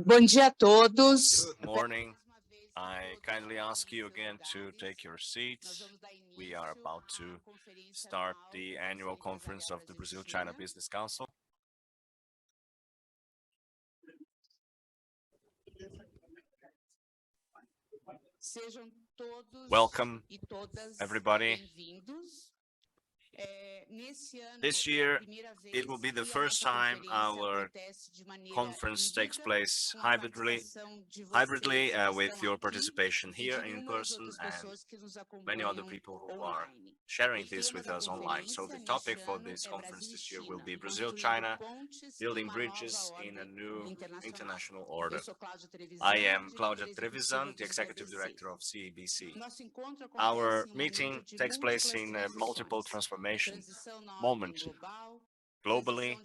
Bom dia a todos. Good morning. I kindly ask you again to take your seats. We are about to start the annual conference of the Brazil-China Business Council. Welcome, everybody. This year, it will be the first time our conference takes place hybridly with your participation here in person and many other people who are sharing this with us online. So the topic for this conference this year will be Brazil-China, building bridges in a new international order. I am Cláudia Trevisan, the Executive Director of CEBC. Our meeting takes place in a multiple transformation moment globally,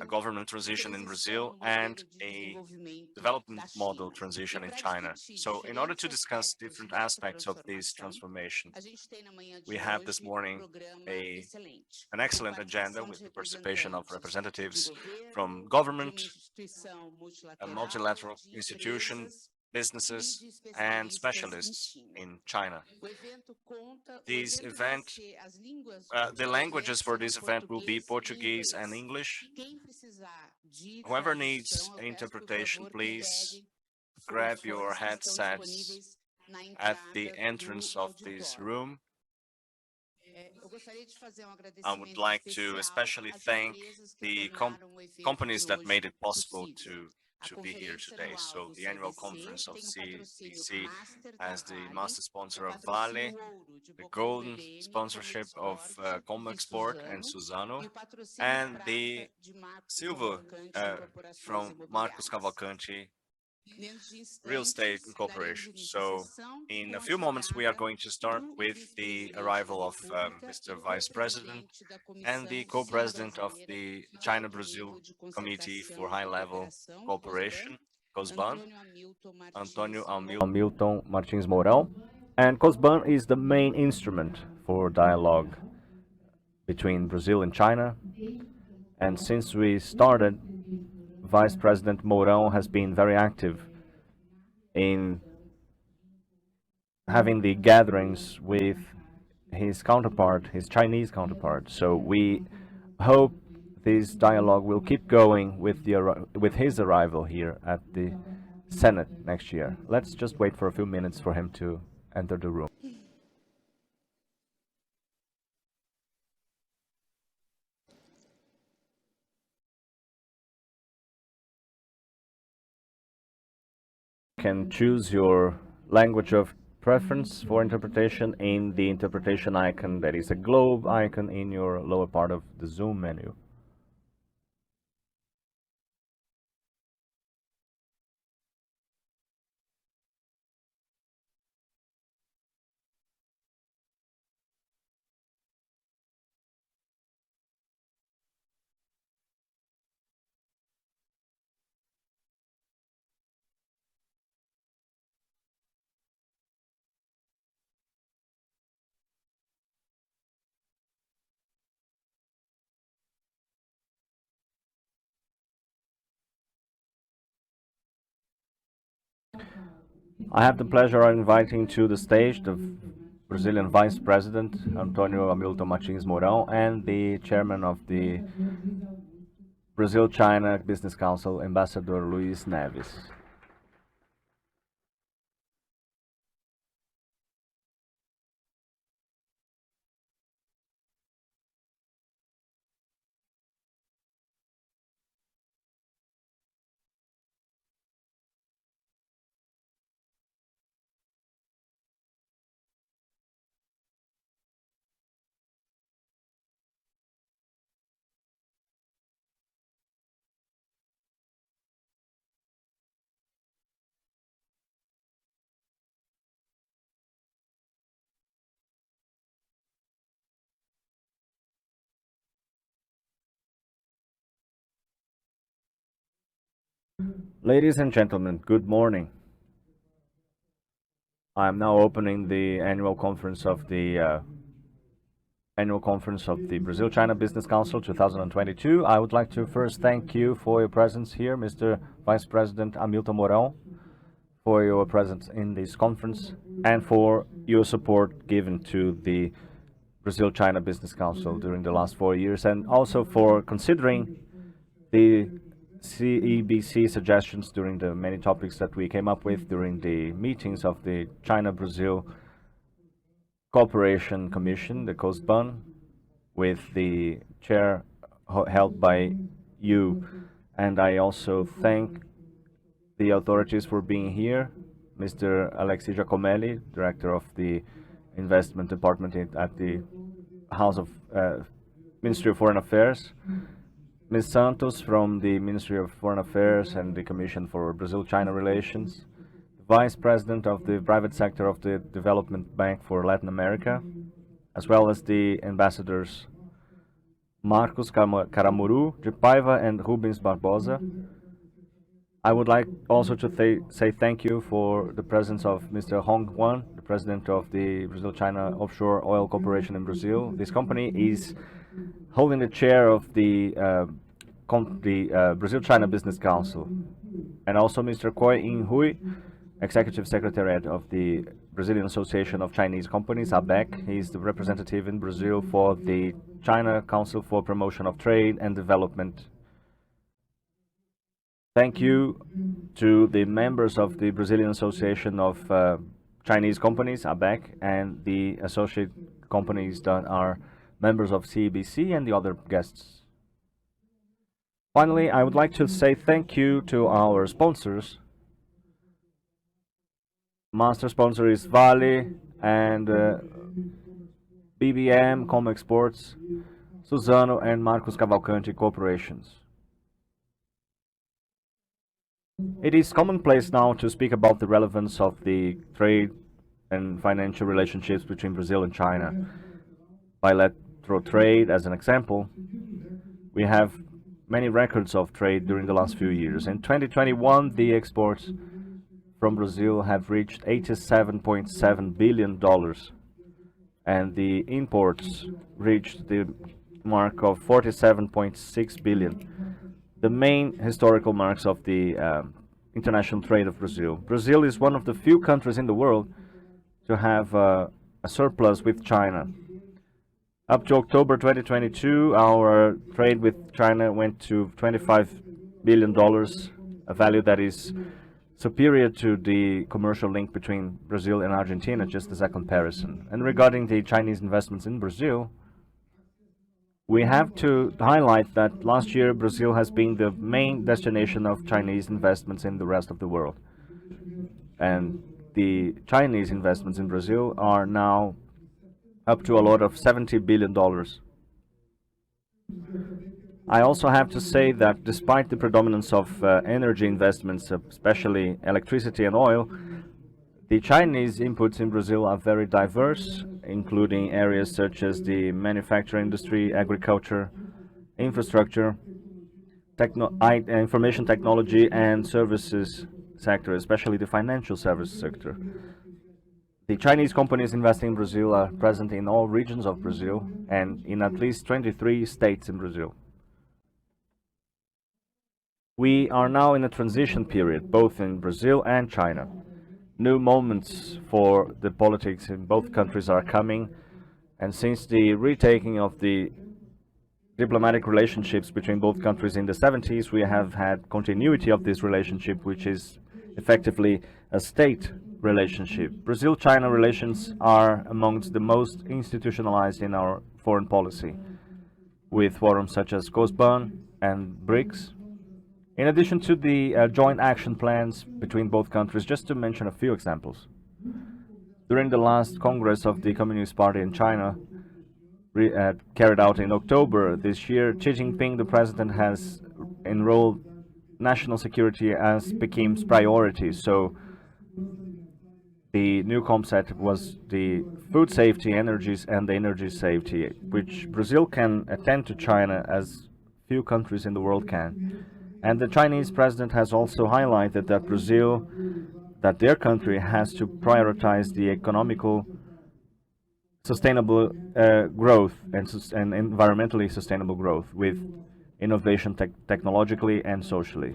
a government transition in Brazil, and a development model transition in China. So in order to discuss different aspects of this transformation, we have this morning an excellent agenda with the participation of representatives from government, a multilateral institution, businesses, and specialists in China. The languages for this event will be Portuguese and English. Whoever needs interpretation, please grab your headsets at the entrance of this room. I would like to especially thank the companies that made it possible to be here today. So the annual conference of CEBC as the master sponsor of Vale, the golden sponsorship of Comexport and Suzano, and the silver from Marcos Cavalcanti Real Estate Incorporation. So in a few moments, we are going to start with the arrival of Mr. Vice President and the co-president of the China-Brazil Committee for High-Level Cooperation, COSBAN, Antônio Hamilton Martins Mourão. And COSBAN is the main instrument for dialogue between Brazil and China. And since we started, Vice President Mourão has been very active in having the gatherings with his counterpart, his Chinese counterpart. So we hope this dialogue will keep going with his arrival here at the Senate next year. Let's just wait for a few minutes for him to enter the room. You can choose your language of preference for interpretation in the interpretation icon that is a globe icon in your lower part of the Zoom menu. I have the pleasure of inviting to the stage the Brazilian Vice President, Antônio Hamilton Martins Mourão, and the Chairman of the Brazil-China Business Council, Ambassador Luiz Neves. Ladies and gentlemen, good morning. I am now opening the annual conference of the Annual Conference of the Brazil-China Business Council 2022. I would like to first thank you for your presence here, Mr. Vice President Hamilton Mourão, for your presence in this conference and for your support given to the Brazil-China Business Council during the last 4 years, and also for considering the CEBC suggestions during the many topics that we came up with during the meetings of the China-Brazil Cooperation Commission, the COSBAN, with the chair held by you. And I also thank the authorities for being here, Mr. Alexis Giacomelli, Director of the Investment Department at the House of Ministry of Foreign Affairs, Ms. Santos from the Ministry of Foreign Affairs and the Commission for Brazil-China Relations, Vice President of the Private Sector of the Development Bank for Latin America, as well as the ambassadors Marcos Caramuru de Paiva and Rubens Barbosa. I would like also to say thank you for the presence of Mr. Hong Guan, the President of the Brazil-China Offshore Oil Corporation in Brazil. This company is holding the chair of the Brazil-China Business Council. And also Mr. Koi In Hui, Executive Secretariat of the Brazilian Association of Chinese Companies, ABEC. He is the representative in Brazil for the China Council for Promotion of Trade and Development. Thank you to the members of the Brazilian Association of Chinese Companies, ABEC, and the associate companies that are members of CEBC and the other guests. Finally, I would like to say thank you to our sponsors. Master sponsor is Vale and BBM, Comex Sports, Suzano and Marcos Cavalcante Corporations. It is commonplace now to speak about the relevance of the trade and financial relationships between Brazil and China. Bilateral trade, as an example, we have many records of trade during the last few years. In 2021, the exports from Brazil have reached $87.7 billion, and the imports reached the mark of $47.6 billion. The main historical marks of the international trade of Brazil. Brazil is one of the few countries in the world to have a surplus with China. Up to October 2022, our trade with China went to $25 billion, a value that is superior to the commercial link between Brazil and Argentina, just as a comparison. And regarding the Chinese investments in Brazil, we have to highlight that last year Brazil has been the main destination of Chinese investments in the rest of the world. And the Chinese investments in Brazil are now up to a lot of $70 billion. I also have to say that despite the predominance of energy investments, especially electricity and oil, the Chinese inputs in Brazil are very diverse, including areas such as the manufacturing industry, agriculture, infrastructure, information technology and services sector, especially the financial service sector. The Chinese companies investing in Brazil are present in all regions of Brazil and in at least 23 states in Brazil. We are now in a transition period, both in Brazil and China. New moments for the politics in both countries are coming, and since the retaking of the diplomatic relationships between both countries in the 70s, we have had continuity of this relationship, which is effectively a state relationship. Brazil-China relations are amongst the most institutionalized in our foreign policy, with forums such as COSBAN and BRICS. In addition to the joint action plans between both countries, just to mention a few examples. During the last Congress of the Communist Party in China, carried out in October this year, Xi Jinping, the president, has enrolled national security as Peking's priority. So the new concept was the food safety, energies, and the energy safety, which Brazil can attend to China as few countries in the world can. And the Chinese president has also highlighted that their country has to prioritize the economical sustainable growth and environmentally sustainable growth with innovation technologically and socially.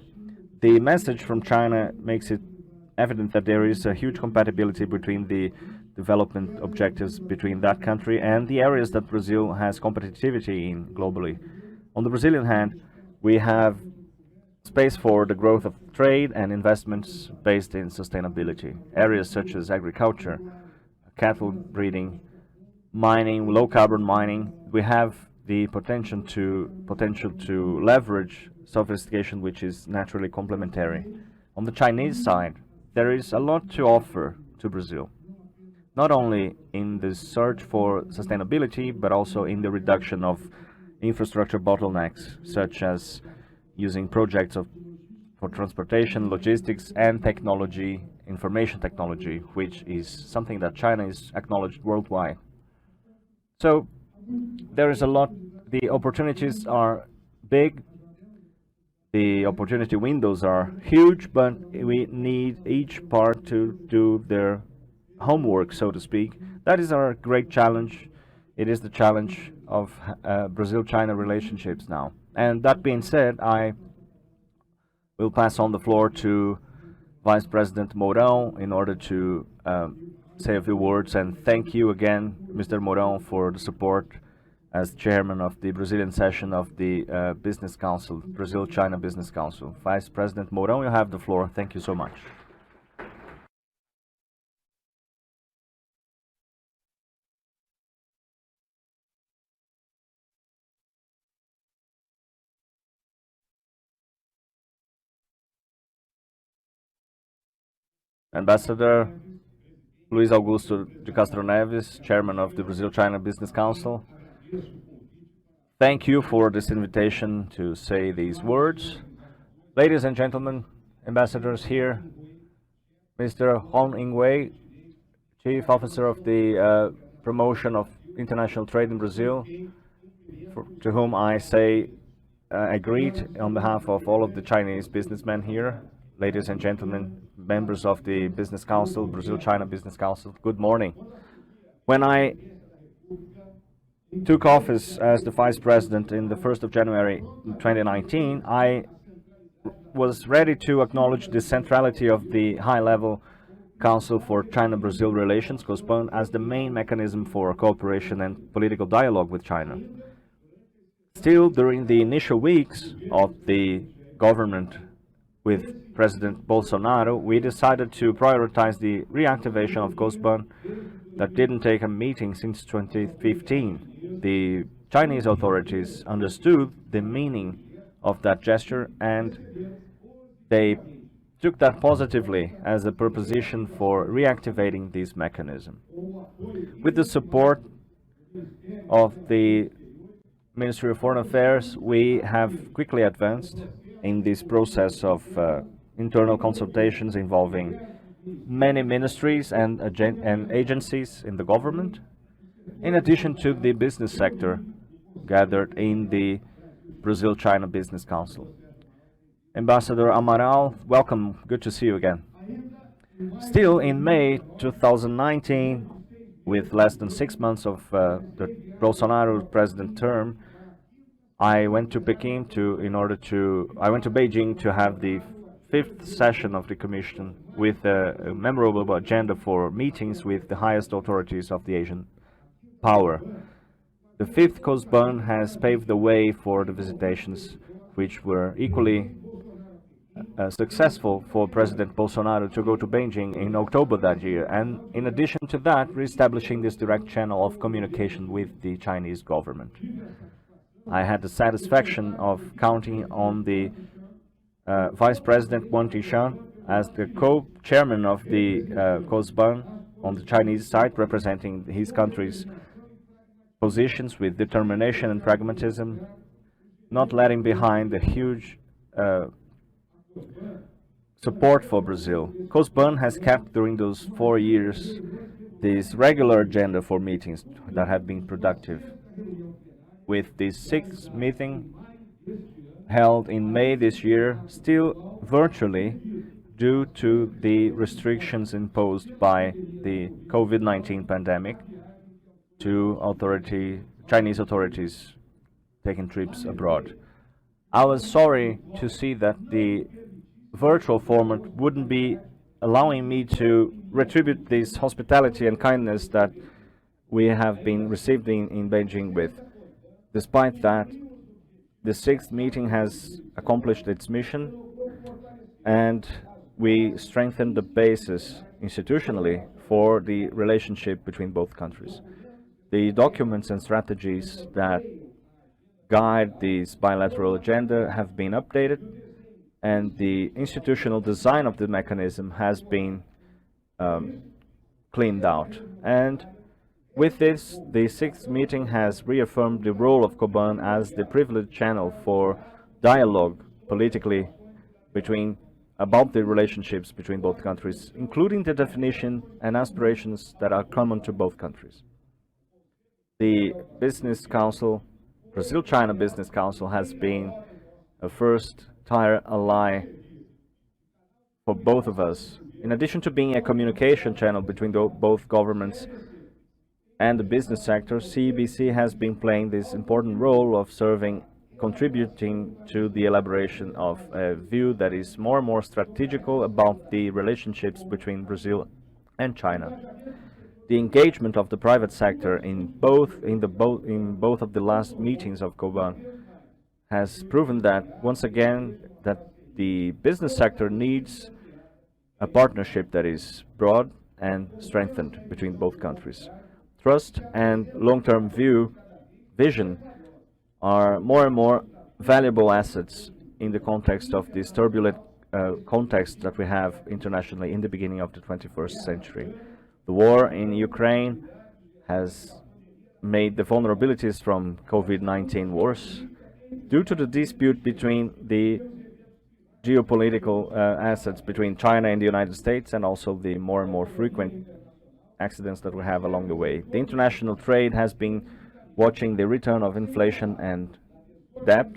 The message from China makes it evident that there is a huge compatibility between the development objectives between that country and the areas that Brazil has competitivity in globally. On the Brazilian hand, we have space for the growth of trade and investments based in sustainability. Areas such as agriculture, cattle breeding, mining, low carbon mining, we have the potential to leverage sophistication which is naturally complementary. On the Chinese side, there is a lot to offer to Brazil, not only in the search for sustainability, but also in the reduction of infrastructure bottlenecks, such as using projects for transportation, logistics, and technology, information technology, which is something that China is acknowledged worldwide. So there is a lot. The opportunities are big. The opportunity windows are huge, but we need each part to do their homework, so to speak. That is our great challenge. It is the challenge of Brazil-China relationships now. And that being said, I will pass on the floor to Vice President Mourão in order to say a few words, and thank you again, Mr. Mourão, for the support as chairman of the Brazilian session of the Business Council, Brazil-China Business Council. Vice President Mourão, you have the floor. Thank you so much. Ambassador Luiz Augusto de Castro Neves, Chairman of the Brazil-China Business Council, thank you for this invitation to say these words. Ladies and gentlemen, ambassadors here, Mr. Hong Ingwei, Chief Officer of the Promotion of International Trade in Brazil, to whom I say I greet on behalf of all of the Chinese businessmen here. Ladies and gentlemen, members of the Business Council, Brazil-China Business Council, good morning. When I took office as the Vice President in the 1st of January 2019, I was ready to acknowledge the centrality of the high-level Council for China-Brazil Relations, COSPAN, as the main mechanism for cooperation and political dialogue with China. Still, during the initial weeks of the government with President Bolsonaro, we decided to prioritize the reactivation of COSPAN that didn't take a meeting since 2015. The Chinese authorities understood the meaning of that gesture and they took that positively as a proposition for reactivating this mechanism. With the support of the Ministry of Foreign Affairs, we have quickly advanced in this process of internal consultations involving many ministries and agencies in the government, in addition to the business sector gathered in the Brazil-China Business Council. Ambassador Amaral, welcome. Good to see you again. Still, in May 2019, with less than 6 months of the Bolsonaro president term, I went to Beijing to have the 5th session of the Commission with a memorable agenda for meetings with the highest authorities of the Asian power. The 5th COSPAN has paved the way for the visitations, which were equally successful for President Bolsonaro to go to Beijing in October that year, and in addition to that, re-establishing this direct channel of communication with the Chinese government. I had the satisfaction of counting on the Vice President Wang Qishan as the co-chairman of the COSPAN on the Chinese side, representing his country's positions with determination and pragmatism, not letting behind the huge support for Brazil. COSPAN has kept during those 4 years this regular agenda for meetings that have been productive. With the 6th meeting held in May this year, still virtually due to the restrictions imposed by the COVID-19 pandemic, to Chinese authorities taking trips abroad. I was sorry to see that the virtual format wouldn't be allowing me to retribute this hospitality and kindness that we have been received in Beijing with. Despite that, the sixth meeting has accomplished its mission, and we strengthened the basis institutionally for the relationship between both countries. The documents and strategies that guide this bilateral agenda have been updated, and the institutional design of the mechanism has been cleaned out. And with this, the sixth meeting has reaffirmed the role of COBAN as the privileged channel for dialogue politically about the relationships between both countries, including the definition and aspirations that are common to both countries. The Business Council, Brazil-China Business Council, has been a first-tier ally for both of us. In addition to being a communication channel between both governments and the business sector, CEBC has been playing this important role of contributing to the elaboration of a view that is more and more strategical about the relationships between Brazil and China. The engagement of the private sector in both of the last meetings of COBAN has proven that once again that the business sector needs a partnership that is broad and strengthened between both countries. Trust and long-term vision are more and more valuable assets in the context of this turbulent context that we have internationally in the beginning of the 21st century. The war in Ukraine has made the vulnerabilities from COVID-19 worse due to the dispute between the geopolitical assets between China and the United States, and also the more and more frequent accidents that we have along the way. The international trade has been watching the return of inflation and debt,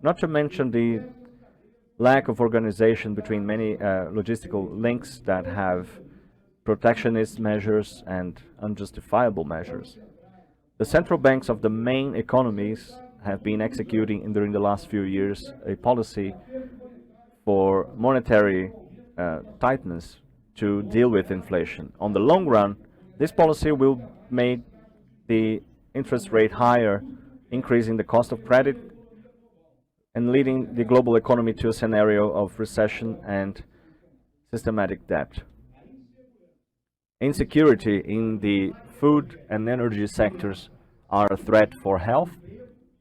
not to mention the lack of organization between many logistical links that have protectionist measures and unjustifiable measures. The central banks of the main economies have been executing during the last few years a policy for monetary tightness to deal with inflation. On the long run, this policy will make the interest rate higher, increasing the cost of credit and leading the global economy to a scenario of recession and systematic debt. Insecurity in the food and energy sectors are a threat for health,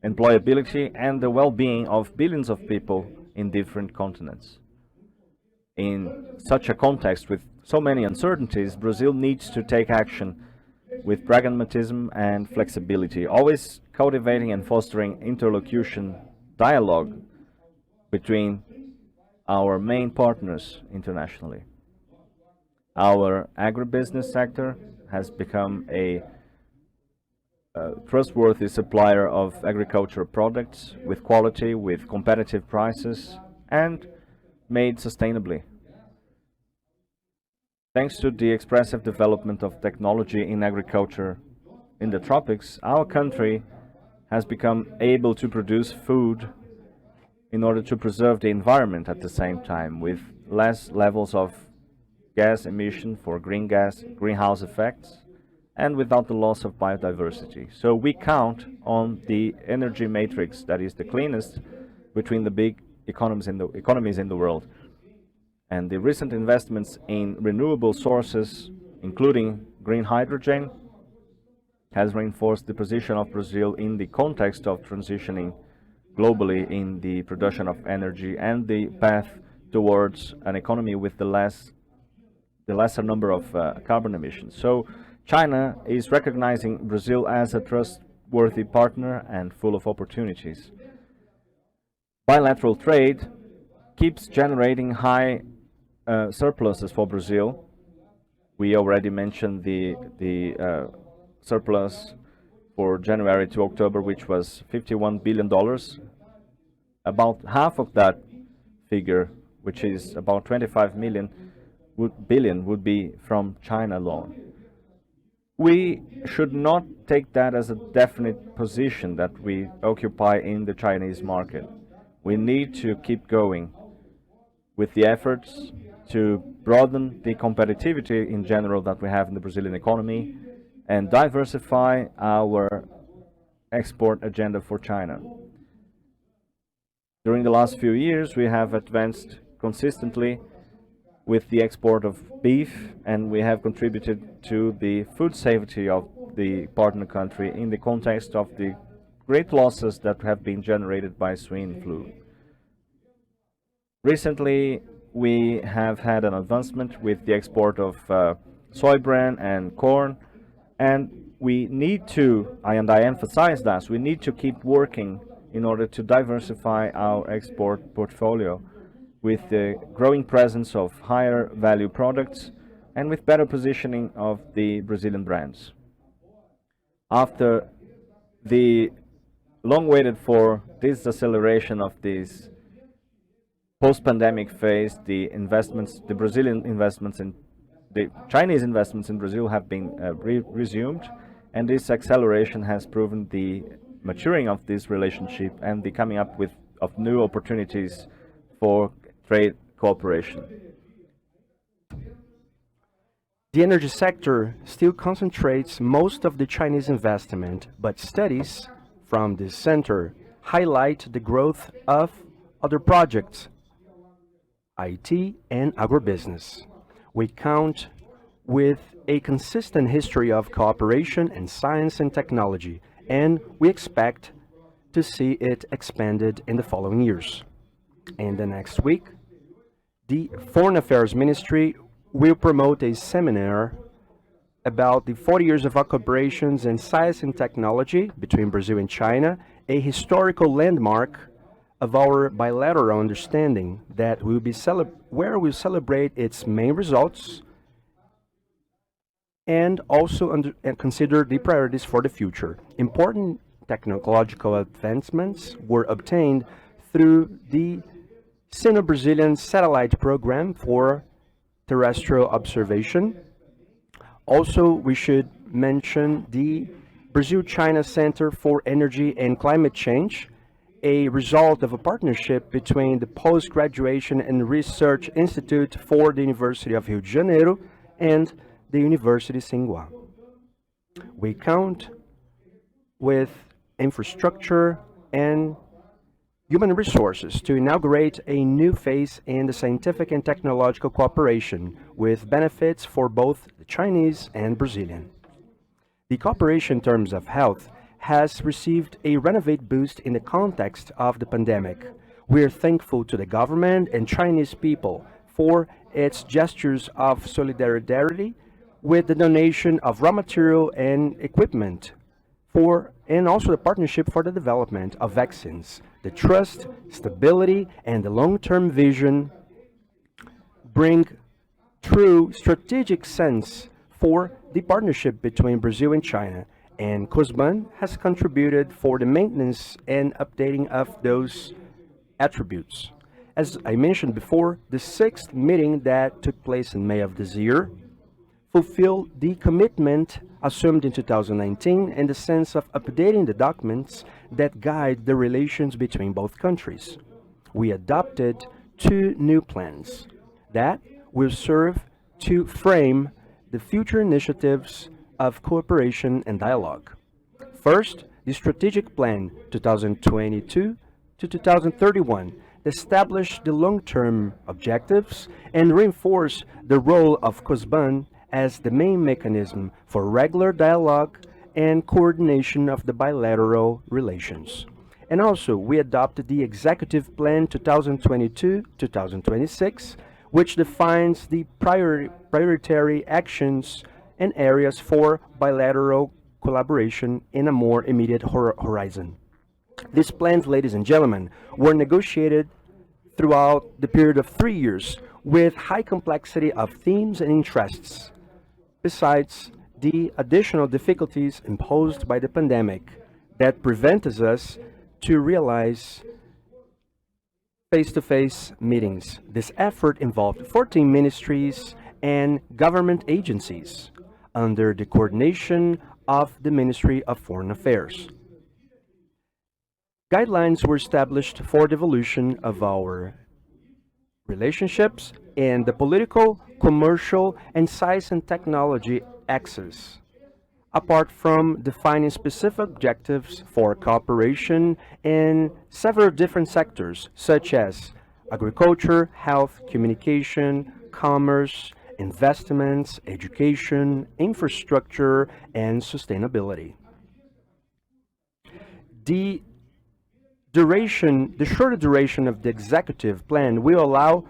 employability, and the well-being of billions of people in different continents. In such a context with so many uncertainties, Brazil needs to take action with pragmatism and flexibility, always cultivating and fostering interlocution, dialogue between our main partners internationally. Our agribusiness sector has become a trustworthy supplier of agricultural products with quality, with competitive prices, and made sustainably. Thanks to the expressive development of technology in agriculture in the tropics, our country has become able to produce food in order to preserve the environment at the same time, with less levels of gas emission for greenhouse effects, and without the loss of biodiversity. So we count on the energy matrix that is the cleanest between the big economies in the world. And the recent investments in renewable sources, including green hydrogen, has reinforced the position of Brazil in the context of transitioning globally in the production of energy and the path towards an economy with the lesser number of carbon emissions. So China is recognizing Brazil as a trustworthy partner and full of opportunities. Bilateral trade keeps generating high surpluses for Brazil. We already mentioned the surplus for January to October, which was $51 billion. About half of that figure, which is about 25 billion, would be from China alone. we should not take that as a definite position that we occupy in the Chinese market. We need to keep going with the efforts to broaden the competitivity in general that we have in the Brazilian economy and diversify our export agenda for China. During the last few years, we have advanced consistently with the export of beef, and we have contributed to the food safety of the partner country in the context of the great losses that have been generated by swine flu. Recently, we have had an advancement with the export of soy bran and corn, and we need to, and I emphasize that, we need to keep working in order to diversify our export portfolio with the growing presence of higher value products and with better positioning of the Brazilian brands. After the long waited for disacceleration of this post-pandemic phase, the Brazilian investments in the Chinese investments in Brazil have been resumed, and this acceleration has proven the maturing of this relationship and the coming up of new opportunities for trade cooperation. The energy sector still concentrates most of the Chinese investment, but studies from this center highlight the growth of other projects, IT and agribusiness. We count with a consistent history of cooperation in science and technology, and we expect to see it expanded in the following years. In the next week, the Foreign Affairs Ministry will promote a seminar about the 40 years of cooperations in science and technology between Brazil and China, a historical landmark of our bilateral understanding that will be where we'll celebrate its main results and also consider the priorities for the future. Important technological advancements were obtained through the Sino-Brazilian satellite program for terrestrial observation. Also, we should mention the Brazil-China Center for Energy and Climate Change, a result of a partnership between the Post-Graduation and Research Institute for the University of Rio de Janeiro and the University Tsinghua. We count with infrastructure and human resources to inaugurate a new phase in the scientific and technological cooperation with benefits for both the Chinese and Brazilian. The cooperation in terms of health has received a renovate boost in the context of the pandemic. We are thankful to the government and Chinese people for its gestures of solidarity with the donation of raw material and equipment and also the partnership for the development of vaccines. The trust, stability, and the long-term vision bring true strategic sense for the partnership between Brazil and China, and COSBAN has contributed for the maintenance and updating of those attributes. As I mentioned before, the 6th meeting that took place in May of this year fulfilled the commitment assumed in 2019 in the sense of updating the documents that guide the relations between both countries. We adopted 2 new plans that will serve to frame the future initiatives of cooperation and dialogue. First, the Strategic Plan 2022 to 2031 established the long-term objectives and reinforced the role of COSBAN as the main mechanism for regular dialogue and coordination of the bilateral relations. And also, we adopted the Executive Plan 2022-2026, which defines the prioritary actions and areas for bilateral collaboration in a more immediate horizon. These plans, ladies and gentlemen, were negotiated throughout the period of 3 years with high complexity of themes and interests, besides the additional difficulties imposed by the pandemic that prevented us to realize face-to-face meetings. This effort involved 14 ministries and government agencies, under the coordination of the Ministry of Foreign Affairs. Guidelines were established for the evolution of our relationships in the political, commercial, and science and technology axis, apart from defining specific objectives for cooperation in several different sectors, such as agriculture, health, communication, commerce, investments, education, infrastructure, and sustainability. The shorter duration of the executive plan will allow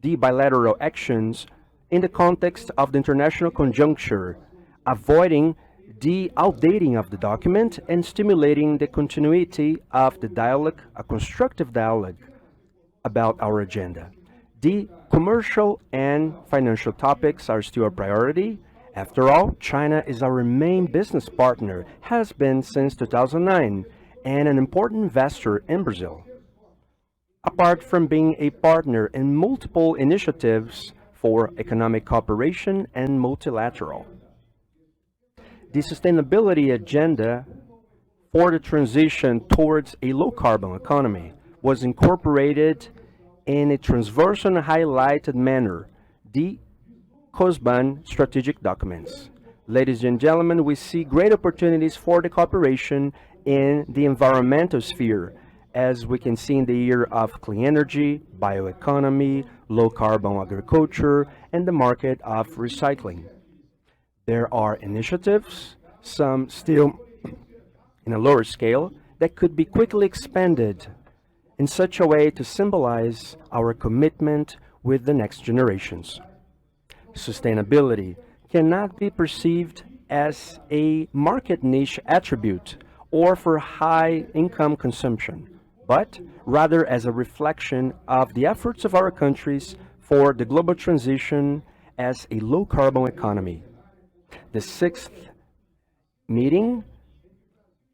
the bilateral actions in the context of the international conjuncture, avoiding the outdating of the document and stimulating the continuity of the dialogue, a constructive dialogue about our agenda. The commercial and financial topics are still a priority. After all, China is our main business partner, has been since 2009, and an important investor in Brazil. Apart from being a partner in multiple initiatives for economic cooperation and multilateral. The sustainability agenda for the transition towards a low-carbon economy was incorporated in a transversal and highlighted manner, the COSBAN strategic documents. Ladies and gentlemen, we see great opportunities for the cooperation in the environmental sphere, as we can see in the year of clean energy, bioeconomy, low-carbon agriculture, and the market of recycling. There are initiatives, some still in a lower scale, that could be quickly expanded in such a way to symbolize our commitment with the next generations. Sustainability cannot be perceived as a market niche attribute or for high-income consumption, but rather as a reflection of the efforts of our countries for the global transition as a low-carbon economy. The sixth meeting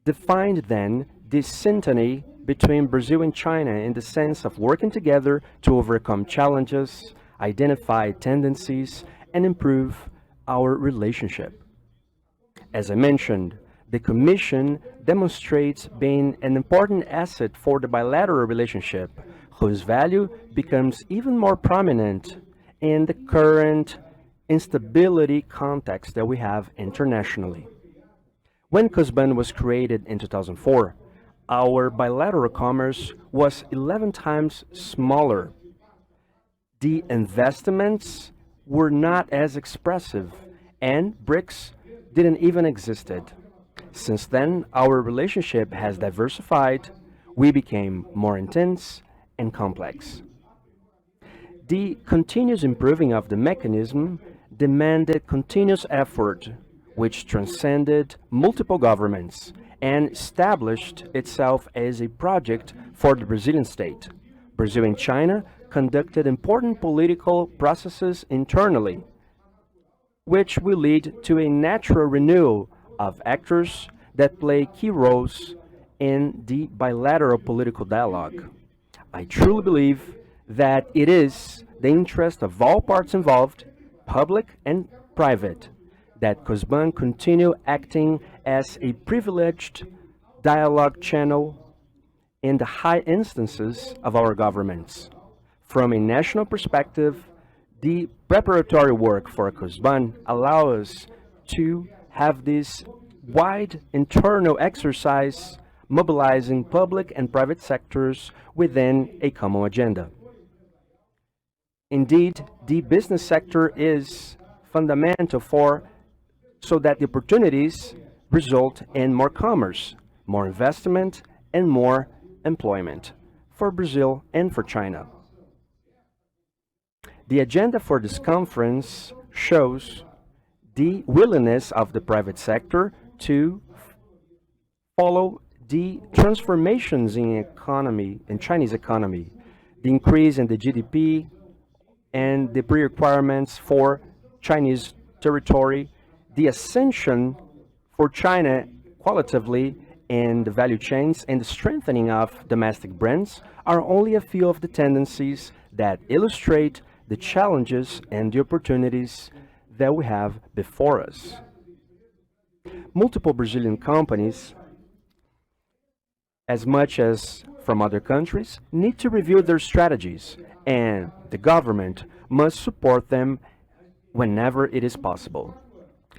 defined then the syntony between Brazil and China in the sense of working together to overcome challenges, identify tendencies, and improve our relationship. As I mentioned, the Commission demonstrates being an important asset for the bilateral relationship, whose value becomes even more prominent in the current instability context that we have internationally. When COSBAN was created in 2004, our bilateral commerce was 11 times smaller. The investments were not as expressive, and BRICS didn't even existed. Since then, our relationship has diversified, we became more intense and complex. The continuous improving of the mechanism demanded continuous effort, which transcended multiple governments and established itself as a project for the Brazilian state. Brazil and China conducted important political processes internally, which will lead to a natural renewal of actors that play key roles in the bilateral political dialogue. I truly believe that it is the interest of all parts involved, public and private, that COSBAN continue acting as a privileged dialogue channel in the high instances of our governments. From a national perspective, the preparatory work for COSBAN allows us to have this wide internal exercise mobilizing public and private sectors within a common agenda. Indeed, the business sector is fundamental so that the opportunities result in more commerce, more investment, and more employment for Brazil and for China. The agenda for this conference shows the willingness of the private sector to follow the transformations in Chinese economy, the increase in the GDP and the pre-requirements for Chinese territory, the ascension for China qualitatively in the value chains, and the strengthening of domestic brands are only a few of the tendencies that illustrate the challenges and the opportunities that we have before us. Multiple Brazilian companies, as much as from other countries, need to review their strategies, and the government must support them whenever it is possible.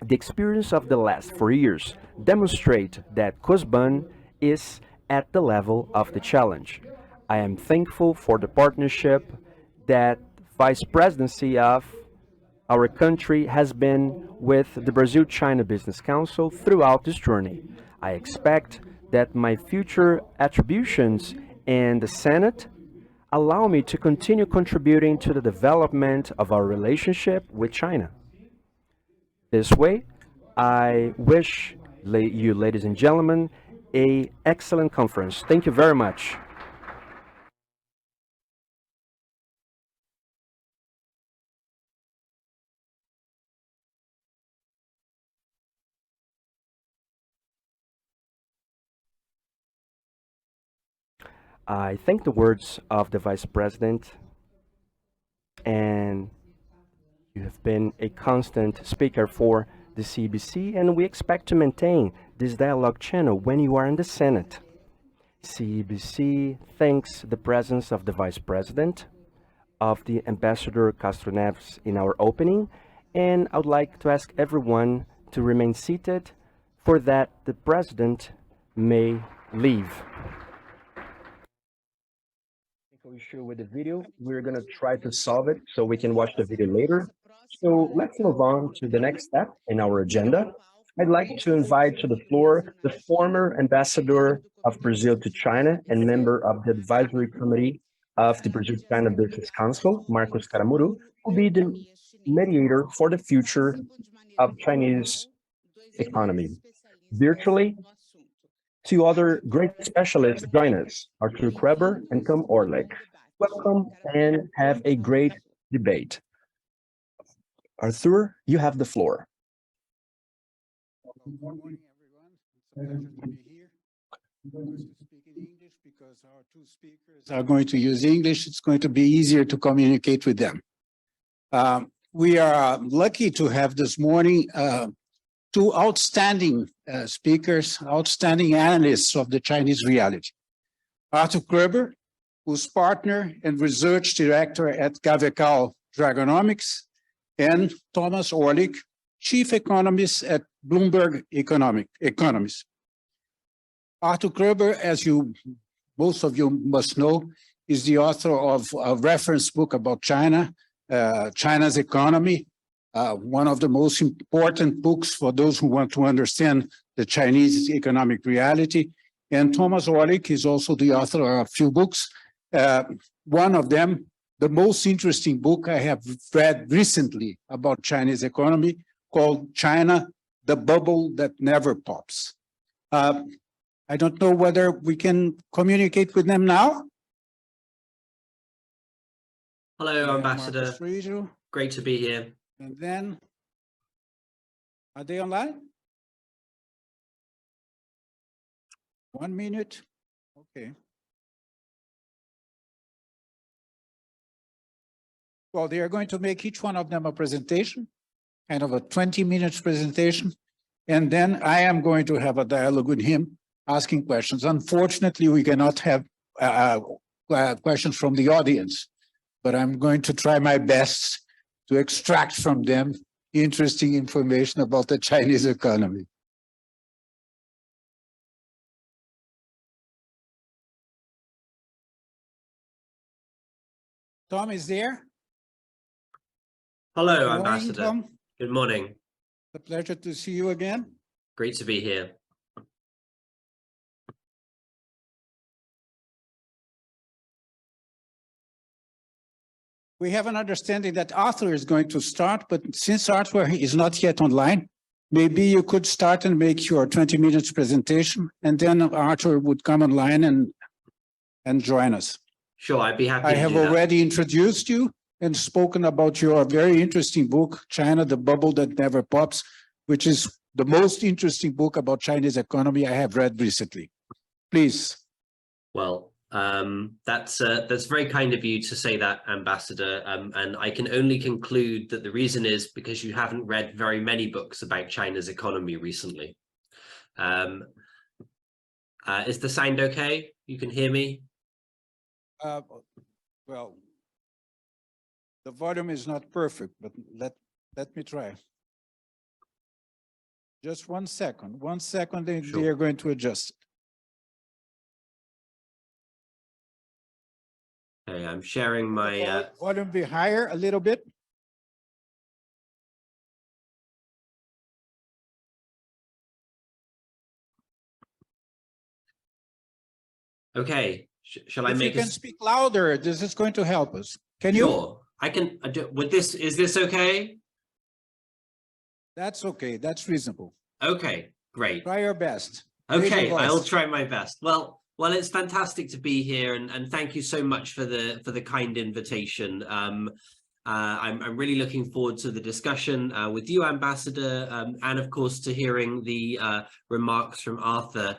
The experience of the last 4 years demonstrate that COSBAN is at the level of the challenge. I am thankful for the partnership that Vice Presidency of our country has been with the Brazil-China Business Council throughout this journey. I expect that my future attributions in the Senate allow me to continue contributing to the development of our relationship with China. This way, I wish you, ladies and gentlemen, an excellent conference. Thank you very much. I thank the words of the Vice President, and you have been a constant speaker for the CEBC, and we expect to maintain this dialogue channel when you are in the Senate. CEBC thanks the presence of the Vice President, of the Ambassador Castro Neves in our opening, and I would like to ask everyone to remain seated for that the President may leave. Issue with the video. We're going to try to solve it so we can watch the video later. So let's move on to the next step in our agenda. I'd like to invite to the floor the former ambassador of Brazil to China and member of the advisory committee of the Brazil-China Business Council, Marcos Caramuru, who will be the mediator for the future of Chinese economy. Virtually, two other great specialists join us, Arthur Kreber and Tom Orlik. Welcome and have a great debate. Arthur, you have the floor. Good morning, everyone. It's a pleasure to be here. I'm going to speak in English because our two speakers are going to use English. It's going to be easier to communicate with them. We are lucky to have this morning two outstanding speakers, outstanding analysts of the Chinese reality. Arthur Kreber, who's partner and research director at Gavecal Dragonomics, and Thomas Orlik, chief economist at Bloomberg Economics. Arthur Kreber, as most of you must know, is the author of a reference book about China, China's economy, one of the most important books for those who want to understand the Chinese economic reality. And Thomas Orlik is also the author of a few books. One of them, the most interesting book I have read recently about Chinese economy, called China, the Bubble That Never Pops. I don't know whether we can communicate with them now. Hello, Ambassador. Great to be here. And then, are they online? 1 minute. Okay. Well, they are going to make each one of them a presentation, kind of a 20-minute presentation. And then I am going to have a dialogue with him, asking questions. Unfortunately, we cannot have questions from the audience, but I'm going to try my best to extract from them interesting information about the Chinese economy. Tom is there? Hello, Good morning, Ambassador. Tom. Good morning. It's a pleasure to see you again. Great to be here. We have an understanding that Arthur is going to start, but since Arthur is not yet online, maybe you could start and make your 20 minutes presentation, and then Arthur would come online and join us. Sure, I'd be happy I to have do that. already introduced you and spoken about your very interesting book, China, the Bubble That Never Pops, which is the most interesting book about Chinese economy I have read recently. Please. Well, That's very kind of you to say that, Ambassador. And I can only conclude that the reason is because you haven't read very many books about China's economy recently. Is the sound okay? You can hear me? Well, the volume is not perfect, but let me try. Just 1 second. 1 second, Sure. they are going to adjust it. Okay, I'm sharing my Volume be higher a little bit. okay. Shall I If you make can speak louder, this is going to help us. Can you? Sure. I can with this. Is this okay? That's okay. That's reasonable. Okay, great. Try your best. Raise your Okay, voice. I'll try my best. Well, it's fantastic to be here, and thank you so much for the kind invitation. I'm really looking forward to the discussion with you, Ambassador, and of course to hearing the remarks from Arthur,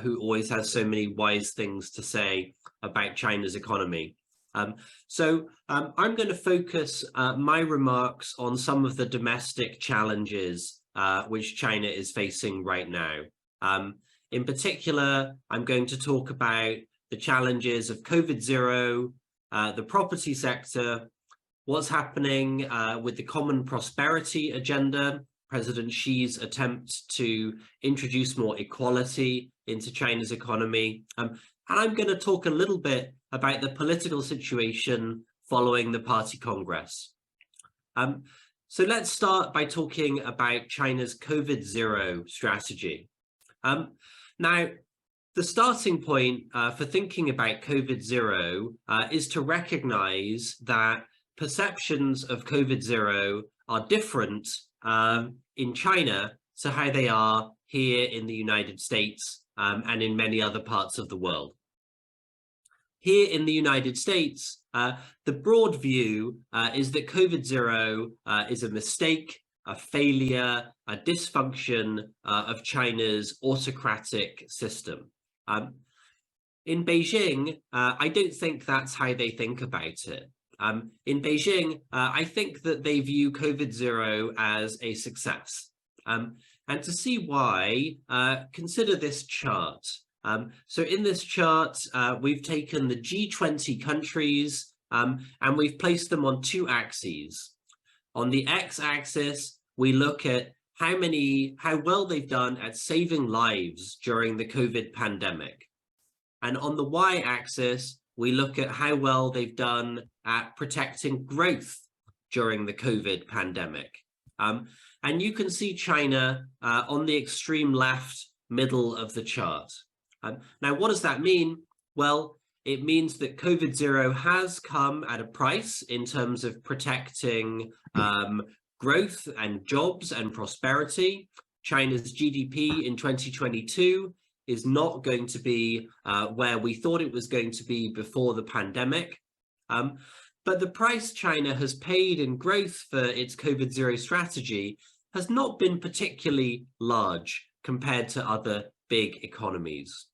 who always has so many wise things to say about China's economy. So I'm going to focus my remarks on some of the domestic challenges which China is facing right now. In particular, I'm going to talk about the challenges of COVID-0, the property sector, what's happening with the Common Prosperity Agenda, President Xi's attempt to introduce more equality into China's economy. And I'm going to talk a little bit about the political situation following the Party Congress. So let's start by talking about China's COVID-0 strategy. Now, the starting point for thinking about COVID-0 is to recognize that perceptions of COVID-0 are different in China to how they are here in the United States and in many other parts of the world. Here in the United States, the broad view is that COVID-0 is a mistake, a failure, a dysfunction of China's autocratic system. In Beijing, I don't think that's how they think about it. In Beijing, I think that they view COVID-0 as a success. And to see why, consider this chart. So in this chart, we've taken the G20 countries and we've placed them on two axes. On the x-axis, we look at how well they've done at saving lives during the COVID pandemic. And on the y-axis, we look at how well they've done at protecting growth during the COVID pandemic. And you can see China on the extreme left middle of the chart. Now, what does that mean? Well, it means that COVID-0 has come at a price in terms of protecting growth and jobs and prosperity. China's GDP in 2022 is not going to be where we thought it was going to be before the pandemic. But the price China has paid in growth for its COVID-0 strategy has not been particularly large compared to other big economies.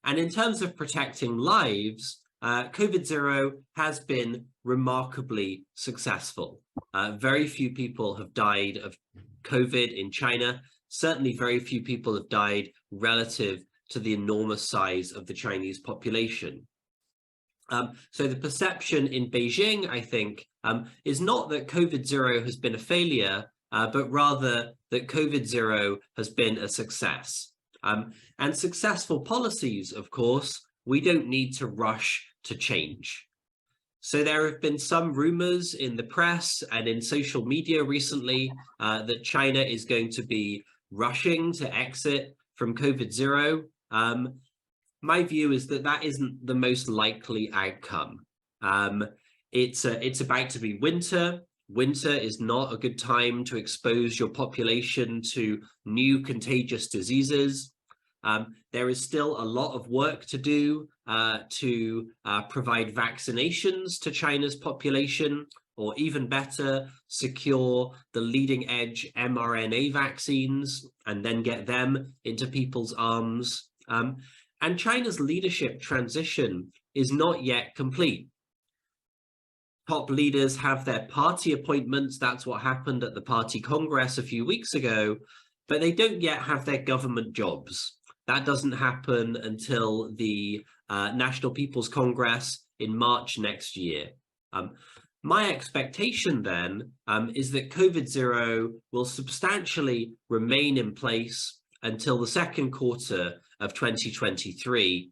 And in terms of protecting lives, COVID-0 has been remarkably successful. Very few people have died of COVID in China. Certainly very few people have died relative to the enormous size of the Chinese population. So the perception in Beijing, I think, is not that COVID-0 has been a failure, but rather that COVID-0 has been a success. And successful policies, of course, we don't need to rush to change. So there have been some rumors in the press and in social media recently that China is going to be rushing to exit from COVID-0. My view is that that isn't the most likely outcome. It's about to be winter. Winter is not a good time to expose your population to new contagious diseases. There is still a lot of work to do to provide vaccinations to China's population, or even better, secure the leading edge mRNA vaccines and then get them into people's arms. And China's leadership transition is not yet complete. Top leaders have their party appointments. That's what happened at the party congress a few weeks ago, but they don't yet have their government jobs. That doesn't happen until the National People's Congress in March next year. My expectation then is that COVID-0 will substantially remain in place until the second quarter of 2023,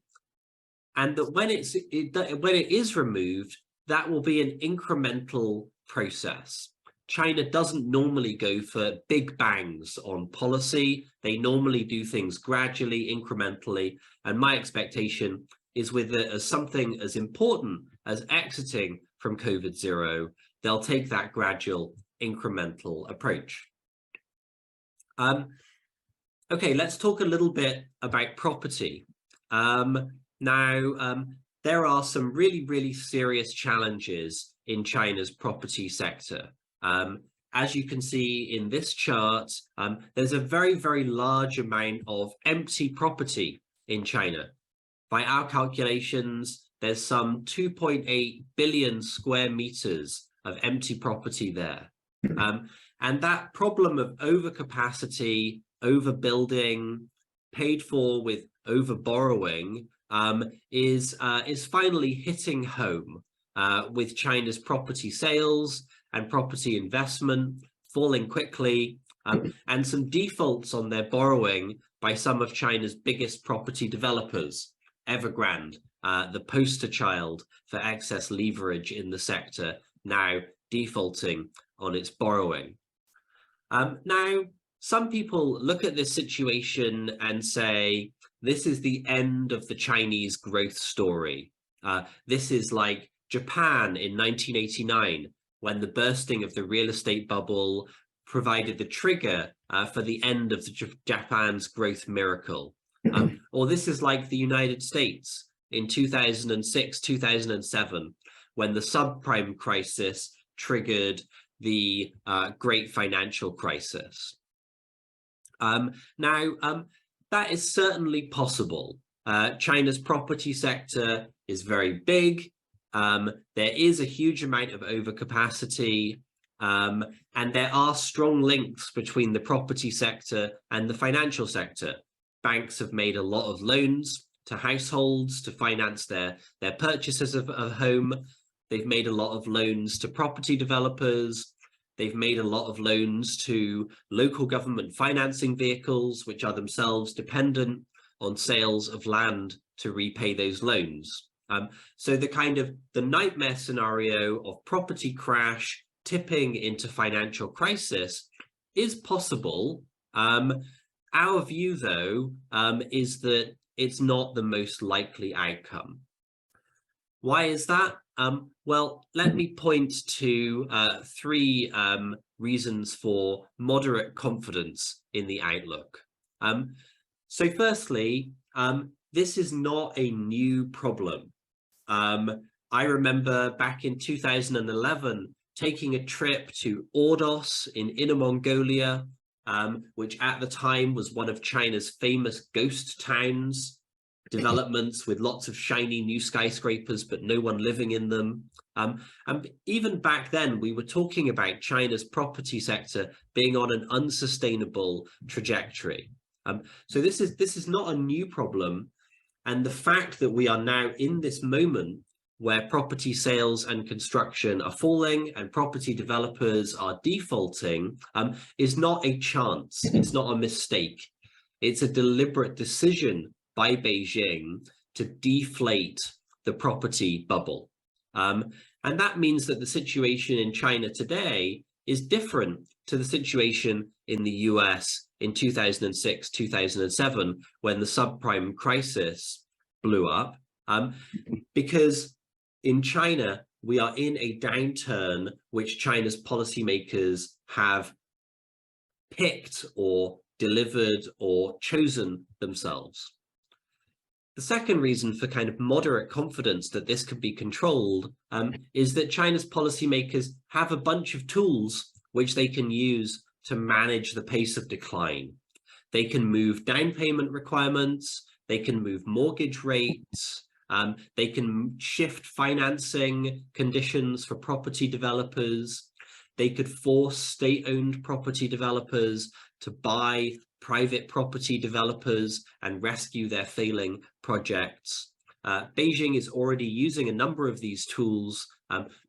and that when it is removed, that will be an incremental process. China doesn't normally go for big bangs on policy. They normally do things gradually, incrementally, and my expectation is with something as important as exiting from COVID-0, they'll take that gradual, incremental approach. Okay, let's talk a little bit about property. Now, there are some really, really serious challenges in China's property sector. As you can see in this chart, there's a very, very large amount of empty property in China. By our calculations, there's some 2.8 billion square meters of empty property there. And that problem of overcapacity, overbuilding, paid for with overborrowing, is finally hitting home with China's property sales and property investment falling quickly, and some defaults on their borrowing by some of China's biggest property developers. Evergrande, the poster child for excess leverage in the sector, now defaulting on its borrowing. Now, some people look at this situation and say, this is the end of the Chinese growth story. This is like Japan in 1989, when the bursting of the real estate bubble provided the trigger for the end of Japan's growth miracle. Or this is like the United States in 2006, 2007, when the subprime crisis triggered the great financial crisis. Now, that is certainly possible. China's property sector is very big. There is a huge amount of overcapacity, and there are strong links between the property sector and the financial sector. Banks have made a lot of loans to households to finance their purchases of a home. They've made a lot of loans to property developers. They've made a lot of loans to local government financing vehicles, which are themselves dependent on sales of land to repay those loans. So the nightmare scenario of property crash tipping into financial crisis is possible. Our view, though, is that it's not the most likely outcome. Why is that? Well, let me point to three reasons for moderate confidence in the outlook. So firstly, this is not a new problem. I remember back in 2011 taking a trip to Ordos in Inner Mongolia, which at the time was one of China's famous ghost towns, developments with lots of shiny new skyscrapers, but no one living in them. And even back then, we were talking about China's property sector being on an unsustainable trajectory. So this is not a new problem. And the fact that we are now in this moment where property sales and construction are falling and property developers are defaulting is not a chance. It's not a mistake. It's a deliberate decision by Beijing to deflate the property bubble. And that means that the situation in China today is different to the situation in the US in 2006, 2007, when the subprime crisis blew up, because in China, we are in a downturn which China's policymakers have picked or delivered or chosen themselves. The second reason for kind of moderate confidence that this could be controlled is that China's policymakers have a bunch of tools which they can use to manage the pace of decline. They can move down payment requirements, they can move mortgage rates, they can shift financing conditions for property developers. They could force state-owned property developers to buy private property developers and rescue their failing projects. Beijing is already using a number of these tools.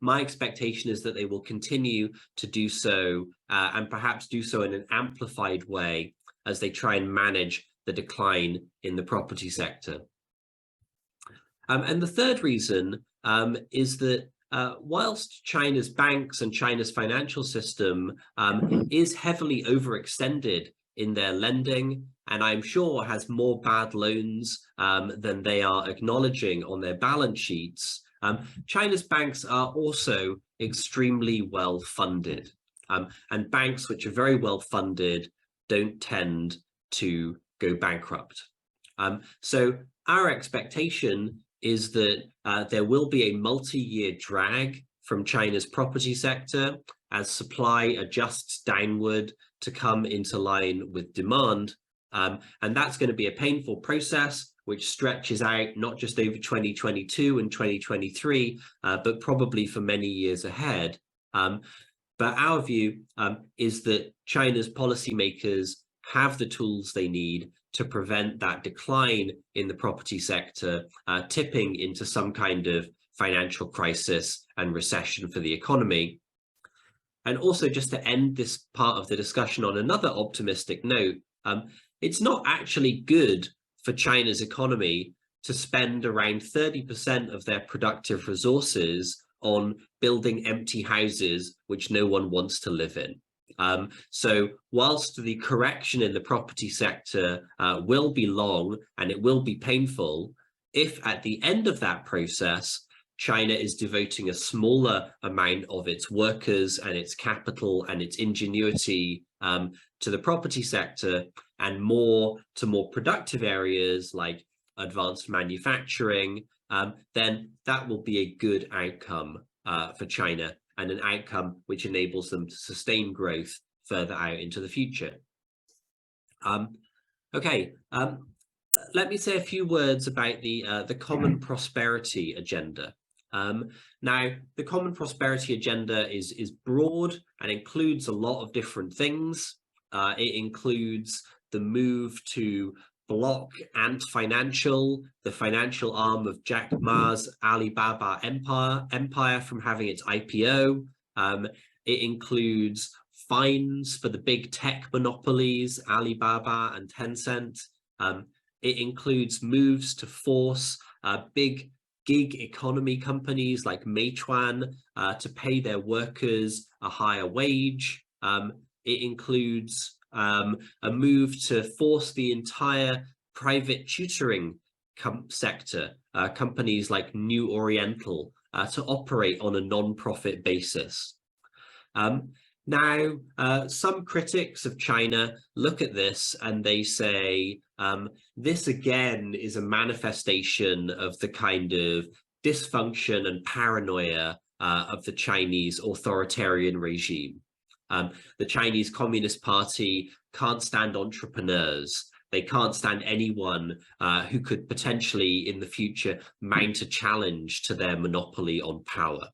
My expectation is that they will continue to do so, and perhaps do so in an amplified way as they try and manage the decline in the property sector. And the third reason is that whilst China's banks and China's financial system is heavily overextended in their lending, and I'm sure has more bad loans than they are acknowledging on their balance sheets, China's banks are also extremely well funded. And banks which are very well funded don't tend to go bankrupt. So our expectation is that there will be a multi-year drag from China's property sector as supply adjusts downward to come into line with demand. And that's going to be a painful process which stretches out not just over 2022 and 2023, but probably for many years ahead. But our view is that China's policymakers have the tools they need to prevent that decline in the property sector tipping into some kind of financial crisis and recession for the economy. And also, just to end this part of the discussion on another optimistic note, it's not actually good for China's economy to spend around 30% of their productive resources on building empty houses which no one wants to live in. So whilst the correction in the property sector will be long and it will be painful, if at the end of that process, China is devoting a smaller amount of its workers and its capital and its ingenuity to the property sector and more to more productive areas like advanced manufacturing, then that will be a good outcome for China, and an outcome which enables them to sustain growth further out into the future. Let me say a few words about the Common Prosperity Agenda. Now, the Common Prosperity Agenda is broad and includes a lot of different things. It includes the move to block Ant Financial, the financial arm of Jack Ma's Alibaba empire from having its IPO. It includes fines for the big tech monopolies, Alibaba and Tencent. It includes moves to force big gig economy companies like Meituan to pay their workers a higher wage. It includes a move to force the entire private tutoring sector, companies like New Oriental, to operate on a non-profit basis. Now, some critics of China look at this and they say, this again is a manifestation of the kind of dysfunction and paranoia of the Chinese authoritarian regime. The Chinese Communist Party can't stand entrepreneurs. They can't stand anyone who could potentially in the future mount a challenge to their monopoly on power.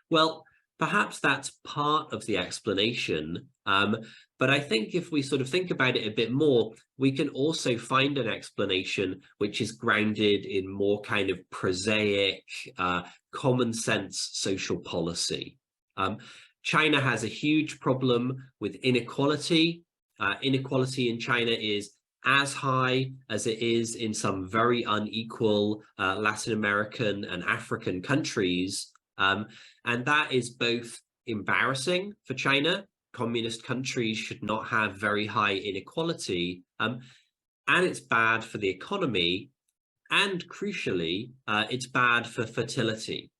Well, perhaps that's part of the explanation, but I think if we sort of think about it a bit more, we can also find an explanation which is grounded in more kind of prosaic, common sense social policy. China has a huge problem with inequality. Inequality in China is as high as it is in some very unequal Latin American and African countries. And that is both embarrassing for China. Communist countries should not have very high inequality, and it's bad for the economy. And crucially, it's bad for fertility.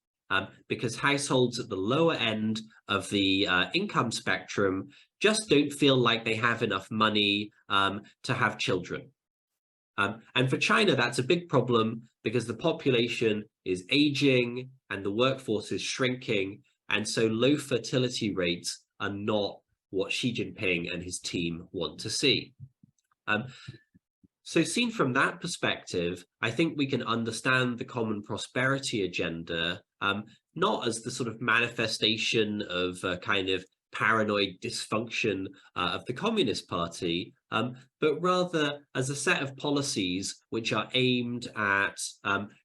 Because households at the lower end of the income spectrum just don't feel like they have enough money to have children. And for China, that's a big problem because the population is aging and the workforce is shrinking. And so low fertility rates are not what Xi Jinping and his team want to see. So seen from that perspective, I think we can understand the common prosperity agenda, not as the sort of manifestation of kind of paranoid dysfunction of the Communist Party, but rather as a set of policies which are aimed at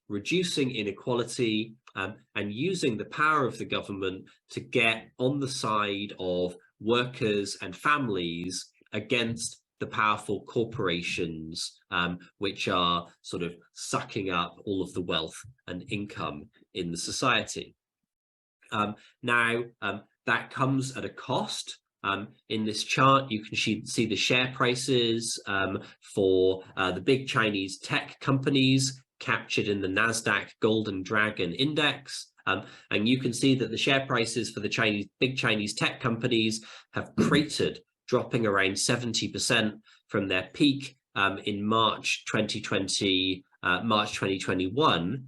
reducing inequality and using the power of the government to get on the side of workers and families against the powerful corporations, which are sort of sucking up all of the wealth and income in the society. That comes at a cost. In this chart, you can see the share prices for the big Chinese tech companies captured in the NASDAQ Golden Dragon Index. And you can see that the share prices for the big Chinese tech companies have cratered, dropping around 70% from their peak in March 2020, March 2021.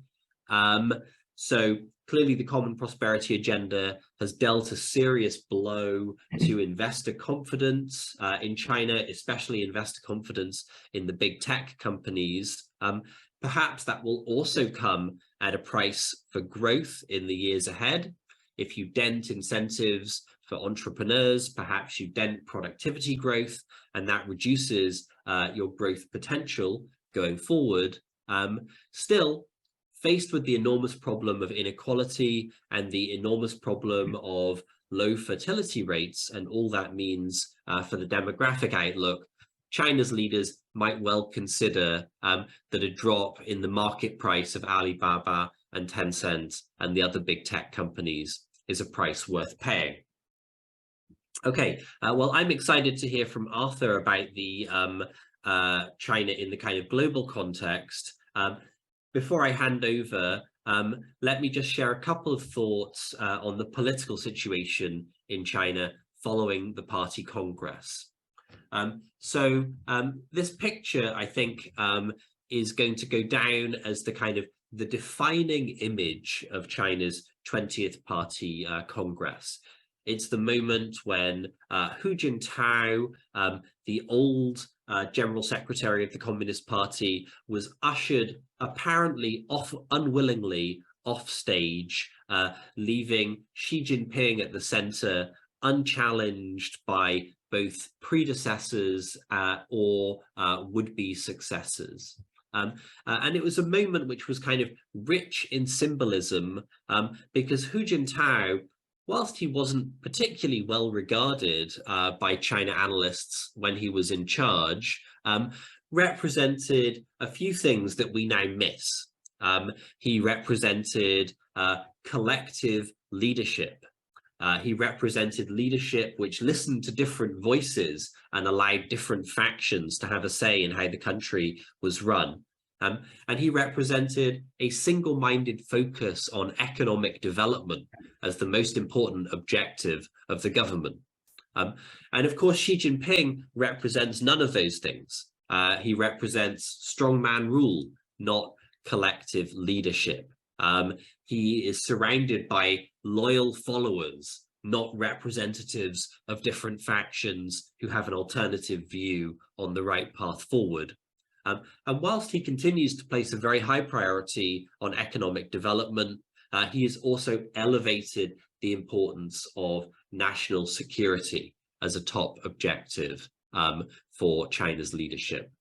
So clearly the common prosperity agenda has dealt a serious blow to investor confidence in China, especially investor confidence in the big tech companies. Perhaps that will also come at a price for growth in the years ahead. If you dent incentives for entrepreneurs, perhaps you dent productivity growth, and that reduces your growth potential going forward. Still, faced with the enormous problem of inequality and the enormous problem of low fertility rates and all that means for the demographic outlook, China's leaders might well consider that a drop in the market price of Alibaba and Tencent and the other big tech companies is a price worth paying. Okay, well, I'm excited to hear from Arthur about the China in the kind of global context. Before I hand over, let me just share a couple of thoughts on the political situation in China following the party congress. This picture, I think, is going to go down as the kind of the defining image of China's 20th Party Congress. It's the moment when Hu Jintao, the old General Secretary of the Communist Party, was ushered apparently unwillingly off stage, leaving Xi Jinping at the center, unchallenged by both predecessors or would-be successors. And it was a moment which was kind of rich in symbolism because Hu Jintao, whilst he wasn't particularly well regarded by China analysts when he was in charge, represented a few things that we now miss. He represented collective leadership. He represented leadership which listened to different voices and allowed different factions to have a say in how the country was run. And he represented a single-minded focus on economic development as the most important objective of the government. And of course, Xi Jinping represents none of those things. He represents strongman rule, not collective leadership. He is surrounded by loyal followers, not representatives of different factions who have an alternative view on the right path forward. And whilst he continues to place a very high priority on economic development, he has also elevated the importance of national security as a top objective for China's leadership.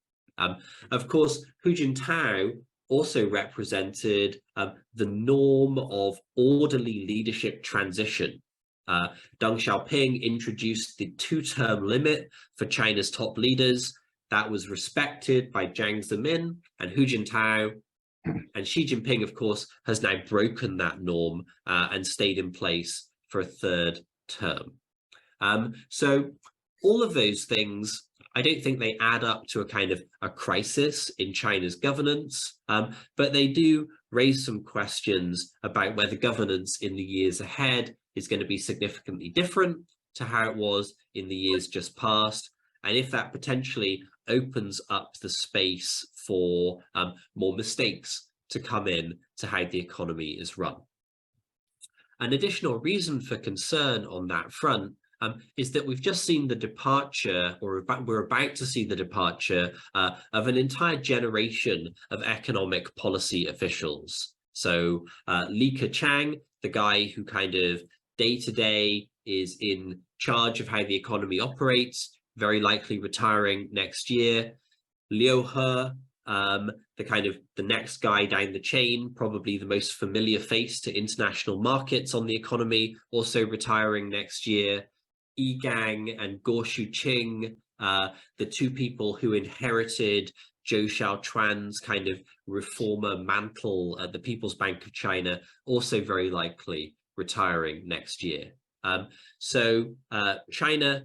Of course, Hu Jintao also represented the norm of orderly leadership transition. Deng Xiaoping introduced the two-term limit for China's top leaders. That was respected by Jiang Zemin and Hu Jintao. And Xi Jinping, of course, has now broken that norm and stayed in place for a third term. So all of those things, I don't think they add up to a kind of a crisis in China's governance, but they do raise some questions about whether governance in the years ahead is going to be significantly different to how it was in the years just past, and if that potentially opens up the space for more mistakes to come in to how the economy is run. An additional reason for concern on that front is that we've just seen the departure, or we're about to see the departure of an entire generation of economic policy officials. So Li Keqiang, the guy who kind of day to day is in charge of how the economy operates, very likely retiring next year. Liu He, the next guy down the chain, probably the most familiar face to international markets on the economy, also retiring next year. Yi Gang and Guo Shuqing, the two people who inherited Zhou Xiaochuan's kind of reformer mantle at the People's Bank of China, also very likely retiring next year. So China,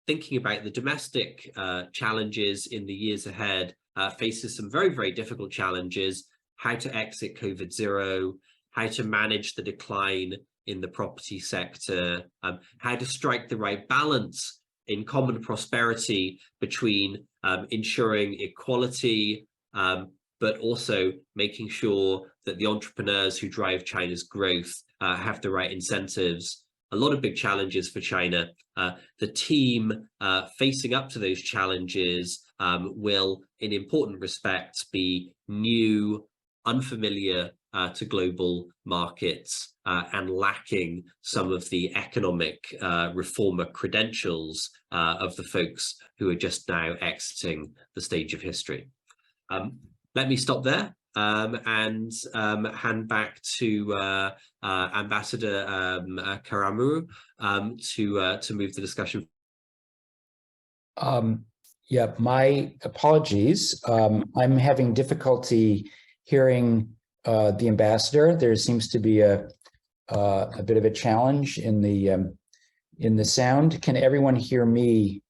thinking about the domestic challenges in the years ahead, faces some very, very difficult challenges: how to exit COVID-0, how to manage the decline in the property sector, how to strike the right balance in common prosperity between ensuring equality, but also making sure that the entrepreneurs who drive China's growth have the right incentives. A lot of big challenges for China. The team facing up to those challenges will, in important respects, be new, unfamiliar to global markets, and lacking some of the economic reformer credentials of the folks who are just now exiting the stage of history. Let me stop there and hand back to Ambassador Karamuru to move the discussion. Yeah, my apologies. I'm having difficulty hearing the ambassador. There seems to be a bit of a challenge in the sound. Can everyone hear me?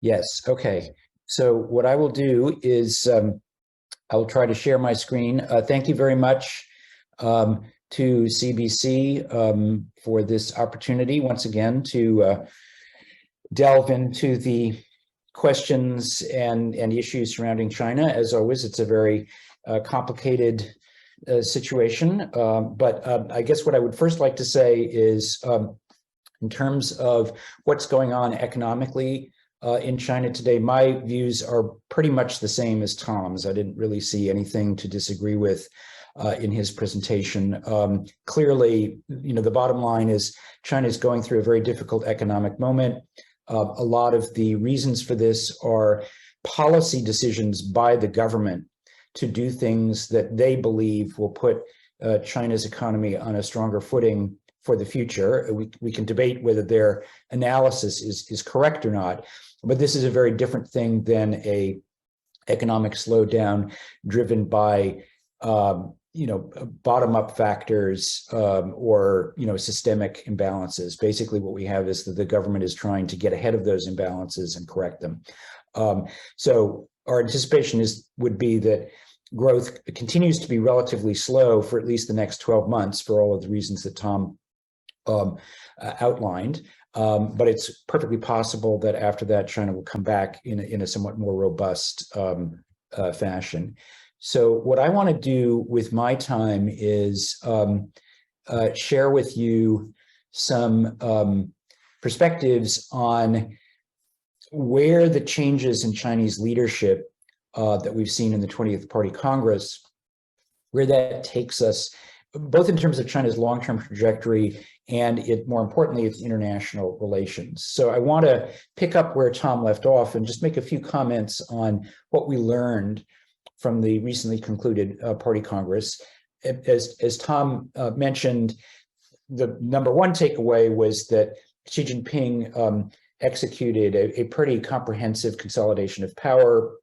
Yes. Okay. So what I will do is I will try to share my screen. Thank you very much to CEBC for this opportunity once again to delve into the questions and issues surrounding China. As always, it's a very complicated situation. But I guess what I would first like to say is in terms of what's going on economically in China today, my views are pretty much the same as Tom's. I didn't really see anything to disagree with in his presentation. Clearly, the bottom line is China is going through a very difficult economic moment. A lot of the reasons for this are policy decisions by the government to do things that they believe will put China's economy on a stronger footing for the future. We can debate whether their analysis is correct or not, but this is a very different thing than a economic slowdown driven by bottom-up factors or systemic imbalances. Basically, what we have is that the government is trying to get ahead of those imbalances and correct them. So our anticipation would be that growth continues to be relatively slow for at least the next 12 months for all of the reasons that Tom outlined. But it's perfectly possible that after that, China will come back in a somewhat more robust fashion. So what I want to do with my time is share with you some perspectives on where the changes in Chinese leadership that we've seen in the 20th Party Congress, where that takes us, both in terms of China's long-term trajectory and more importantly, its international relations. So I want to pick up where Tom left off and just make a few comments on what we learned from the recently concluded Party Congress. As Tom mentioned, the number one takeaway was that Xi Jinping executed a pretty comprehensive consolidation of power.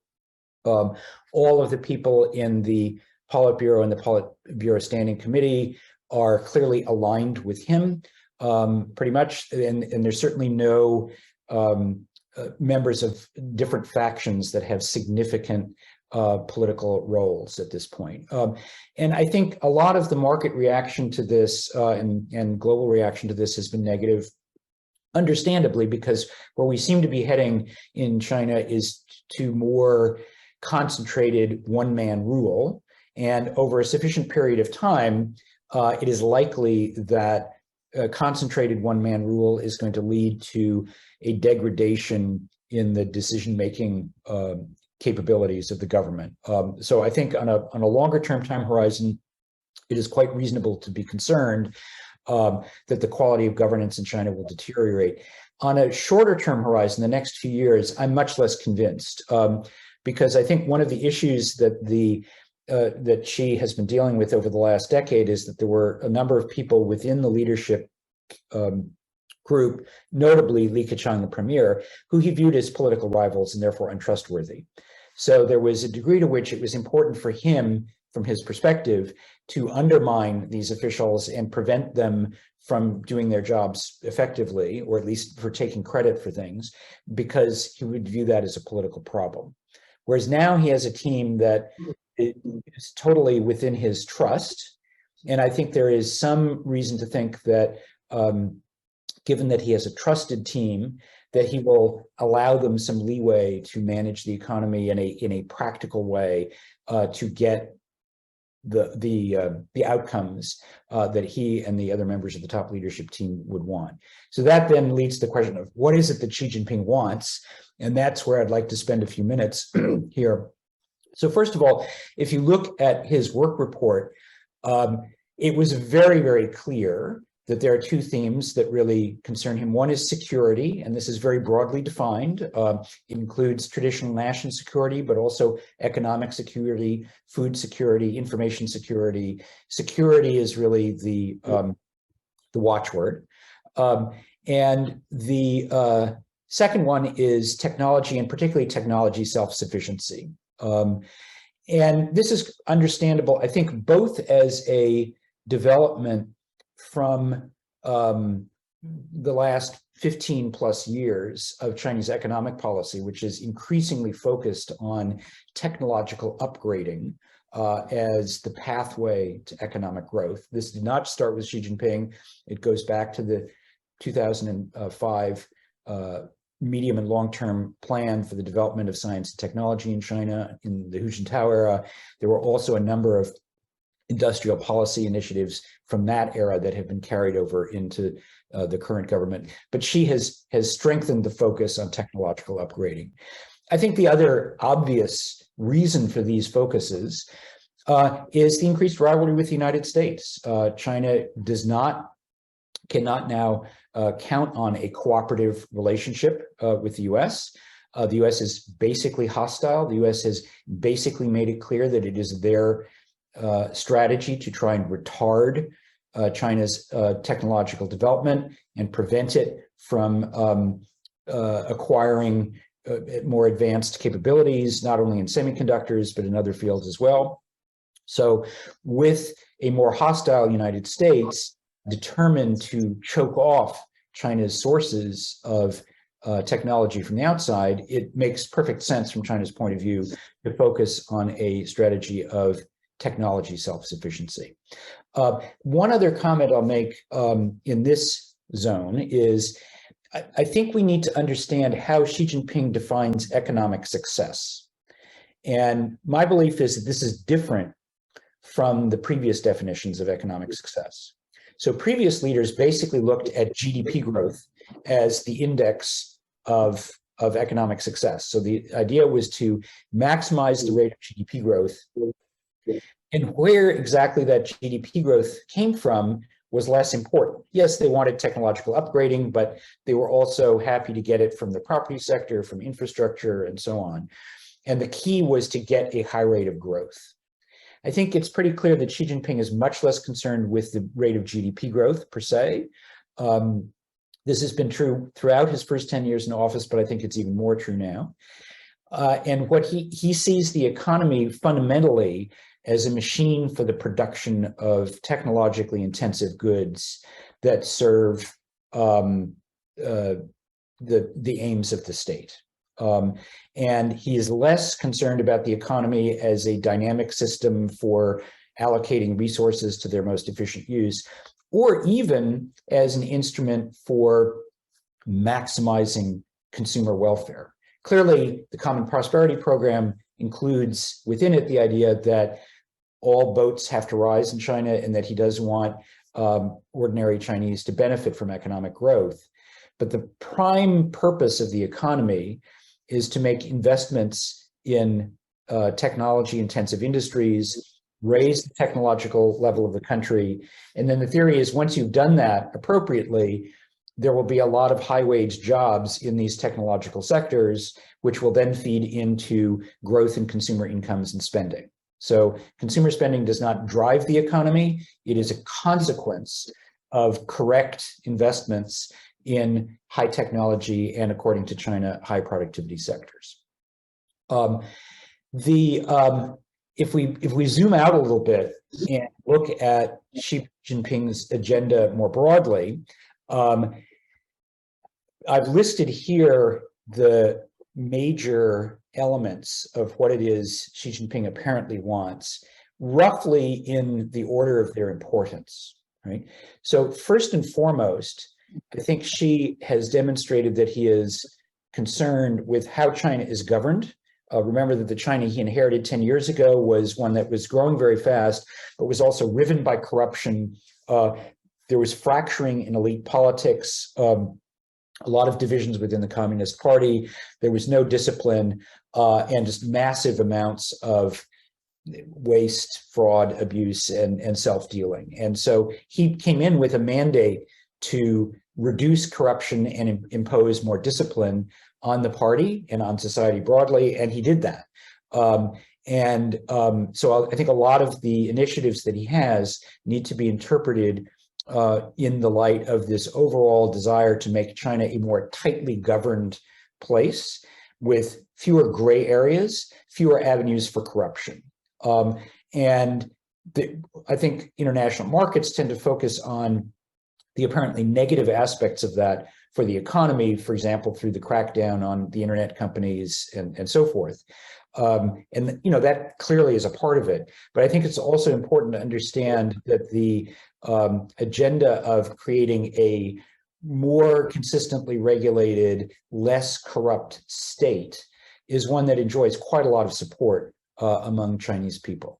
All of the people in the Politburo and the Politburo Standing Committee are clearly aligned with him, pretty much, and there's certainly no members of different factions that have significant political roles at this point. And I think a lot of the market reaction to this and global reaction to this has been negative, understandably, because where we seem to be heading in China is to more concentrated one-man rule. And over a sufficient period of time, it is likely that concentrated one-man rule is going to lead to a degradation in the decision-making capabilities of the government. So I think on a longer-term time horizon, it is quite reasonable to be concerned that the quality of governance in China will deteriorate. On a shorter-term horizon, the next few years, I'm much less convinced, because I think one of the issues that Xi has been dealing with over the last decade is that there were a number of people within the leadership group, notably Li Keqiang, the premier, who he viewed as political rivals and therefore untrustworthy. So there was a degree to which it was important for him, from his perspective, to undermine these officials and prevent them from doing their jobs effectively, or at least for taking credit for things, because he would view that as a political problem. Whereas now he has a team that is totally within his trust. And I think there is some reason to think that given that he has a trusted team, that he will allow them some leeway to manage the economy in a practical way to get the outcomes that he and the other members of the top leadership team would want. So that then leads to the question of what is it that Xi Jinping wants? And that's where I'd like to spend a few minutes here. So first of all, if you look at his work report, it was very, very clear that there are two themes that really concern him. One is security, and this is very broadly defined. It includes traditional national security, but also economic security, food security, information security. Security is really the watchword. And the second one is technology, and particularly technology self-sufficiency. And this is understandable, I think, both as a development from the last 15 plus years of Chinese economic policy, which is increasingly focused on technological upgrading as the pathway to economic growth. This did not start with Xi Jinping. It goes back to the 2005 medium and long-term plan for the development of science and technology in China in the Hu Jintao era. There were also a number of industrial policy initiatives from that era that have been carried over into the current government. But Xi has strengthened the focus on technological upgrading. I think the other obvious reason for these focuses is the increased rivalry with the United States. China cannot now count on a cooperative relationship with the US. The US is basically hostile. The US has basically made it clear that it is their strategy to try and retard China's technological development and prevent it from acquiring more advanced capabilities, not only in semiconductors, but in other fields as well. So with a more hostile United States determined to choke off China's sources of technology from the outside, it makes perfect sense from China's point of view to focus on a strategy of technology self-sufficiency. One other comment I'll make in this zone is I think we need to understand how Xi Jinping defines economic success. And my belief is that this is different from the previous definitions of economic success. So previous leaders basically looked at GDP growth as the index of economic success. So the idea was to maximize the rate of GDP growth. And where exactly that GDP growth came from was less important. Yes, they wanted technological upgrading, but they were also happy to get it from the property sector, from infrastructure, and so on. And the key was to get a high rate of growth. I think it's pretty clear that Xi Jinping is much less concerned with the rate of GDP growth per se. This has been true throughout his first 10 years in office, but I think it's even more true now. And what he sees the economy fundamentally as a machine for the production of technologically intensive goods that serve the aims of the state. And he is less concerned about the economy as a dynamic system for allocating resources to their most efficient use, or even as an instrument for maximizing consumer welfare. Clearly, the Common Prosperity Program includes within it the idea that all boats have to rise in China and that he does want ordinary Chinese to benefit from economic growth. But the prime purpose of the economy is to make investments in technology-intensive industries, raise the technological level of the country. And then the theory is once you've done that appropriately, there will be a lot of high-wage jobs in these technological sectors, which will then feed into growth in consumer incomes and spending. So consumer spending does not drive the economy. It is a consequence of correct investments in high technology and, according to China, high productivity sectors. If we zoom out a little bit and look at Xi Jinping's agenda more broadly, I've listed here the major elements of what it is Xi Jinping apparently wants, roughly in the order of their importance, right? So first and foremost, I think Xi has demonstrated that he is concerned with how China is governed. Remember that the China he inherited 10 years ago was one that was growing very fast, but was also riven by corruption. There was fracturing in elite politics, a lot of divisions within the Communist Party. There was no discipline, and just massive amounts of waste, fraud, abuse, and self-dealing. And so he came in with a mandate to reduce corruption and impose more discipline on the party and on society broadly, and he did that. So I think a lot of the initiatives that he has need to be interpreted in the light of this overall desire to make China a more tightly governed place with fewer gray areas, fewer avenues for corruption. I think international markets tend to focus on the apparently negative aspects of that for the economy, for example, through the crackdown on the internet companies and so forth. That clearly is a part of it. But I think it's also important to understand that the agenda of creating a more consistently regulated, less corrupt state is one that enjoys quite a lot of support among Chinese people.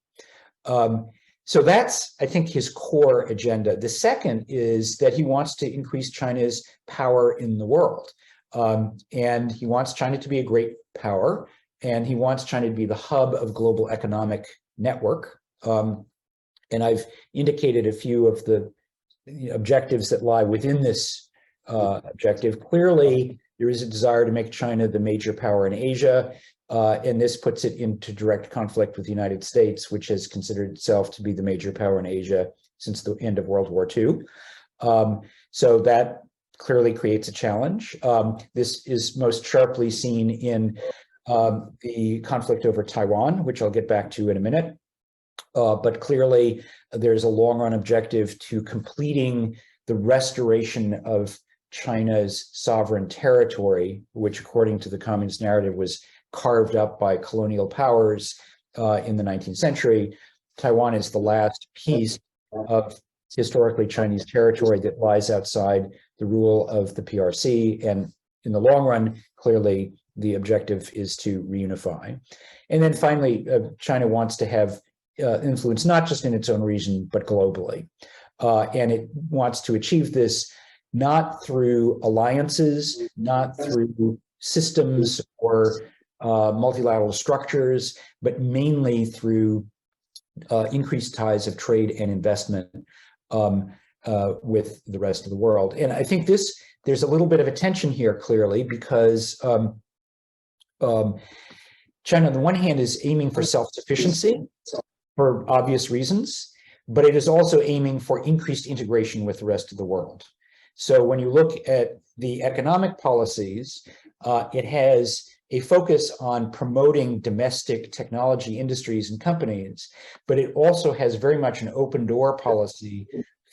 So that's, I think, his core agenda. The second is that he wants to increase China's power in the world. And he wants China to be a great power, and he wants China to be the hub of global economic network. And I've indicated a few of the objectives that lie within this objective. Clearly, there is a desire to make China the major power in Asia. And this puts it into direct conflict with the United States, which has considered itself to be the major power in Asia since the end of World War II. So that clearly creates a challenge. This is most sharply seen in the conflict over Taiwan, which I'll get back to in a minute. But clearly, there's a long-run objective to completing the restoration of China's sovereign territory, which, according to the communist narrative, was carved up by colonial powers in the 19th century. Taiwan is the last piece of historically Chinese territory that lies outside the rule of the PRC. And in the long run, clearly, the objective is to reunify. And then finally, China wants to have influence not just in its own region, but globally. And it wants to achieve this not through alliances, not through systems or multilateral structures, but mainly through increased ties of trade and investment with the rest of the world. And I think there's a little bit of a tension here, clearly, because China, on the one hand, is aiming for self-sufficiency for obvious reasons, but it is also aiming for increased integration with the rest of the world. So when you look at the economic policies, it has a focus on promoting domestic technology industries and companies, but it also has very much an open door policy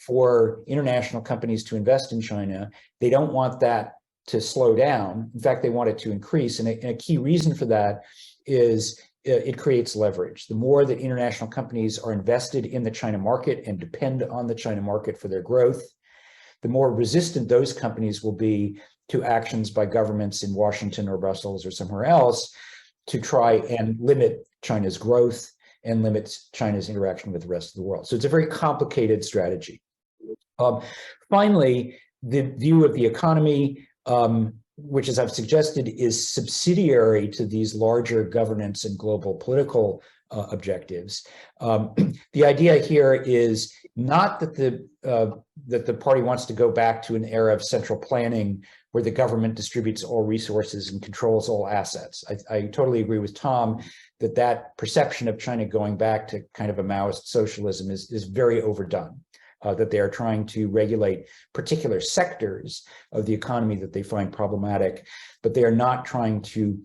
for international companies to invest in China. They don't want that to slow down. In fact, they want it to increase. And a key reason for that is it creates leverage. The more that international companies are invested in the China market and depend on the China market for their growth, the more resistant those companies will be to actions by governments in Washington or Brussels or somewhere else to try and limit China's growth and limit China's interaction with the rest of the world. So it's a very complicated strategy. Finally, the view of the economy, which, as I've suggested, is subsidiary to these larger governance and global political objectives. The idea here is not that the party wants to go back to an era of central planning where the government distributes all resources and controls all assets. I totally agree with Tom that that perception of China going back to kind of a Maoist socialism is very overdone. That they are trying to regulate particular sectors of the economy that they find problematic, but they are not trying to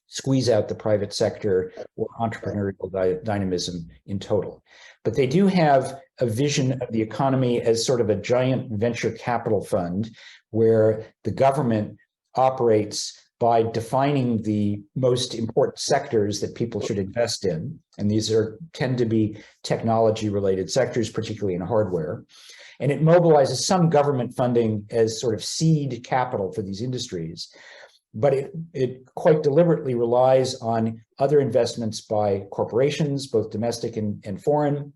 squeeze out the private sector or entrepreneurial dynamism in total. But they do have a vision of the economy as sort of a giant venture capital fund where the government operates by defining the most important sectors that people should invest in. And these tend to be technology-related sectors, particularly in hardware. And it mobilizes some government funding as sort of seed capital for these industries. But it quite deliberately relies on other investments by corporations, both domestic and foreign,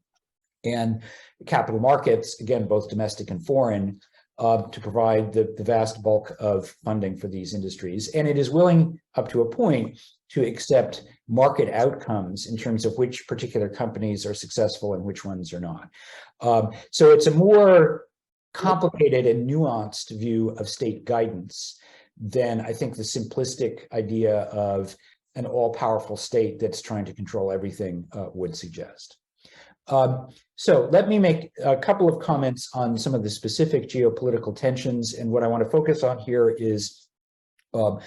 and capital markets, again, both domestic and foreign, to provide the vast bulk of funding for these industries. And it is willing, up to a point, to accept market outcomes in terms of which particular companies are successful and which ones are not. So it's a more complicated and nuanced view of state guidance than I think the simplistic idea of an all-powerful state that's trying to control everything would suggest. So let me make a couple of comments on some of the specific geopolitical tensions. And what I want to focus on here is the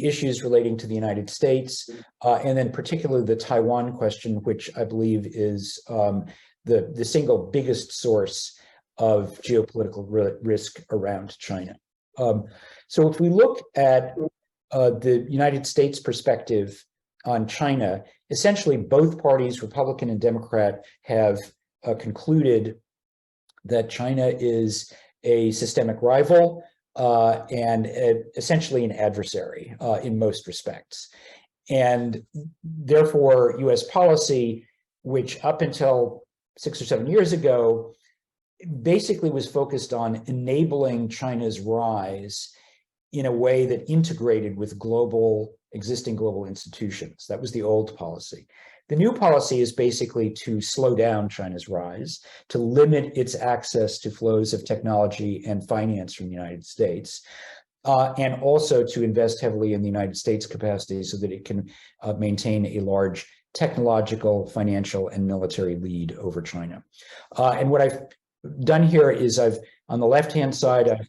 issues relating to the United States, and then particularly the Taiwan question, which I believe is the single biggest source of geopolitical risk around China. So if we look at the United States perspective on China, essentially both parties, Republican and Democrat, have concluded that China is a systemic rival and essentially an adversary in most respects. And therefore, US policy, which up until 6 or 7 years ago, basically was focused on enabling China's rise in a way that integrated with existing global institutions. That was the old policy. The new policy is basically to slow down China's rise, to limit its access to flows of technology and finance from the United States, and also to invest heavily in the United States capacity so that it can maintain a large technological, financial, and military lead over China. And what I've done here is on the left-hand side, I've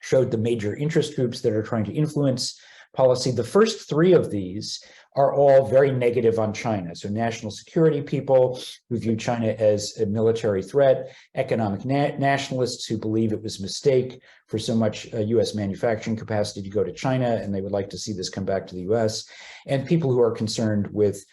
showed the major interest groups that are trying to influence policy. The first three of these are all very negative on China. So national security people who view China as a military threat, economic nationalists who believe it was a mistake for so much US manufacturing capacity to go to China, and they would like to see this come back to the US, and people who are concerned with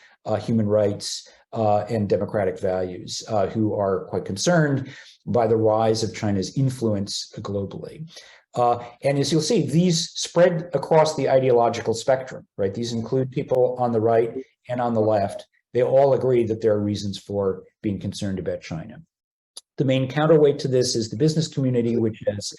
human rights and democratic values, who are quite concerned by the rise of China's influence globally. And as you'll see, these spread across the ideological spectrum, right? These include people on the right and on the left. They all agree that there are reasons for being concerned about China. The main counterweight to this is the business community, which has,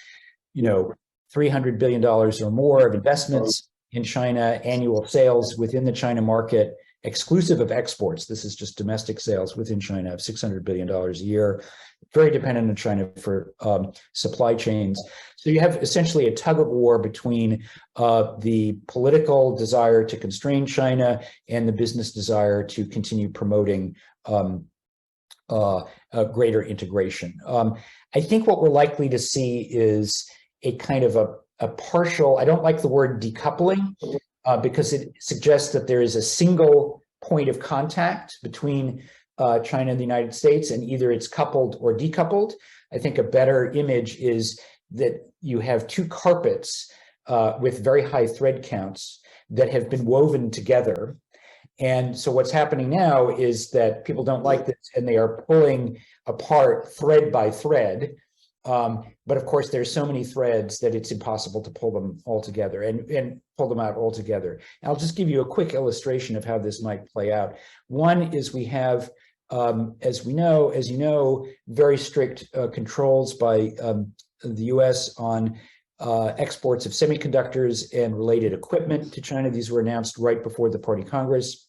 $300 billion or more of investments in China, annual sales within the China market, exclusive of exports. This is just domestic sales within China of $600 billion a year, very dependent on China for supply chains. So you have essentially a tug of war between the political desire to constrain China and the business desire to continue promoting greater integration. I think what we're likely to see is a kind of a partial, I don't like the word decoupling, because it suggests that there is a single point of contact between China and the United States, and either it's coupled or decoupled. I think a better image is that you have two carpets with very high thread counts that have been woven together. And so what's happening now is that people don't like this, and they are pulling apart thread by thread. But of course, there's so many threads that it's impossible to pull them all together and pull them out all together. And I'll just give you a quick illustration of how this might play out. One is we have as you know, very strict controls by the U.S. on exports of semiconductors and related equipment to China. These were announced right before the Party Congress.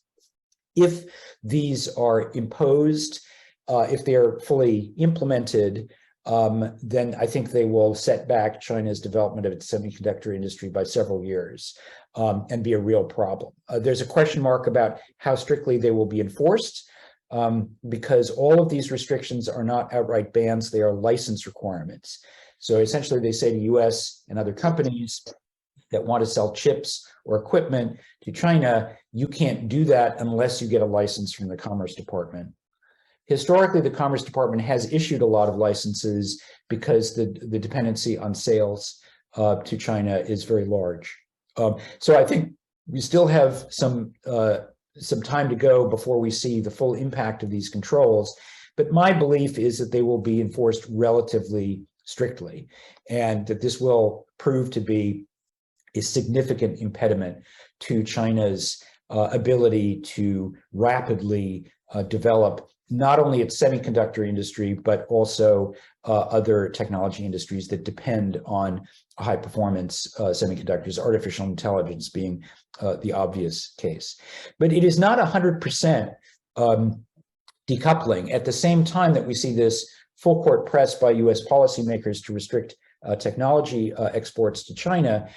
If these are imposed, if they are fully implemented, then I think they will set back China's development of its semiconductor industry by several years and be a real problem. There's a question mark about how strictly they will be enforced because all of these restrictions are not outright bans, they are license requirements. So essentially they say to US and other companies that want to sell chips or equipment to China, you can't do that unless you get a license from the Commerce Department. Historically, the Commerce Department has issued a lot of licenses because the dependency on sales to China is very large. So I think we still have some time to go before we see the full impact of these controls. But my belief is that they will be enforced relatively strictly, and that this will prove to be a significant impediment to China's ability to rapidly develop not only its semiconductor industry, but also other technology industries that depend on high performance semiconductors, artificial intelligence being the obvious case. But it is not 100% decoupling. At the same time that we see this full court press by US policymakers to restrict technology exports to China,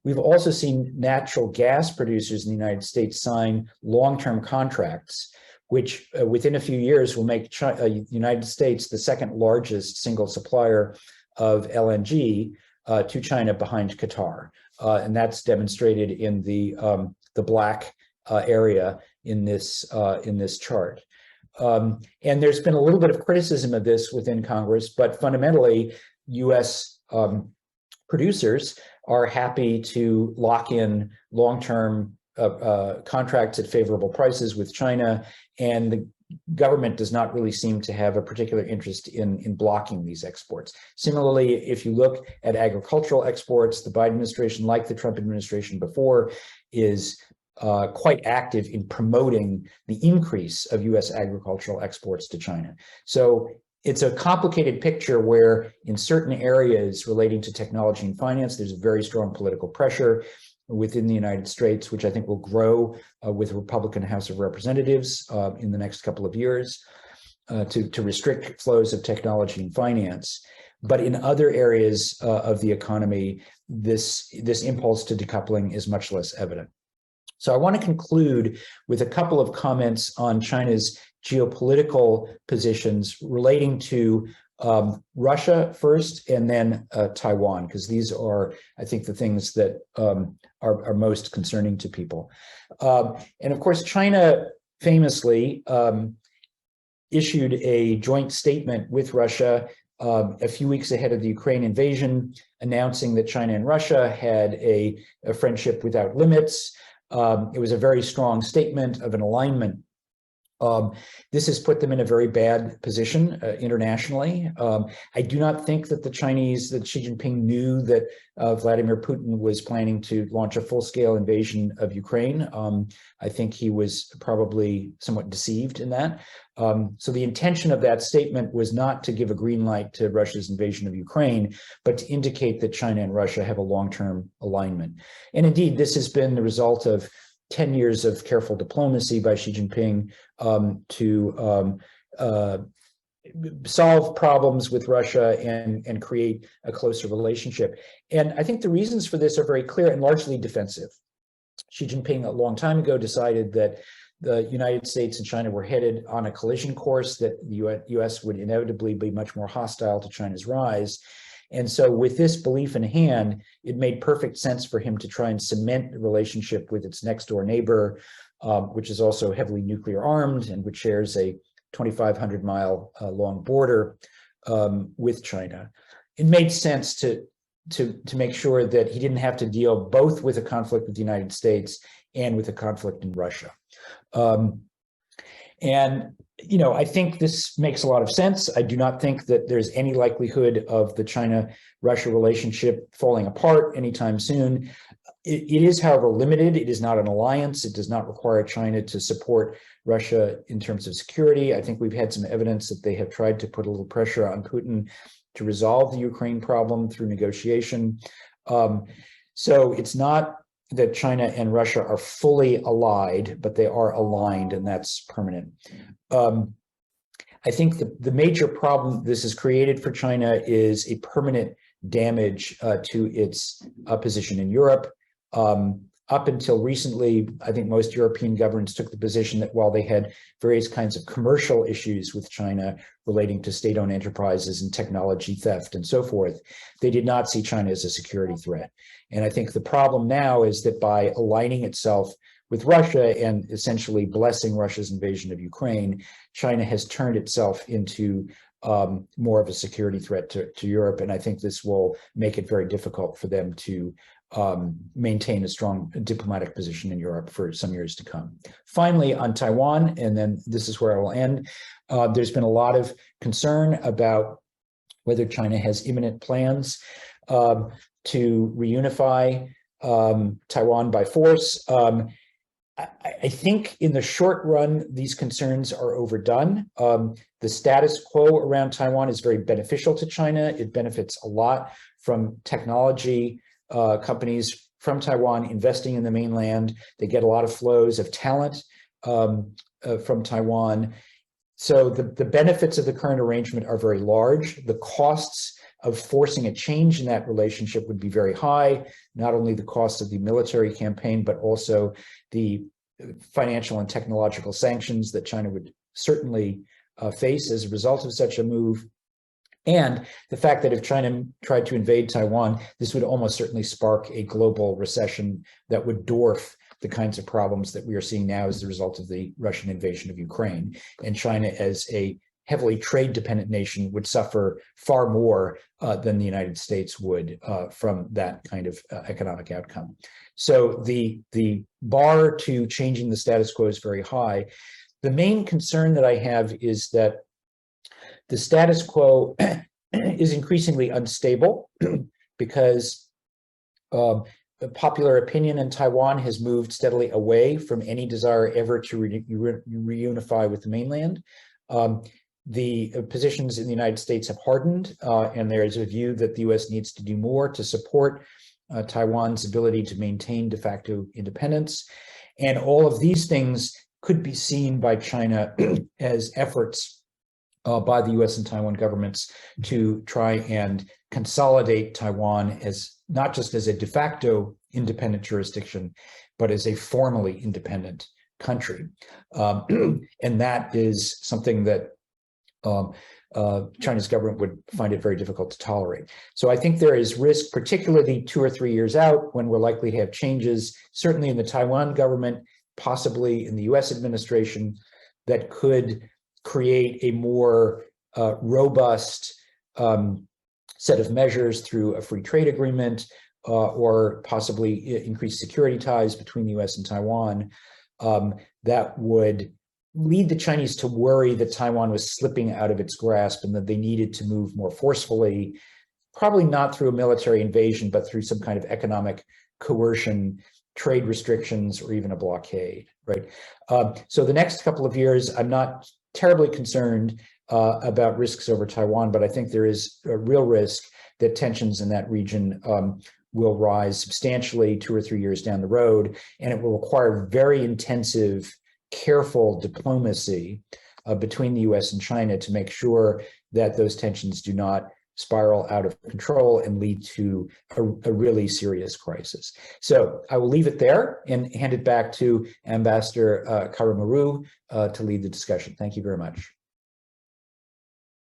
we've also seen natural gas producers in the United States sign long-term contracts, which within a few years will make the United States the second largest single supplier of LNG to China behind Qatar. And that's demonstrated in the black area in this chart. And there's been a little bit of criticism of this within Congress, but fundamentally, US producers are happy to lock in long-term contracts at favorable prices with China, and the government does not really seem to have a particular interest in blocking these exports. Similarly, if you look at agricultural exports, the Biden administration, like the Trump administration before, is quite active in promoting the increase of US agricultural exports to China. So it's a complicated picture where in certain areas relating to technology and finance, there's a very strong political pressure within the United States, which I think will grow with the Republican House of Representatives in the next couple of years to restrict flows of technology and finance. But in other areas of the economy, this impulse to decoupling is much less evident. So I want to conclude with a couple of comments on China's geopolitical positions relating to Russia first, and then Taiwan, because these are, I think, the things that are most concerning to people. And of course, China famously issued a joint statement with Russia a few weeks ahead of the Ukraine invasion, announcing that China and Russia had a friendship without limits. It was a very strong statement of an alignment. This has put them in a very bad position internationally. I do not think that that Xi Jinping knew that Vladimir Putin was planning to launch a full-scale invasion of Ukraine. I think he was probably somewhat deceived in that. So the intention of that statement was not to give a green light to Russia's invasion of Ukraine, but to indicate that China and Russia have a long-term alignment. And indeed, this has been the result of 10 years of careful diplomacy by Xi Jinping to solve problems with Russia and create a closer relationship. And I think the reasons for this are very clear and largely defensive. Xi Jinping a long time ago decided that the United States and China were headed on a collision course, that the US would inevitably be much more hostile to China's rise. And so with this belief in hand, it made perfect sense for him to try and cement the relationship with its next door neighbor, which is also heavily nuclear armed and which shares a 2,500 mile long border with China. It made sense to make sure that he didn't have to deal both with a conflict with the United States and with a conflict in Russia. And I think this makes a lot of sense. I do not think that there's any likelihood of the China-Russia relationship falling apart anytime soon. It is, however, limited. It is not an alliance. It does not require China to support Russia in terms of security. I think we've had some evidence that they have tried to put a little pressure on Putin to resolve the Ukraine problem through negotiation. So it's not that China and Russia are fully allied, but they are aligned, and that's permanent. I think the major problem this has created for China is a permanent damage to its position in Europe. Up until recently, I think most European governments took the position that while they had various kinds of commercial issues with China relating to state-owned enterprises and technology theft and so forth, they did not see China as a security threat. And I think the problem now is that by aligning itself with Russia and essentially blessing Russia's invasion of Ukraine, China has turned itself into more of a security threat to Europe. And I think this will make it very difficult for them to maintain a strong diplomatic position in Europe for some years to come. Finally, on Taiwan, and then this is where I will end, there's been a lot of concern about whether China has imminent plans to reunify Taiwan by force. I think in the short run, these concerns are overdone. The status quo around Taiwan is very beneficial to China. It benefits a lot from technology companies from Taiwan investing in the mainland. They get a lot of flows of talent from Taiwan. So the benefits of the current arrangement are very large. The costs of forcing a change in that relationship would be very high, not only the cost of the military campaign, but also the financial and technological sanctions that China would certainly face as a result of such a move. And the fact that if China tried to invade Taiwan, this would almost certainly spark a global recession that would dwarf the kinds of problems that we are seeing now as the result of the Russian invasion of Ukraine. And China, as a heavily trade-dependent nation, would suffer far more than the United States would from that kind of economic outcome. So the bar to changing the status quo is very high. The main concern that I have is that the status quo is increasingly unstable because the popular opinion in Taiwan has moved steadily away from any desire ever to reunify with the mainland. The positions in the United States have hardened, and there is a view that the US needs to do more to support Taiwan's ability to maintain de facto independence. And all of these things could be seen by China as efforts by the US and Taiwan governments to try and consolidate Taiwan as not just as a de facto independent jurisdiction, but as a formally independent country. And that is something that China's government would find it very difficult to tolerate. So I think there is risk, particularly 2 or 3 years out, when we're likely to have changes, certainly in the Taiwan government, possibly in the US administration, that could create a more robust set of measures through a free trade agreement or possibly increased security ties between the US and Taiwan that would lead the Chinese to worry that Taiwan was slipping out of its grasp and that they needed to move more forcefully, probably not through a military invasion, but through some kind of economic coercion, trade restrictions, or even a blockade, right? So the next couple of years, I'm not terribly concerned about risks over Taiwan, but I think there is a real risk that tensions in that region will rise substantially 2 or 3 years down the road, and it will require very intensive, careful diplomacy between the US and China to make sure that those tensions do not spiral out of control and lead to a really serious crisis. So I will leave it there and hand it back to Ambassador Karamaru to lead the discussion. Thank you very much.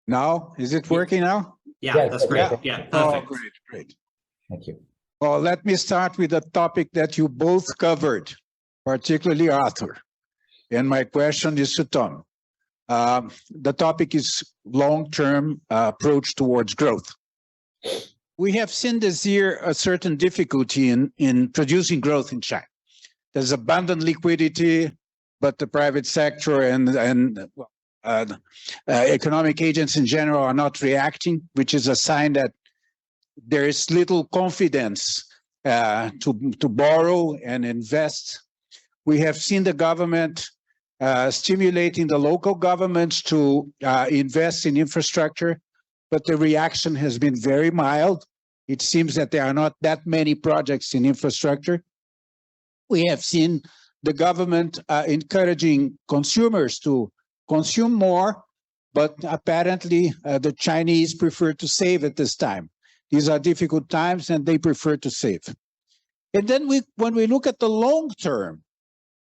Now, is it working now? Yeah, that's great. Yeah, perfect. Oh, great. Thank you. Well, let me start with a topic that you both covered, particularly Arthur. And my question is to Tom. The topic is long-term approach towards growth. We have seen this year a certain difficulty in producing growth in China. There's abundant liquidity, but the private sector and economic agents in general are not reacting, which is a sign that there is little confidence to borrow and invest. We have seen the government stimulating the local governments to invest in infrastructure, but the reaction has been very mild. It seems that there are not that many projects in infrastructure. We have seen the government encouraging consumers to consume more, but apparently the Chinese prefer to save at this time. These are difficult times and they prefer to save. And then when we look at the long term,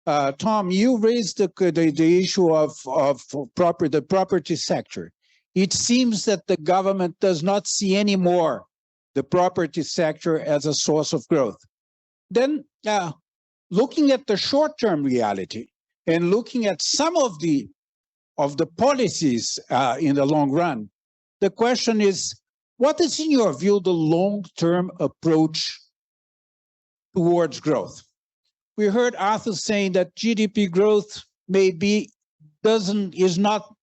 Tom, you raised the issue of the property sector. It seems that the government does not see anymore the property sector as a source of growth. Then looking at the short-term reality and looking at some of the policies in the long run, the question is, what is, in your view, the long-term approach towards growth? We heard Arthur saying that GDP growth is not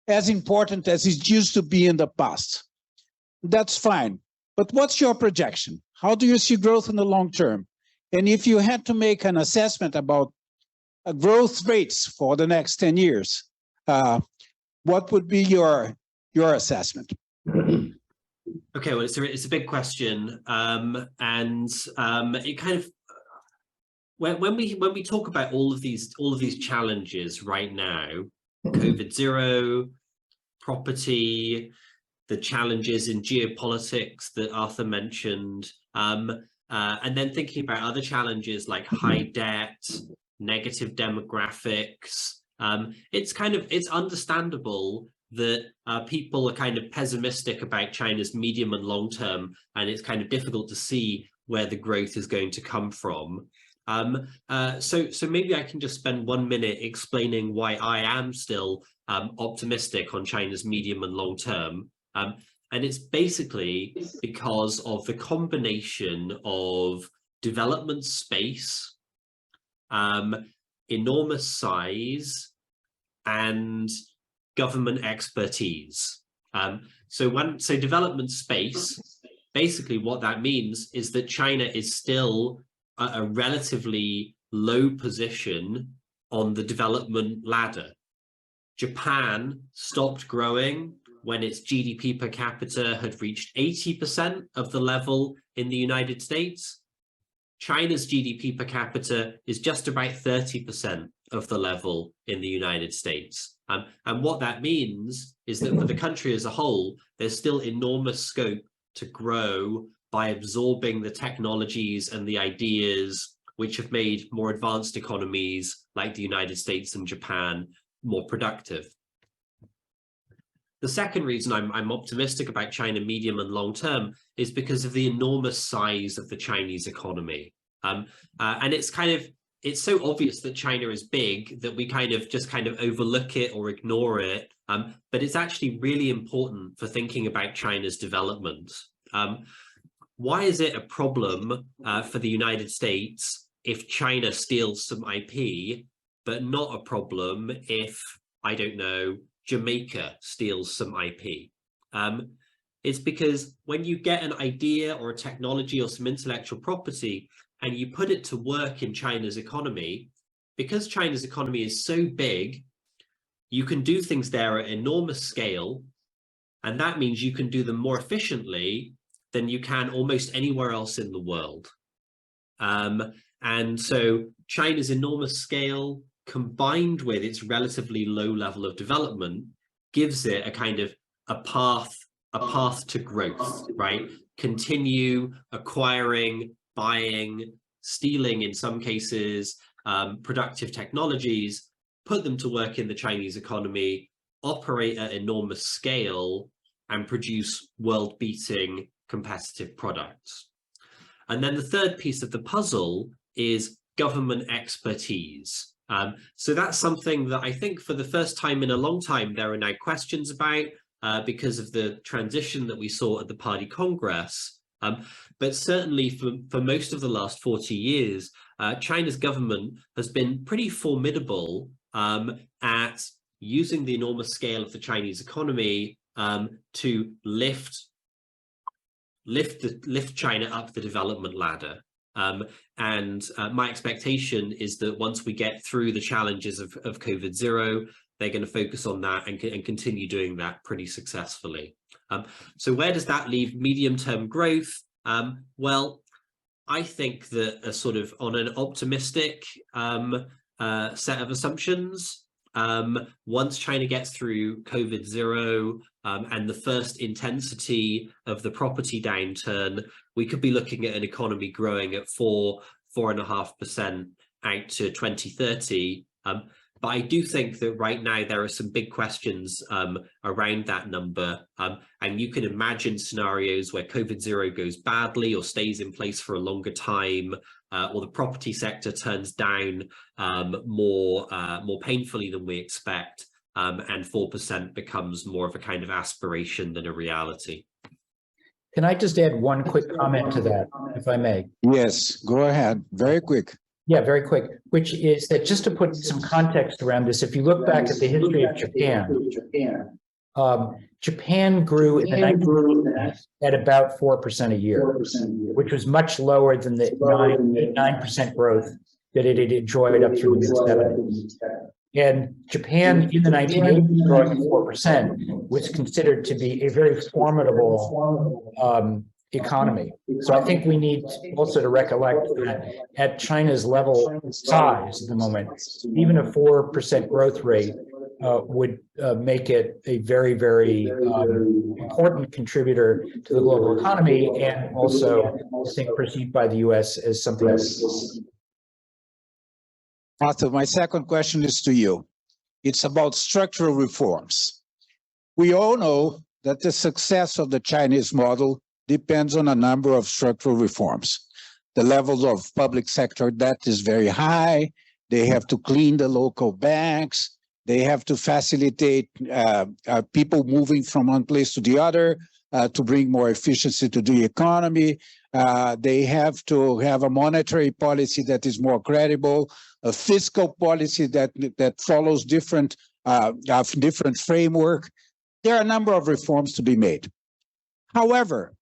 as important as it used to be in the past. That's fine. But what's your projection? How do you see growth in the long term? And if you had to make an assessment about growth rates for the next 10 years, what would be your assessment? Okay, well, it's a big question, and it kind of when we talk about all of these challenges right now, COVID zero, property, the challenges in geopolitics that Arthur mentioned, and then thinking about other challenges like high debt, negative demographics, it's understandable that people are kind of pessimistic about China's medium and long term, and it's kind of difficult to see where the growth is going to come from. So maybe I can just spend 1 minute explaining why I am still optimistic on China's medium and long term. And it's basically because of the combination of development space, enormous size, and government expertise. So development space, basically what that means is that China is still at a relatively low position on the development ladder. Japan stopped growing when its GDP per capita had reached 80% of the level in the United States. China's GDP per capita is just about 30% of the level in the United States. And what that means is that for the country as a whole, there's still enormous scope to grow by absorbing the technologies and the ideas which have made more advanced economies like the United States and Japan more productive. The second reason I'm optimistic about China medium and long term is because of the enormous size of the Chinese economy. And it's so obvious that China is big that we just overlook it or ignore it. But it's actually really important for thinking about China's development. Why is it a problem for the United States if China steals some IP, but not a problem if, I don't know, Jamaica steals some IP? It's because when you get an idea or a technology or some intellectual property and you put it to work in China's economy, because China's economy is so big, you can do things there at enormous scale, and that means you can do them more efficiently than you can almost anywhere else in the world. And so China's enormous scale combined with its relatively low level of development gives it a path to growth, right? Continue acquiring, buying, stealing in some cases, productive technologies, put them to work in the Chinese economy, operate at enormous scale, and produce world-beating competitive products. And then the third piece of the puzzle is government expertise. So that's something that I think for the first time in a long time, there are now questions about because of the transition that we saw at the Party Congress. But certainly for most of the last 40 years, China's government has been pretty formidable at using the enormous scale of the Chinese economy to lift China up the development ladder. My expectation is that once we get through the challenges of COVID zero, they're going to focus on that and continue doing that pretty successfully. So where does that leave medium-term growth? Well, I think that a sort of on an optimistic set of assumptions, once China gets through COVID zero and the first intensity of the property downturn, we could be looking at an economy growing at 4.5% out to 2030. But I do think that right now there are some big questions around that number. And you can imagine scenarios where COVID zero goes badly or stays in place for a longer time, or the property sector turns down more painfully than we expect, and 4% becomes more of a kind of aspiration than a reality. Can I just add one quick comment to that, if I may? Yes, go ahead. Very quick. Yeah, very quick, which is that just to put some context around this, if you look back at the history of Japan, Japan grew in the 1990s at about 4% a year, which was much lower than the 9% growth that it had enjoyed up through the mid-70s. And Japan in the 1980s growing at 4% was considered to be a very formidable economy. So I think we need also to recollect that at China's level size at the moment, even a 4% growth rate would make it a very, very important contributor to the global economy, and also, I think, perceived by the US as something else. Arthur, my second question is to you. It's about structural reforms. We all know that the success of the Chinese model depends on a number of structural reforms. The levels of public sector debt is very high. They have to clean the local banks. They have to facilitate people moving from one place to the other to bring more efficiency to the economy. They have to have a monetary policy that is more credible, a fiscal policy that follows different framework. There are a number of reforms to be made. However,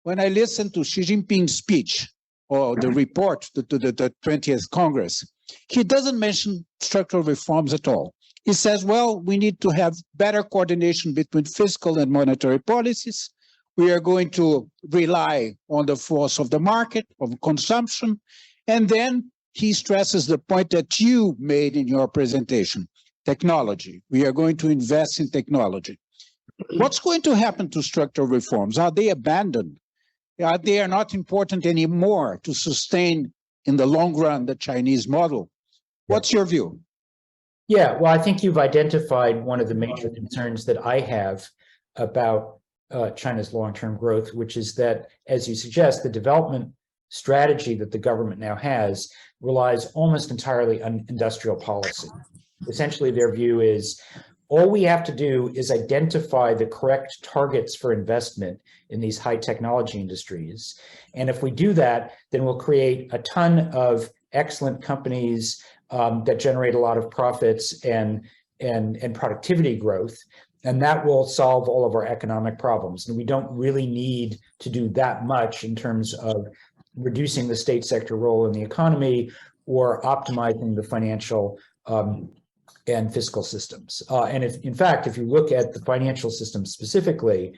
when I listen to Xi Jinping's speech or the report to the 20th Congress, he doesn't mention structural reforms at all. He says, well, we need to have better coordination between fiscal and monetary policies. We are going to rely on the force of the market, of consumption. And then he stresses the point that you made in your presentation, technology. We are going to invest in technology. What's going to happen to structural reforms? Are they abandoned? They are not important anymore to sustain in the long run the Chinese model. What's your view? Yeah, well, I think you've identified one of the major concerns that I have about China's long-term growth, which is that, as you suggest, the development strategy that the government now has relies almost entirely on industrial policy. Essentially, their view is all we have to do is identify the correct targets for investment in these high technology industries. And if we do that, then we'll create a ton of excellent companies that generate a lot of profits and productivity growth. And that will solve all of our economic problems. And we don't really need to do that much in terms of reducing the state sector role in the economy or optimizing the financial and fiscal systems. And in fact, if you look at the financial system specifically,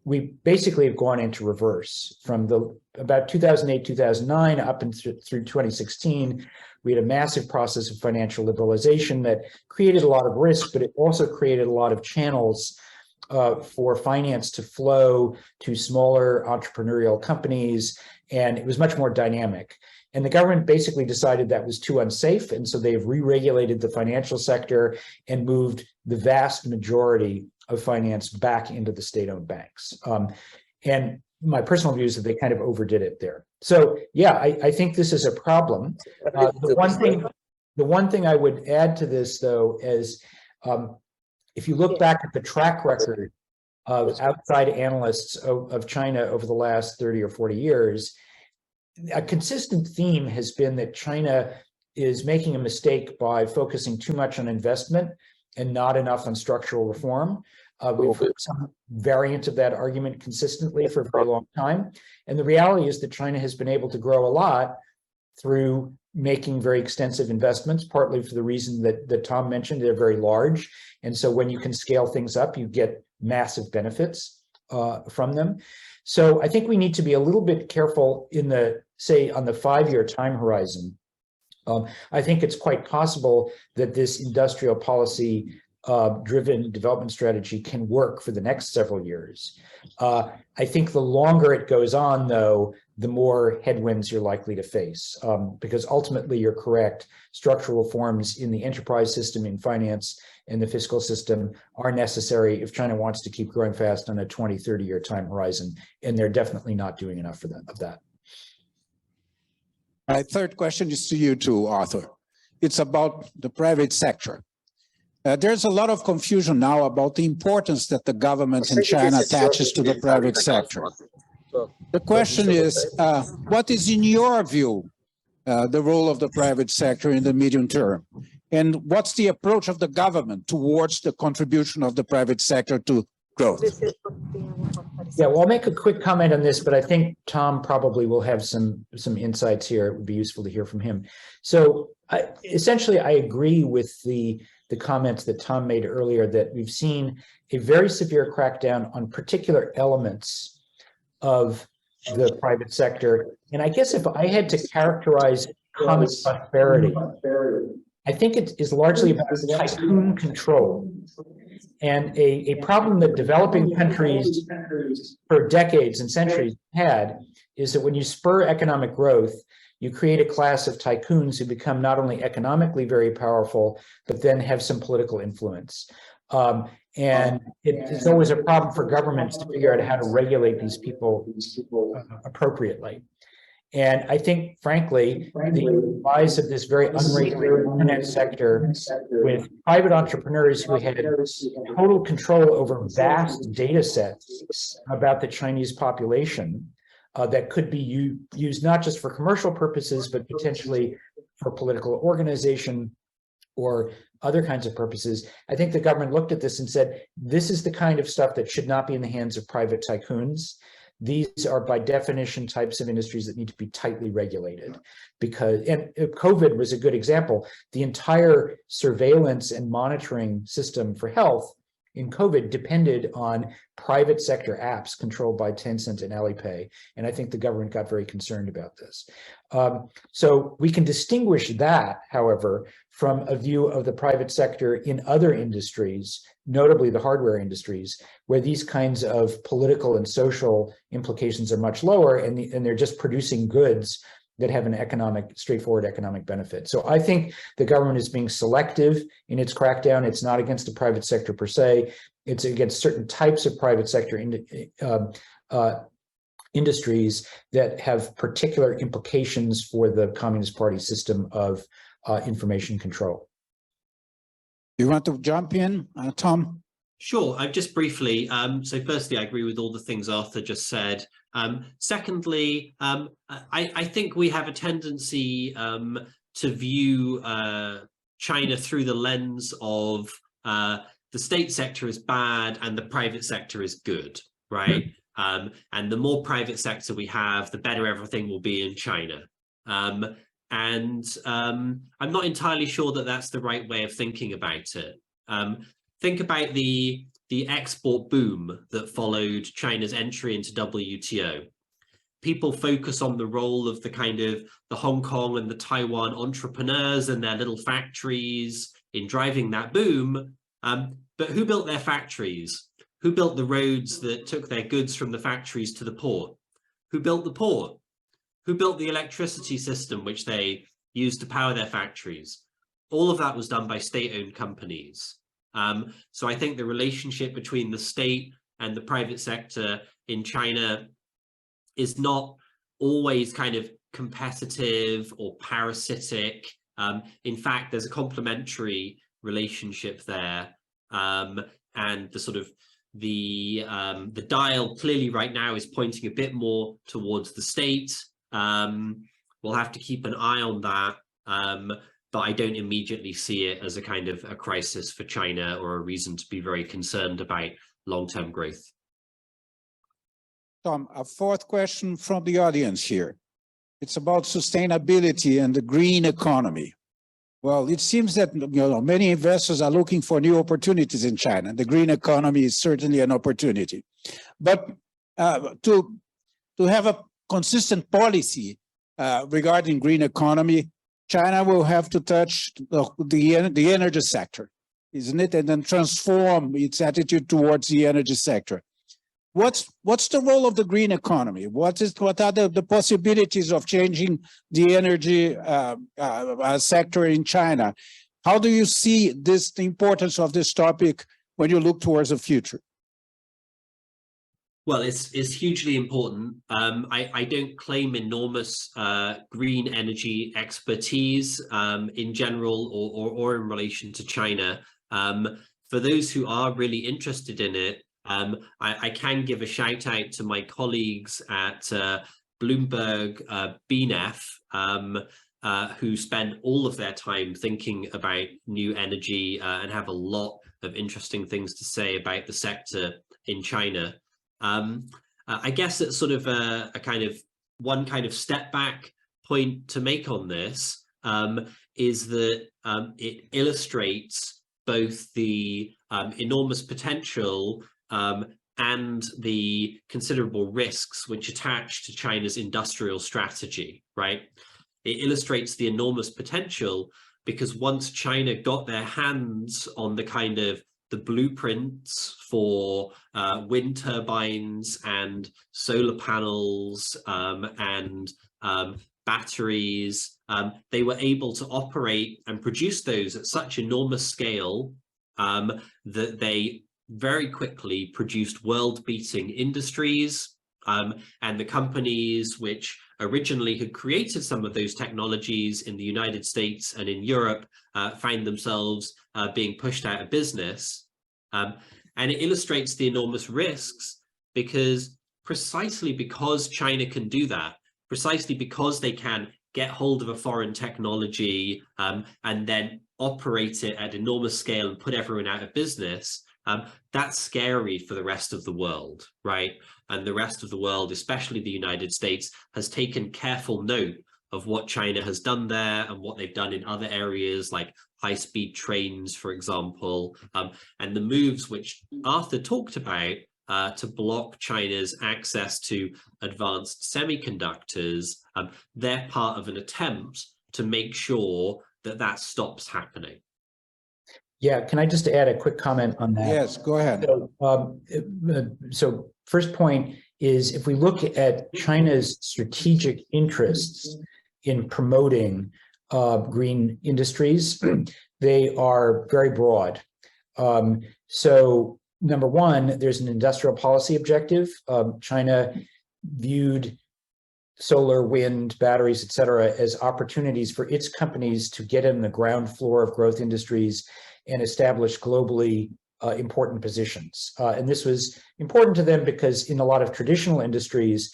we basically have gone into reverse from about 2008, 2009 up and through 2016. We had a massive process of financial liberalization that created a lot of risk, but it also created a lot of channels for finance to flow to smaller entrepreneurial companies, and it was much more dynamic. And the government basically decided that was too unsafe, and so they've re-regulated the financial sector and moved the vast majority of finance back into the state-owned banks. And my personal view is that they kind of overdid it there. So yeah, I think this is a problem. The one thing I would add to this, though, is if you look back at the track record of outside analysts of China over the last 30 or 40 years, a consistent theme has been that China is making a mistake by focusing too much on investment and not enough on structural reform. We've heard some variant of that argument consistently for a very long time. And the reality is that China has been able to grow a lot through making very extensive investments, partly for the reason that Tom mentioned, they're very large. And so when you can scale things up, you get massive benefits from them. So I think we need to be a little bit careful in the, say, on the 5-year time horizon. I think it's quite possible that this industrial policy driven development strategy can work for the next several years. I think the longer it goes on, though, the more headwinds you're likely to face, because ultimately you're correct. Structural reforms in the enterprise system, in finance, and the fiscal system are necessary if China wants to keep growing fast on a 20, 30-year time horizon, and they're definitely not doing enough for that. My third question is to you too, Arthur. It's about the private sector. There's a lot of confusion now about the importance that the government in China attaches to the private sector. The question is, what is, in your view, the role of the private sector in the medium term? And what's the approach of the government towards the contribution of the private sector to growth? Yeah, well, I'll make a quick comment on this, but I think Tom probably will have some insights here. It would be useful to hear from him. So essentially, I agree with the comments that Tom made earlier, that we've seen a very severe crackdown on particular elements of the private sector. And I guess if I had to characterize common prosperity, I think it is largely about tycoon control. And a problem that developing countries for decades and centuries had is that when you spur economic growth, you create a class of tycoons who become not only economically very powerful, but then have some political influence. And it's always a problem for governments to figure out how to regulate these people appropriately. And I think, frankly, the rise of this very unregulated internet sector with private entrepreneurs who had total control over vast data sets about the Chinese population that could be used not just for commercial purposes, but potentially for political organization or other kinds of purposes. I think the government looked at this and said, this is the kind of stuff that should not be in the hands of private tycoons. These are by definition types of industries that need to be tightly regulated, because, and COVID was a good example. The entire surveillance and monitoring system for health in COVID depended on private sector apps controlled by Tencent and Alipay. And I think the government got very concerned about this. So we can distinguish that, however, from a view of the private sector in other industries, notably the hardware industries, where these kinds of political and social implications are much lower, and they're just producing goods that have an straightforward economic benefit. So I think the government is being selective in its crackdown. It's not against the private sector per se. It's against certain types of private sector industries that have particular implications for the Communist Party system of information control. You want to jump in, Tom? Sure, just briefly. So firstly, I agree with all the things Arthur just said. Secondly, I think we have a tendency to view China through the lens of the state sector is bad and the private sector is good, right? And the more private sector we have, the better everything will be in China. And I'm not entirely sure that that's the right way of thinking about it. Think about the export boom that followed China's entry into WTO. People focus on the role of the Hong Kong and the Taiwan entrepreneurs and their little factories in driving that boom. But who built their factories? Who built the roads that took their goods from the factories to the port? Who built the port? Who built the electricity system which they used to power their factories? All of that was done by state-owned companies. So I think the relationship between the state and the private sector in China is not always kind of competitive or parasitic. In fact, there's a complementary relationship there. And the dial clearly right now is pointing a bit more towards the state. We'll have to keep an eye on that. But I don't immediately see it as a kind of a crisis for China or a reason to be very concerned about long-term growth. Tom, a fourth question from the audience here. It's about sustainability and the green economy. Well, it seems that many investors are looking for new opportunities in China. The green economy is certainly an opportunity. But to have a consistent policy regarding green economy, China will have to touch the energy sector, isn't it? And then transform its attitude towards the energy sector. What's the role of the green economy? What are the possibilities of changing the energy sector in China? How do you see the importance of this topic when you look towards the future? Well, it's hugely important. I don't claim enormous green energy expertise in general or in relation to China. For those who are really interested in it, I can give a shout out to my colleagues at Bloomberg BNEF, who spend all of their time thinking about new energy and have a lot of interesting things to say about the sector in China. I guess it's sort of a kind of one kind of step back point to make on this is that it illustrates both the enormous potential and the considerable risks which attach to China's industrial strategy, right? It illustrates the enormous potential because once China got their hands on the kind of the blueprints for wind turbines and solar panels and batteries, they were able to operate and produce those at such enormous scale that they very quickly produced world-beating industries, and the companies which originally had created some of those technologies in the United States and in Europe found themselves being pushed out of business. And it illustrates the enormous risks because precisely because China can do that, precisely because they can get hold of a foreign technology and then operate it at enormous scale and put everyone out of business, that's scary for the rest of the world, right? And the rest of the world, especially the United States, has taken careful note of what China has done there and what they've done in other areas like high-speed trains, for example, and the moves which Arthur talked about to block China's access to advanced semiconductors. They're part of an attempt to make sure that that stops happening. Yeah, can I just add a quick comment on that? Yes, go ahead. So first point is if we look at China's strategic interests in promoting green industries, they are very broad. So number one, there's an industrial policy objective. China viewed solar, wind, batteries, et cetera, as opportunities for its companies to get in the ground floor of growth industries and establish globally important positions. And this was important to them because in a lot of traditional industries,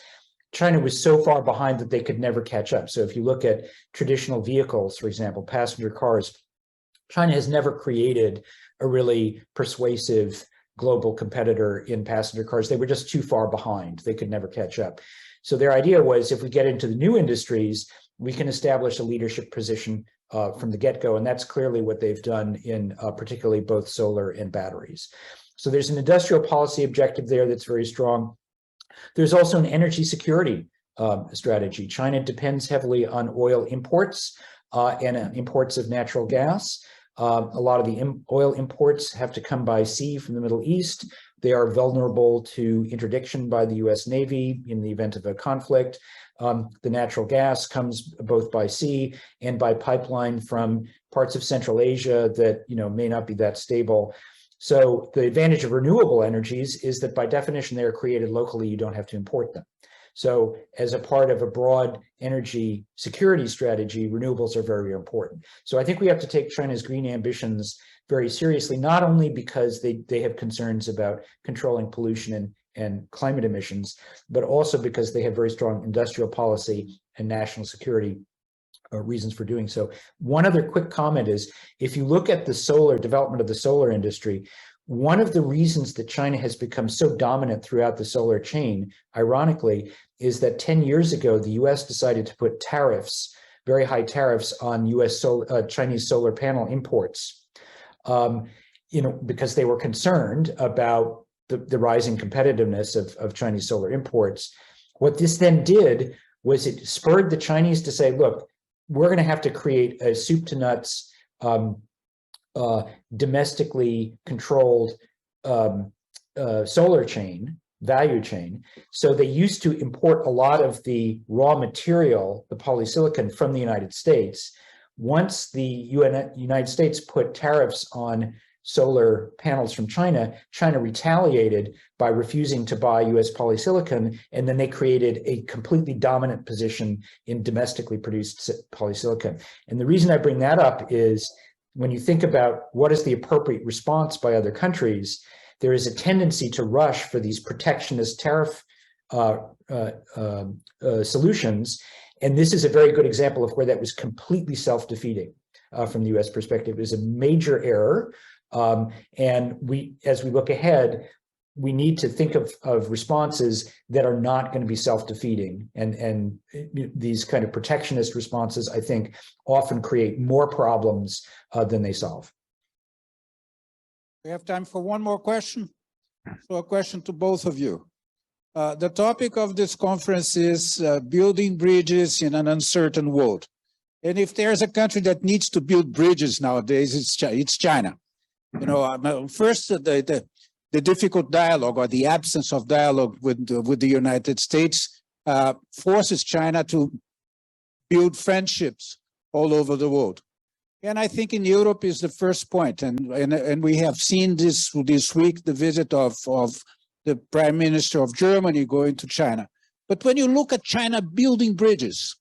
China was so far behind that they could never catch up. So if you look at traditional vehicles, for example, passenger cars, China has never created a really persuasive global competitor in passenger cars. They were just too far behind. They could never catch up. So their idea was if we get into the new industries, we can establish a leadership position from the get-go. And that's clearly what they've done in particularly both solar and batteries. So there's an industrial policy objective there that's very strong. There's also an energy security strategy. China depends heavily on oil imports and imports of natural gas. A lot of the oil imports have to come by sea from the Middle East. They are vulnerable to interdiction by the US Navy in the event of a conflict. The natural gas comes both by sea and by pipeline from parts of Central Asia that may not be that stable. So the advantage of renewable energies is that by definition, they are created locally. You don't have to import them. So as a part of a broad energy security strategy, renewables are very important. So I think we have to take China's green ambitions very seriously, not only because they have concerns about controlling pollution and climate emissions, but also because they have very strong industrial policy and national security reasons for doing so. One other quick comment is, if you look at the solar development of the solar industry, one of the reasons that China has become so dominant throughout the solar chain, ironically, is that 10 years ago, the US decided to put tariffs, very high tariffs on Chinese solar panel imports, because they were concerned about the rising competitiveness of Chinese solar imports. What this then did was it spurred the Chinese to say, look, we're going to have to create a soup to nuts, domestically controlled solar chain, value chain. So they used to import a lot of the raw material, the polysilicon, from the United States. Once the United States put tariffs on solar panels from China, China retaliated by refusing to buy US polysilicon, and then they created a completely dominant position in domestically produced polysilicon. And the reason I bring that up is when you think about what is the appropriate response by other countries, there is a tendency to rush for these protectionist tariff solutions. And this is a very good example of where that was completely self-defeating from the US perspective. It was a major error. And as we look ahead, we need to think of responses that are not going to be self-defeating. And these kind of protectionist responses, I think, often create more problems than they solve. We have time for one more question. So a question to both of you. The topic of this conference is building bridges in an uncertain world. And if there's a country that needs to build bridges nowadays, it's China. First, the difficult dialogue or the absence of dialogue with the United States forces China to build friendships all over the world. And I think in Europe is the first point. And we have seen this week, the visit of the Prime Minister of Germany going to China. But when you look at China building bridges,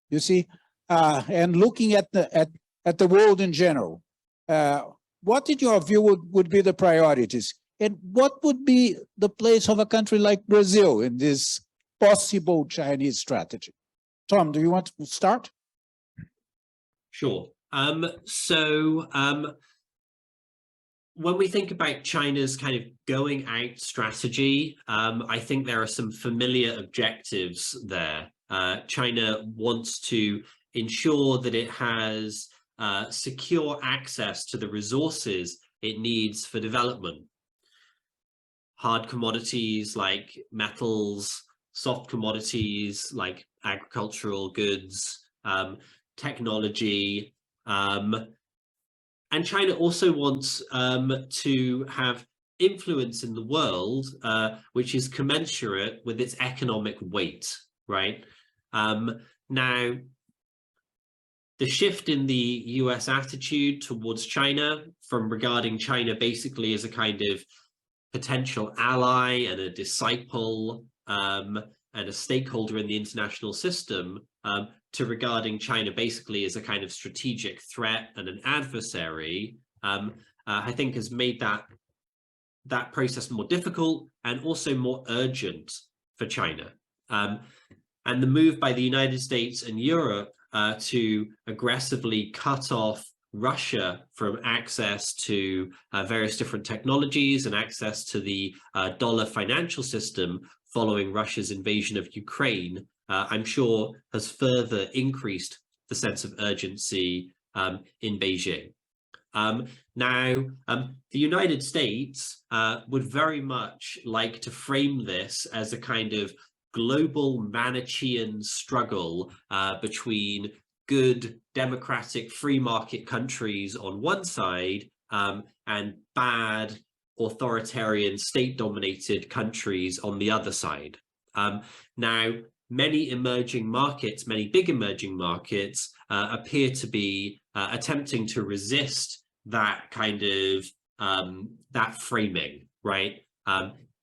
you see, and looking at the world in general, what in your view would be the priorities? And what would be the place of a country like Brazil in this possible Chinese strategy? Tom, do you want to start? Sure. When we think about China's kind of going out strategy, I think there are some familiar objectives there. China wants to ensure that it has secure access to the resources it needs for development. Hard commodities like metals, soft commodities like agricultural goods, technology, and China also wants to have influence in the world, which is commensurate with its economic weight, right? Now, the shift in the US attitude towards China from regarding China basically as a kind of potential ally and a disciple and a stakeholder in the international system to regarding China basically as a kind of strategic threat and an adversary, I think has made that process more difficult and also more urgent for China. And the move by the United States and Europe to aggressively cut off Russia from access to various different technologies and access to the dollar financial system following Russia's invasion of Ukraine, I'm sure has further increased the sense of urgency in Beijing. Now, the United States would very much like to frame this as a kind of global Manichean struggle between good democratic free market countries on one side and bad authoritarian state-dominated countries on the other side. Now, many emerging markets, many big emerging markets appear to be attempting to resist that kind of that framing, right?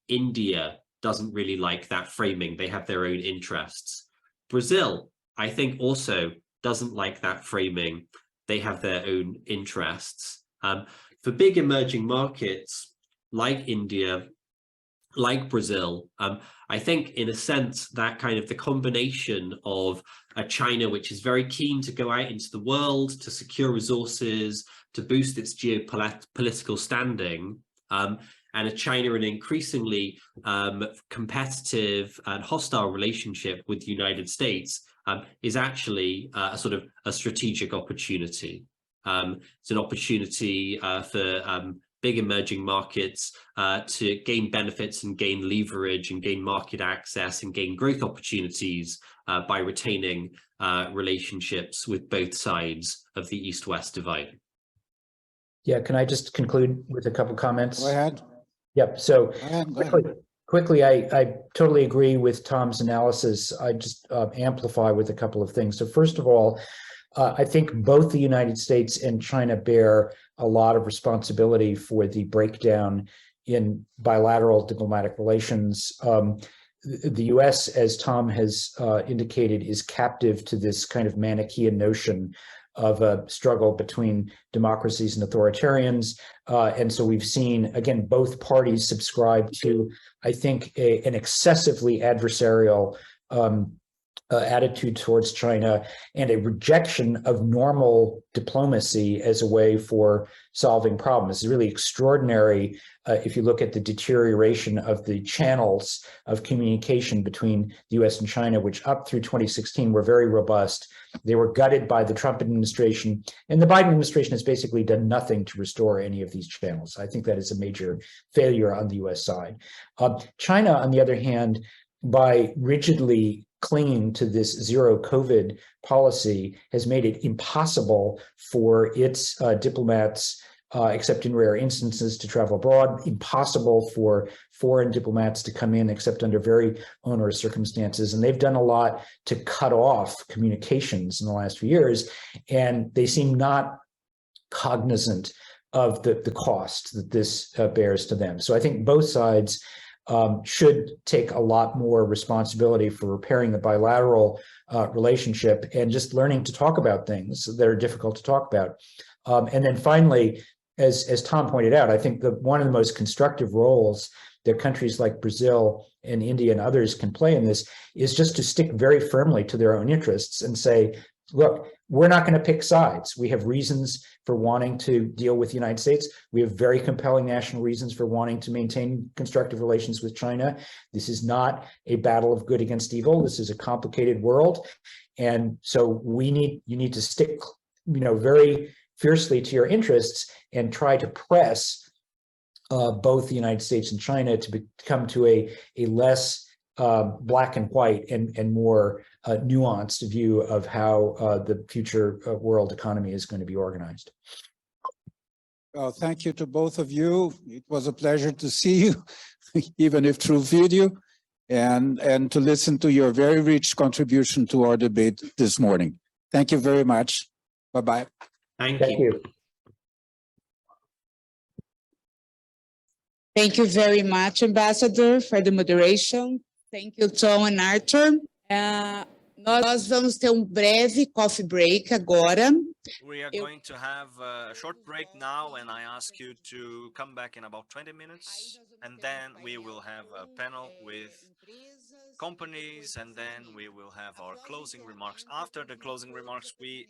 India doesn't really like that framing. They have their own interests. Brazil, I think, also doesn't like that framing. They have their own interests. For big emerging markets like India, like Brazil, I think in a sense that kind of the combination of a China which is very keen to go out into the world to secure resources, to boost its geopolitical standing, and a China in an increasingly competitive and hostile relationship with the United States is actually a sort of a strategic opportunity. It's an opportunity for big emerging markets to gain benefits and gain leverage and gain market access and gain growth opportunities by retaining relationships with both sides of the East-West divide. Yeah, can I just conclude with a couple comments? Go ahead. Yep. So Go ahead. quickly, I totally agree with Tom's analysis. I just amplify with a couple of things. So first of all, I think both the United States and China bear a lot of responsibility for the breakdown in bilateral diplomatic relations. The US, as Tom has indicated, is captive to this kind of Manichaean notion of a struggle between democracies and authoritarians. And so we've seen, again, both parties subscribe to, I think, an excessively adversarial attitude towards China and a rejection of normal diplomacy as a way for solving problems. It's really extraordinary if you look at the deterioration of the channels of communication between the US and China, which up through 2016 were very robust. They were gutted by the Trump administration, and the Biden administration has basically done nothing to restore any of these channels. I think that is a major failure on the US side. China, on the other hand, by rigidly clinging to this zero COVID policy, has made it impossible for its diplomats, except in rare instances, to travel abroad, impossible for foreign diplomats to come in except under very onerous circumstances. And they've done a lot to cut off communications in the last few years, and they seem not cognizant of the cost that this bears to them. So I think both sides should take a lot more responsibility for repairing the bilateral relationship and just learning to talk about things that are difficult to talk about. And then finally, as Tom pointed out, I think that one of the most constructive roles that countries like Brazil and India and others can play in this is just to stick very firmly to their own interests and say, look, we're not going to pick sides. We have reasons for wanting to deal with the United States. We have very compelling national reasons for wanting to maintain constructive relations with China. This is not a battle of good against evil. This is a complicated world. And so you need to stick, very fiercely to your interests and try to press both the United States and China to come to a less black and white and more nuanced view of how the future world economy is going to be organized. Well, thank you to both of you. It was a pleasure to see you, even if through video, and to listen to your very rich contribution to our debate this morning. Thank you very much. Bye-bye. Thank Thank you. you. Thank you very much, Ambassador, for the moderation. Thank you, Tom and Arthur. Nós vamos ter breve coffee break agora. We are going to have a short break now, and I ask you to come back in about 20 minutes, and then we will have a panel with companies, and then we will have our closing remarks. After the closing remarks, we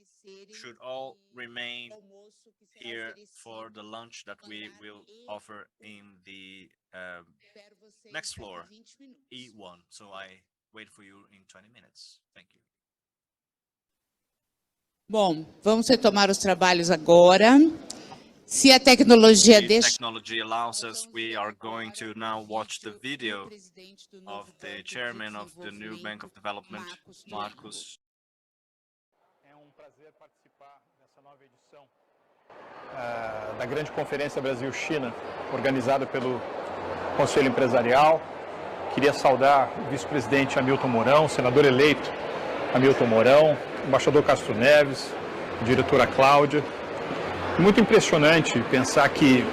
should all remain here for the lunch that we will offer in the next floor, E1. So I wait for you in 20 minutes. Thank you. Bom, vamos retomar os trabalhos agora. Se a tecnologia If technology allows us, we are going to now watch the video of the chairman of the new Bank of Development, Marcos. É prazer participar dessa nova edição da grande conferência Brasil-China, organizada pelo Conselho Empresarial. Queria saudar o vice-presidente Hamilton Mourão, senador eleito Hamilton Mourão, embaixador Castro Neves, diretora Cláudia. Muito impressionante pensar que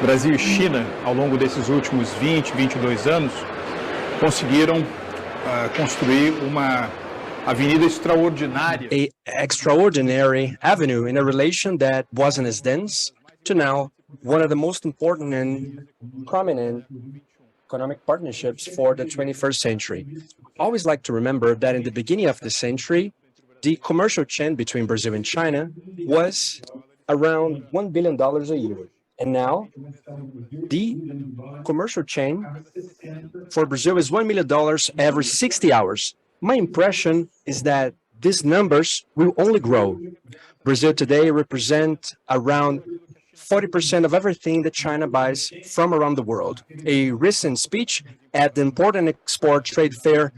Brasil e China, ao longo desses últimos 20, 22 anos, conseguiram construir uma avenida extraordinária. An extraordinary avenue in a relation that wasn't as dense to now one of the most important and prominent economic partnerships for the 21st century. I always like to remember that in the beginning of the century, the commercial chain between Brazil and China was around $1 billion a year. And now, the commercial chain for Brazil is $1 million every 60 hours. My impression is that these numbers will only grow. Brazil today represents around 40% of everything that China buys from around the world. A recent speech at the Import and Export Trade Fair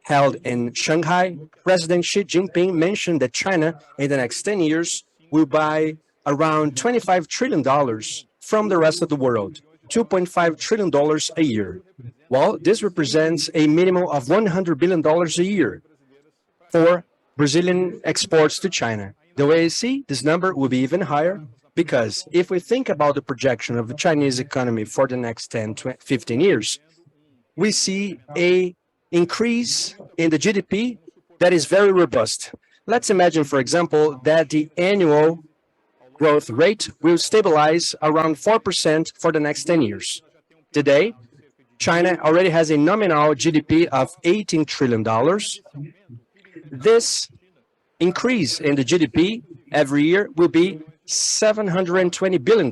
held in Shanghai, President Xi Jinping mentioned that China, in the next 10 years, will buy around $25 trillion from the rest of the world, $2.5 trillion a year. Well, this represents a minimum of $100 billion a year for Brazilian exports to China. The way I see, this number will be even higher, because if we think about the projection of the Chinese economy for the next 10, 15 years, we see an increase in the GDP that is very robust. Let's imagine, for example, that the annual growth rate will stabilize around 4% for the next 10 years. Today, China already has a nominal GDP of $18 trillion. This increase in the GDP every year will be $720 billion.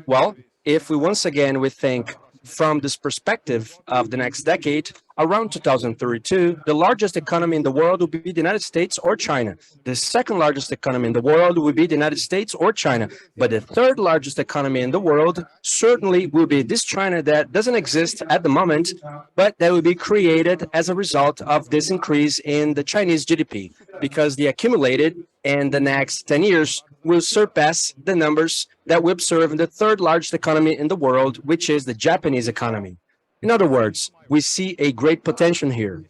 Well, if we once again we think from this perspective of the next decade, around 2032, the largest economy in the world will be the United States or China. The second largest economy in the world will be the United States or China. But the third largest economy in the world certainly will be this China that doesn't exist at the moment, but that will be created as a result of this increase in the Chinese GDP, because the accumulated in the next 10 years will surpass the numbers that we observe in the third largest economy in the world, which is the Japanese economy. In other words, we see a great potential here.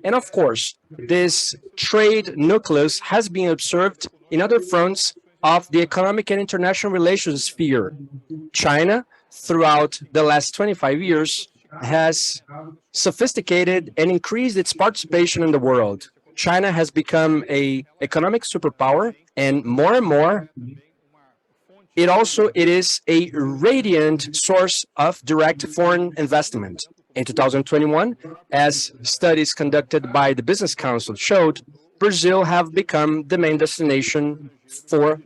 And of course, this trade nucleus has been observed in other fronts of the economic and international relations sphere. China, throughout the last 25 years, has sophisticated and increased its participation in the world. China has become an economic superpower, and more, it is a radiant source of direct foreign investment. In 2021, as studies conducted by the Business Council showed, Brazil have become the main destination for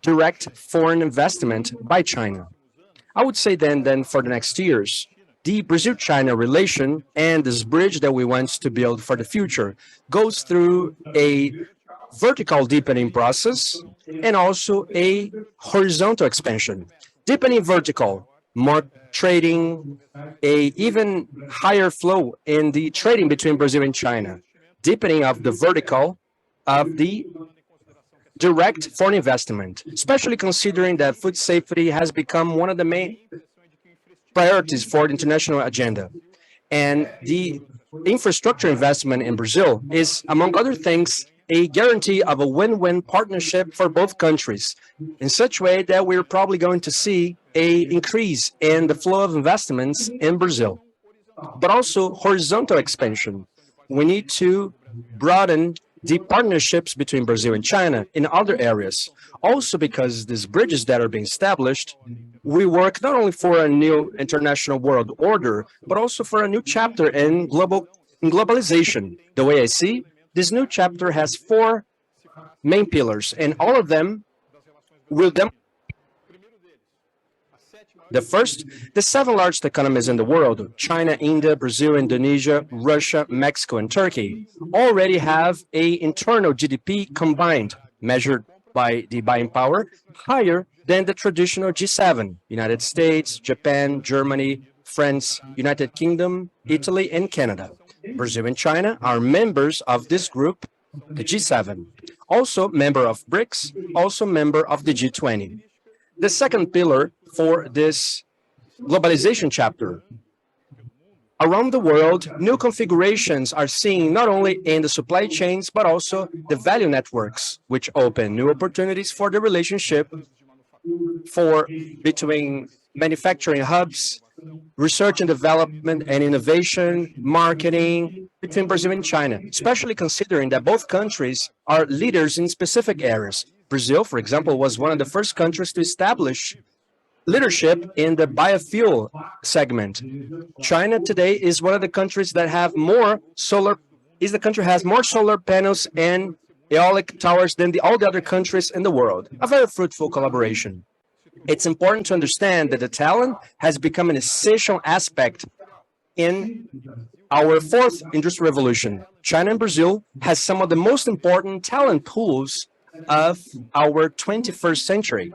direct foreign investment by China. I would say then for the next years, the Brazil-China relation and this bridge that we want to build for the future goes through a vertical deepening process and also a horizontal expansion. Deepening vertical, more trading, a even higher flow in the trading between Brazil and China. Deepening of the vertical of the direct foreign investment, especially considering that food safety has become one of the main priorities for the international agenda. And the infrastructure investment in Brazil is, among other things, a guarantee of a win-win partnership for both countries, in such a way that we're probably going to see an increase in the flow of investments in Brazil. But also horizontal expansion. We need to broaden the partnerships between Brazil and China in other areas. Also because these bridges that are being established, we work not only for a new international world order, but also for a new chapter in globalization. The way I see, this new chapter has 4 main pillars, and all of them will the first, the 7 largest economies in the world, China, India, Brazil, Indonesia, Russia, Mexico, and Turkey, already have an internal GDP combined, measured by the buying power, higher than the traditional G7, United States, Japan, Germany, France, United Kingdom, Italy, and Canada. Brazil and China are members of this group, the G7, also member of BRICS, also member of the G20. The second pillar for this globalization chapter. Around the world, new configurations are seen not only in the supply chains, but also the value networks, which open new opportunities for the relationship between manufacturing hubs, research and development and innovation, marketing between Brazil and China, especially considering that both countries are leaders in specific areas. Brazil, for example, was one of the first countries to establish leadership in the biofuel segment. China today is one of the countries that have more solar, has more solar panels and eolic towers than all the other countries in the world. A very fruitful collaboration. It's important to understand that the talent has become an essential aspect in our fourth industrial revolution. China and Brazil has some of the most important talent pools of our 21st century.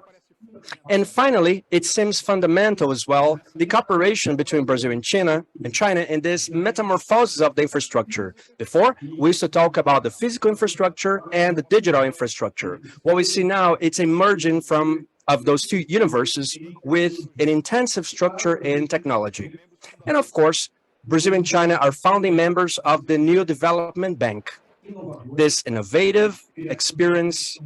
And finally, it seems fundamental as well, the cooperation between Brazil and China in this metamorphosis of the infrastructure. Before, we used to talk about the physical infrastructure and the digital infrastructure. What we see now, it's emerging of those two universes with an intensive structure in technology. And of course, Brazil and China are founding members of the New Development Bank. This innovative experience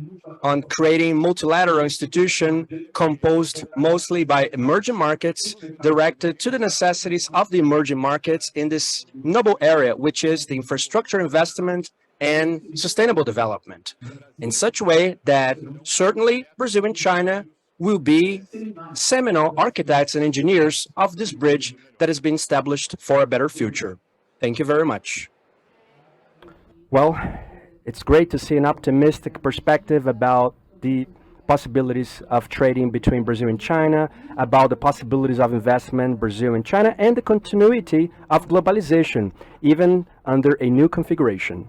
on creating multilateral institution composed mostly by emerging markets, directed to the necessities of the emerging markets in this noble area, which is the infrastructure investment and sustainable development, in such a way that certainly Brazil and China will be seminal architects and engineers of this bridge that has been established for a better future. Thank you very much. Well, it's great to see an optimistic perspective about the possibilities of trading between Brazil and China, about the possibilities of investment Brazil and China, and the continuity of globalization, even under a new configuration.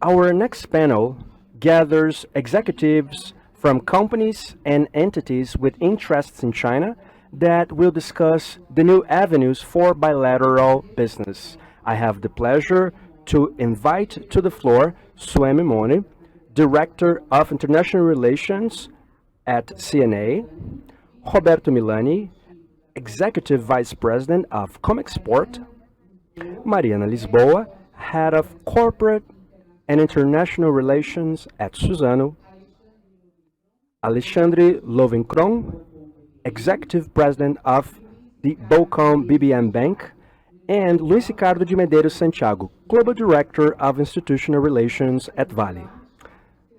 Our next panel gathers executives from companies and entities with interests in China that will discuss the new avenues for bilateral business. I have the pleasure to invite to the floor Suemi Mone, Director of International Relations at CNA, Roberto Milani, Executive Vice President of Comexport, Mariana Lisboa, Head of Corporate and International Relations at Suzano, Alexandre Lovenkron, Executive President of the Bocom BBM Bank, and Luis Ricardo de Medeiros Santiago, Global Director of Institutional Relations at Vale.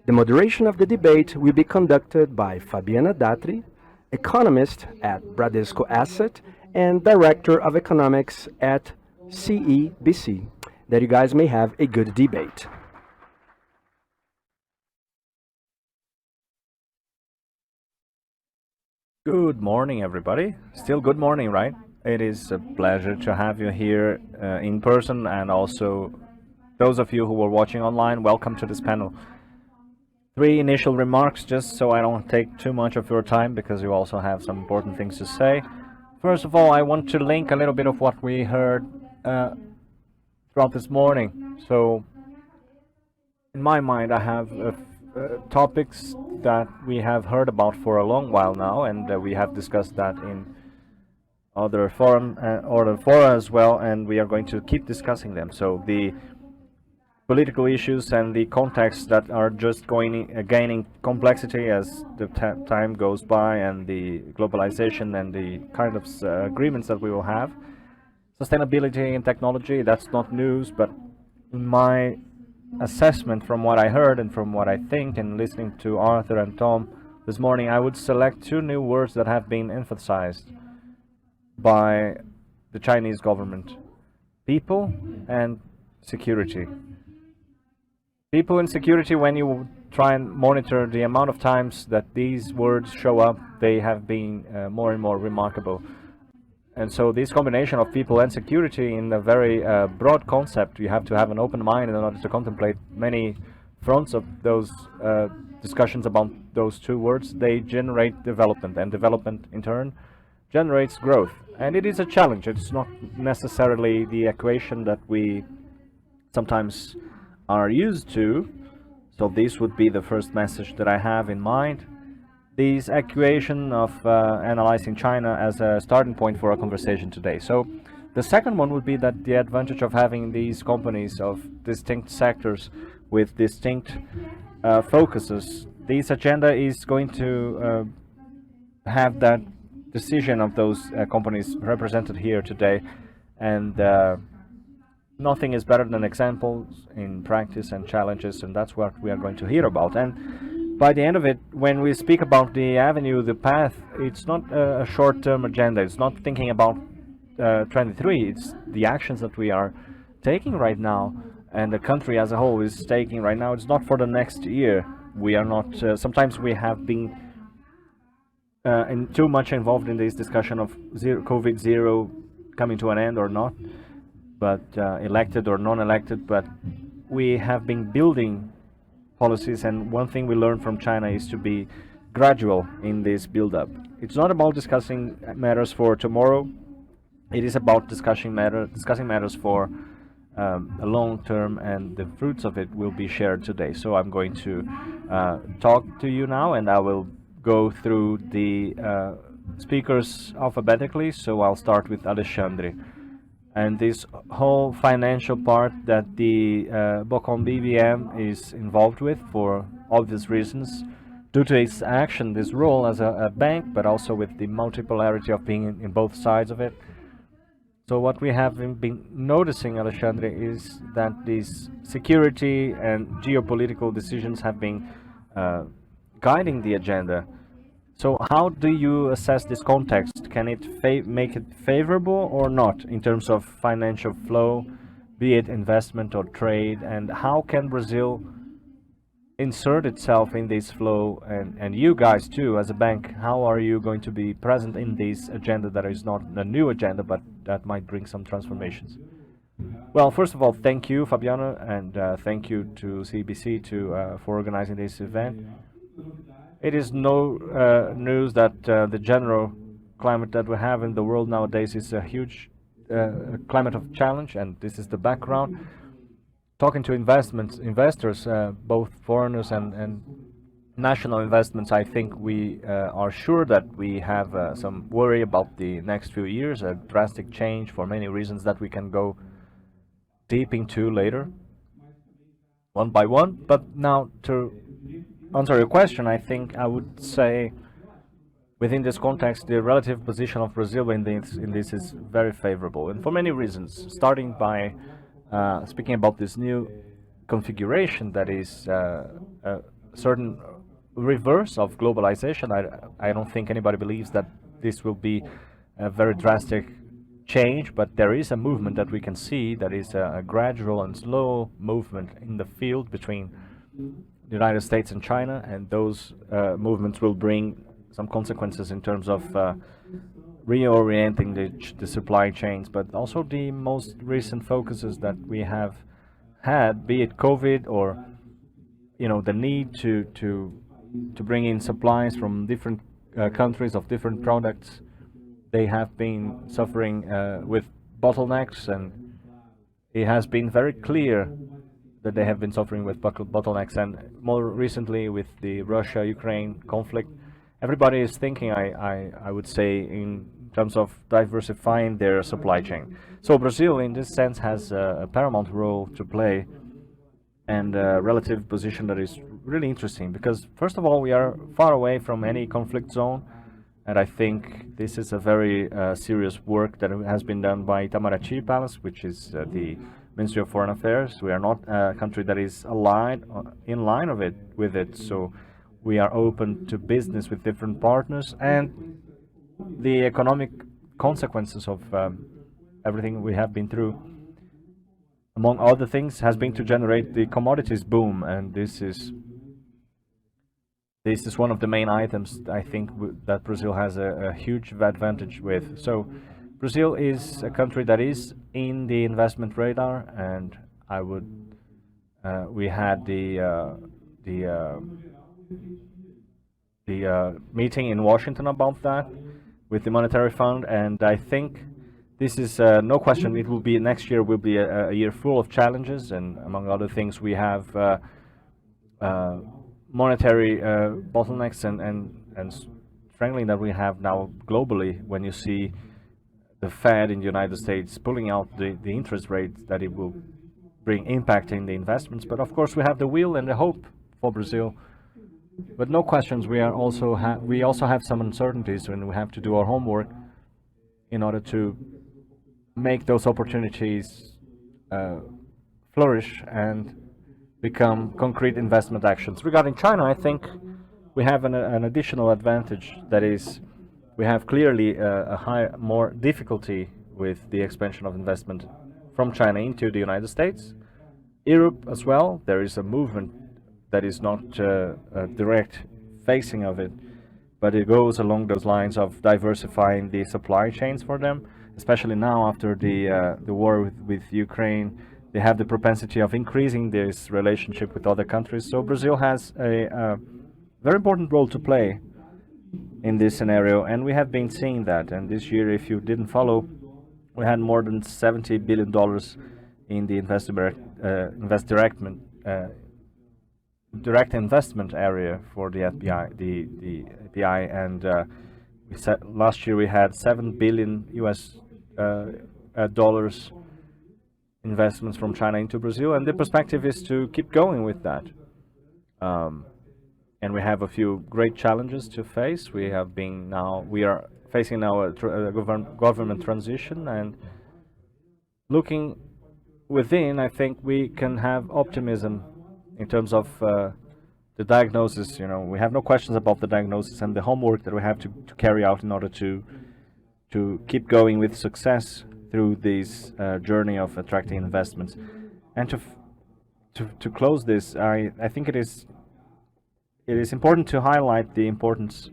The moderation of the debate will be conducted by Fabiana Datri, economist at Bradesco Asset and Director of Economics at CEBC, that you guys may have a good debate. Good morning, everybody. Still good morning, right? It is a pleasure to have you here in person, and also those of you who are watching online, welcome to this panel. 3 initial remarks, just so I don't take too much of your time, because you also have some important things to say. First of all, I want to link a little bit of what we heard throughout this morning. So, in my mind, I have topics that we have heard about for a long while now, and we have discussed that in other fora as well, and we are going to keep discussing them. So the political issues and the contexts that are just gaining complexity as the time goes by, and the globalization and the kind of agreements that we will have. Sustainability and technology, that's not news, but in my assessment from what I heard and from what I think, and listening to Arthur and Tom this morning, I would select 2 new words that have been emphasized by the Chinese government: people and security. People and security, when you try and monitor the amount of times that these words show up, they have been more and more remarkable. And so this combination of people and security in a very broad concept, you have to have an open mind in order to contemplate many fronts of those discussions about those 2 words. They generate development, and development in turn generates growth. And it is a challenge. It's not necessarily the equation that we sometimes are used to. So this would be the first message that I have in mind. This equation of analyzing China as a starting point for our conversation today. So the second one would be that the advantage of having these companies of distinct sectors with distinct focuses, this agenda is going to have that decision of those companies represented here today, and nothing is better than examples in practice and challenges, and that's what we are going to hear about. And by the end of it, when we speak about the avenue, the path, it's not a short-term agenda. It's not thinking about 23. It's the actions that we are taking right now, and the country as a whole is taking right now. It's not for the next year. We are not. Sometimes we have been too much involved in this discussion of COVID zero coming to an end or not, but elected or non-elected. But we have been building policies, and one thing we learned from China is to be gradual in this build-up. It's not about discussing matters for tomorrow. It is about discussing matters for a long term, and the fruits of it will be shared today. So I'm going to talk to you now, and I will go through the speakers alphabetically. So I'll start with Alexandre. And this whole financial part that the Bocom BBM is involved with for obvious reasons, due to its action, this role as a bank, but also with the multipolarity of being in both sides of it. So what we have been noticing, Alexandre, is that these security and geopolitical decisions have been guiding the agenda. So how do you assess this context? Can it make it favorable or not in terms of financial flow, be it investment or trade? And how can Brazil insert itself in this flow? And you guys too, as a bank, how are you going to be present in this agenda that is not a new agenda, but that might bring some transformations? Well, first of all, thank you, Fabiano, and thank you to CEBC for organizing this event. It is no news that the general climate that we have in the world nowadays is a huge climate of challenge, and this is the background. Talking to investors, both foreigners and national investments, I think we are sure that we have some worry about the next few years, a drastic change for many reasons that we can go deep into later, one by one. But now, to answer your question, I think I would say within this context, the relative position of Brazil in this is very favorable, and for many reasons, starting by speaking about this new configuration that is a certain reverse of globalization. I don't think anybody believes that this will be a very drastic change, but there is a movement that we can see that is a gradual and slow movement in the field between the United States and China, and those movements will bring some consequences in terms of reorienting the supply chains, but also the most recent focuses that we have had, be it COVID or the need to bring in supplies from different countries of different products. They have been suffering with bottlenecks, and it has been very clear that they have been suffering with bottlenecks, and more recently with the Russia-Ukraine conflict. Everybody is thinking, I would say, in terms of diversifying their supply chain. So Brazil, in this sense, has a paramount role to play, and a relative position that is really interesting, because first of all, we are far away from any conflict zone, and I think this is a very serious work that has been done by Itamaraty Palace, which is the Ministry of Foreign Affairs. We are not a country that is aligned in line with it, so we are open to business with different partners, and the economic consequences of everything we have been through, among other things, has been to generate the commodities boom, and this is one of the main items I think that Brazil has a huge advantage with. So Brazil is a country that is in the investment radar, and we had the meeting in Washington about that with the Monetary Fund, and I think this is no question. It will be next year will be a year full of challenges, and among other things, we have monetary bottlenecks and strangling that we have now globally. When you see the Fed in the United States pulling out the interest rates, that it will bring impact in the investments. But of course, we have the will and the hope for Brazil. But no questions, we also have some uncertainties, and we have to do our homework in order to make those opportunities flourish and become concrete investment actions. Regarding China, I think we have an additional advantage, that is, we have clearly more difficulty with the expansion of investment from China into the United States. Europe as well, there is a movement that is not a direct facing of it, but it goes along those lines of diversifying the supply chains for them, especially now after the war with Ukraine. They have the propensity of increasing this relationship with other countries. So Brazil has a very important role to play in this scenario, and we have been seeing that. And this year, if you didn't follow, we had more than $70 billion in the direct investment area for the FBI, the API, and we said last year we had $7 billion US dollars investments from China into Brazil, and the perspective is to keep going with that. And we have a few great challenges to face. We are facing now a government transition, and looking within, I think we can have optimism in terms of the diagnosis. You know, we have no questions about the diagnosis and the homework that we have to carry out in order to keep going with success through this journey of attracting investments. And to close this, I think it is important to highlight the importance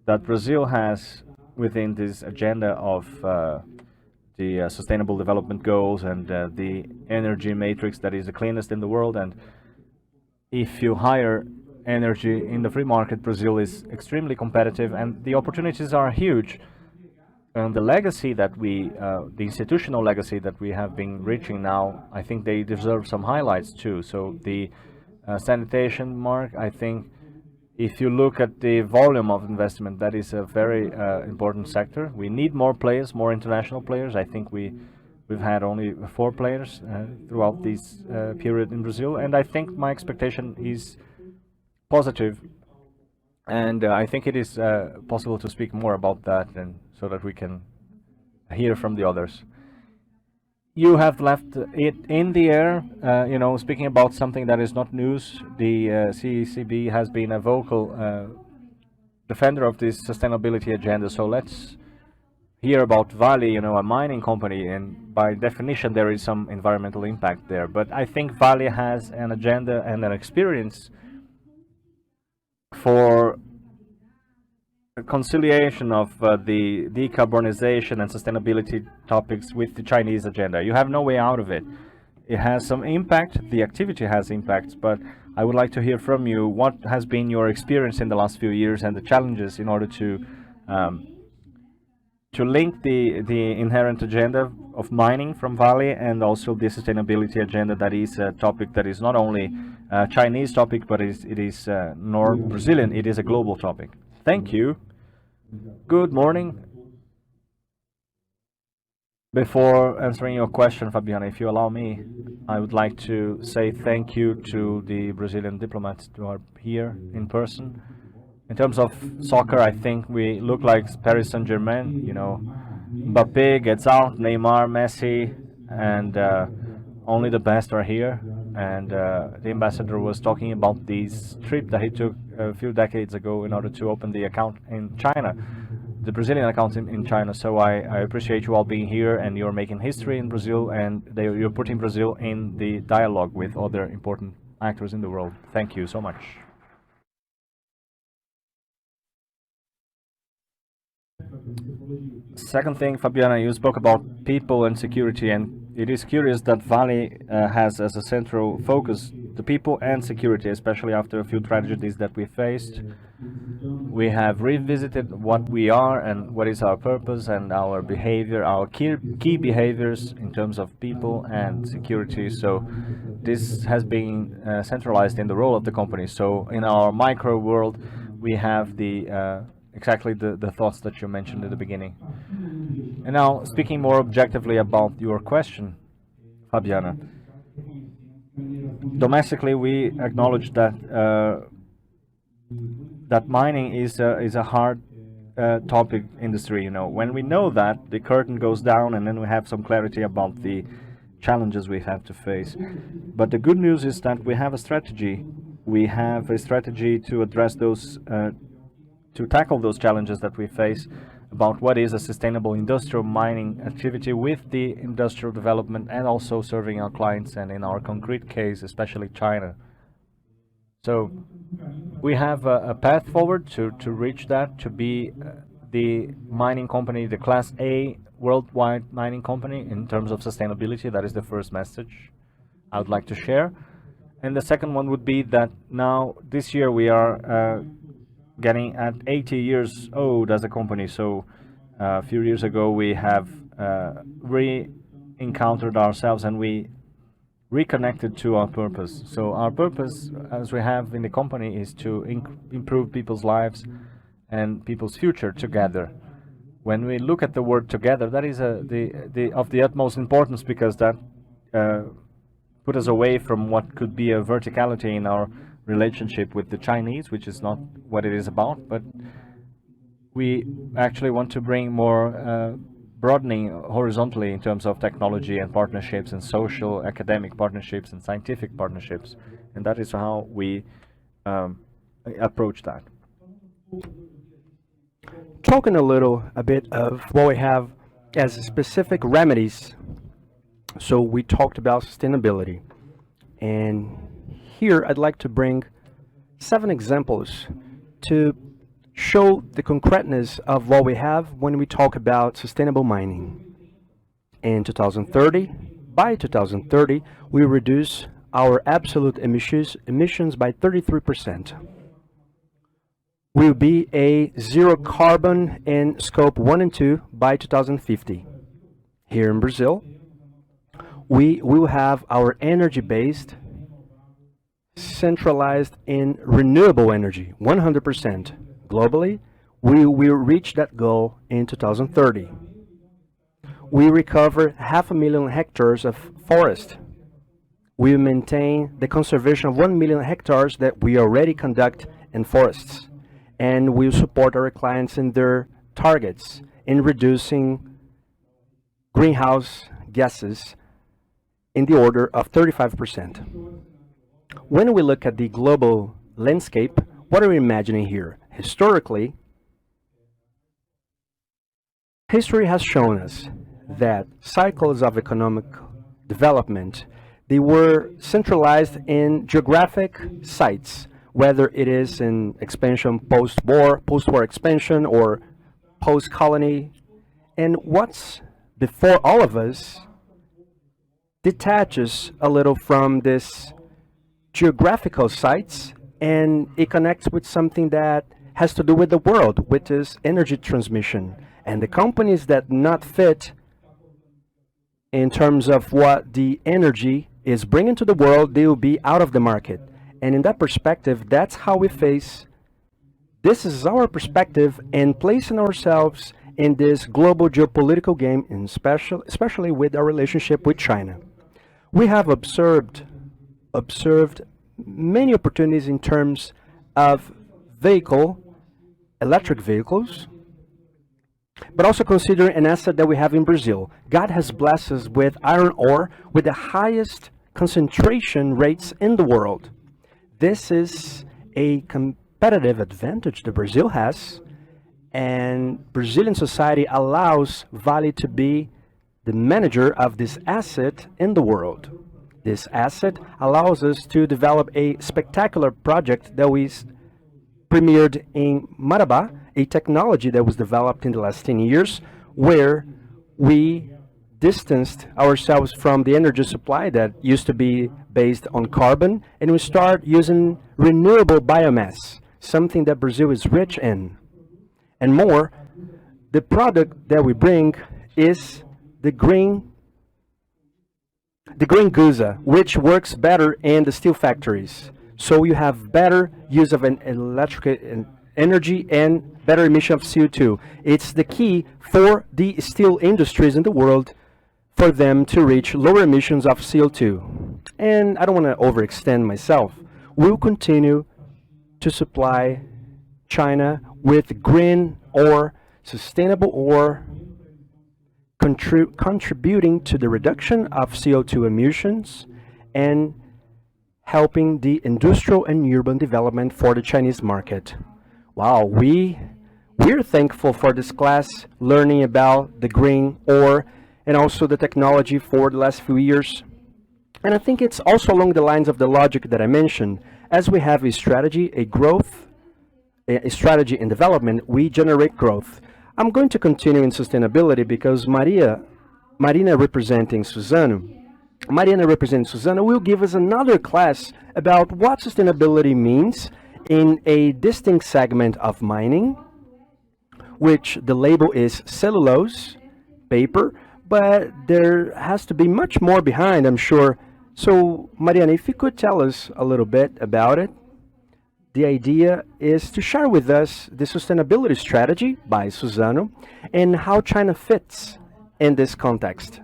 that Brazil has within this agenda of the Sustainable Development Goals and the energy matrix that is the cleanest in the world. And if you hire energy in the free market, Brazil is extremely competitive, and the opportunities are huge. And the legacy that the institutional legacy that we have been reaching now, I think they deserve some highlights too. So the sanitation mark, I think if you look at the volume of investment, that is a very important sector. We need more players, more international players. I think we've had only 4 players throughout this period in Brazil, and I think my expectation is positive. And I think it is possible to speak more about that, and so that we can hear from the others. You have left it in the air, you know, speaking about something that is not news. The CECB has been a vocal defender of this sustainability agenda. So let's hear about Vale, you know, a mining company, and by definition there is some environmental impact there. But I think Vale has an agenda and an experience for conciliation of the decarbonization and sustainability topics with the Chinese agenda. You have no way out of it. It has some impact, the activity has impacts, but I would like to hear from you what has been your experience in the last few years and the challenges in order to link the inherent agenda of mining from Vale and also the sustainability agenda, that is a topic that is not only a Chinese topic, but it is nor Brazilian, it is a global topic. Thank you. Good morning. Before answering your question, Fabiana, if you allow me, I would like to say thank you to the Brazilian diplomats who are here in person. In terms of soccer, I think we look like Paris Saint-Germain. You know, Mbappé gets out, Neymar, Messi, and only the best are here. And the ambassador was talking about this trip that he took a few decades ago in order to open the account in China, the Brazilian account in China. So I appreciate you all being here, and you're making history in Brazil, and you're putting Brazil in the dialogue with other important actors in the world. Thank you so much. Second thing, Fabiana, you spoke about people and security, and it is curious that Vale has as a central focus the people and security, especially after a few tragedies that we faced. We have revisited what we are and what is our purpose and our behavior, our key behaviors in terms of people and security. So this has been centralized in the role of the company. So in our micro world, we have exactly the thoughts that you mentioned at the beginning. And now, speaking more objectively about your question, Fabiana, domestically we acknowledge that that mining is a hard topic industry. You know, when we know that, the curtain goes down, and then we have some clarity about the challenges we have to face. But the good news is that we have a strategy. We have a strategy to address those to tackle those challenges that we face, about what is a sustainable industrial mining activity with the industrial development and also serving our clients, and in our concrete case, especially China. So we have a path forward to reach that, to be the mining company, the Class A worldwide mining company in terms of sustainability. That is the first message I would like to share. And the second one would be that now, this year, we are getting at 80 years old as a company. So a few years ago, we have re-encountered ourselves and we reconnected to our purpose. So our purpose, as we have in the company, is to improve people's lives and people's future together. When we look at the word together, that is of the utmost importance, because that put us away from what could be a verticality in our relationship with the Chinese, which is not what it is about, but we actually want to bring more broadening horizontally in terms of technology and partnerships and social, academic partnerships and scientific partnerships. And that is how we approach that. Talking a bit of what we have as specific remedies. So we talked about sustainability, and here I'd like to bring 7 examples to show the concreteness of what we have when we talk about sustainable mining. In 2030, by 2030, we reduce our absolute emissions by 33%. We'll be a zero carbon in scope 1 and 2 by 2050. Here in Brazil, we will have our energy based, centralized in renewable energy, 100%. Globally, we will reach that goal in 2030. We recover 500,000 hectares of forest. We maintain the conservation of 1 million hectares that we already conduct in forests. And we support our clients in their targets in reducing greenhouse gases in the order of 35%. When we look at the global landscape, what are we imagining here? Historically, history has shown us that cycles of economic development, they were centralized in geographic sites, whether it is in expansion post-war expansion, or post-colony. And what's before all of us detaches a little from this geographical sites, and it connects with something that has to do with the world, which is energy transmission. And the companies that not fit in terms of what the energy is bringing to the world, they will be out of the market. And in that perspective, that's how we face, this is our perspective in placing ourselves in this global geopolitical game, and especially with our relationship with China. We have observed many opportunities in terms of electric vehicles, but also considering an asset that we have in Brazil. God has blessed us with iron ore with the highest concentration rates in the world. This is a competitive advantage that Brazil has, and Brazilian society allows Vale to be the manager of this asset in the world. This asset allows us to develop a spectacular project that we premiered in Marabá, a technology that was developed in the last 10 years, where we distanced ourselves from the energy supply that used to be based on carbon, and we start using renewable biomass, something that Brazil is rich in. And more, the product that we bring is the green Guza, which works better in the steel factories. So you have better use of an electric energy and better emission of CO2. It's the key for the steel industries in the world for them to reach lower emissions of CO2. And I don't want to overextend myself. We'll continue to supply China with green ore, sustainable ore, contributing to the reduction of CO2 emissions and helping the industrial and urban development for the Chinese market. Wow, we're thankful for this class learning about the green ore and also the technology for the last few years. And I think it's also along the lines of the logic that I mentioned. as we have a strategy, a strategy in development, we generate growth. I'm going to continue in sustainability because Marina representing Suzano will give us another class about what sustainability means in a distinct segment of mining, which the label is cellulose, paper, but there has to be much more behind, I'm sure. So, Mariana, if you could tell us a little bit about it. The idea is to share with us the sustainability strategy by Suzano and how China fits in this context.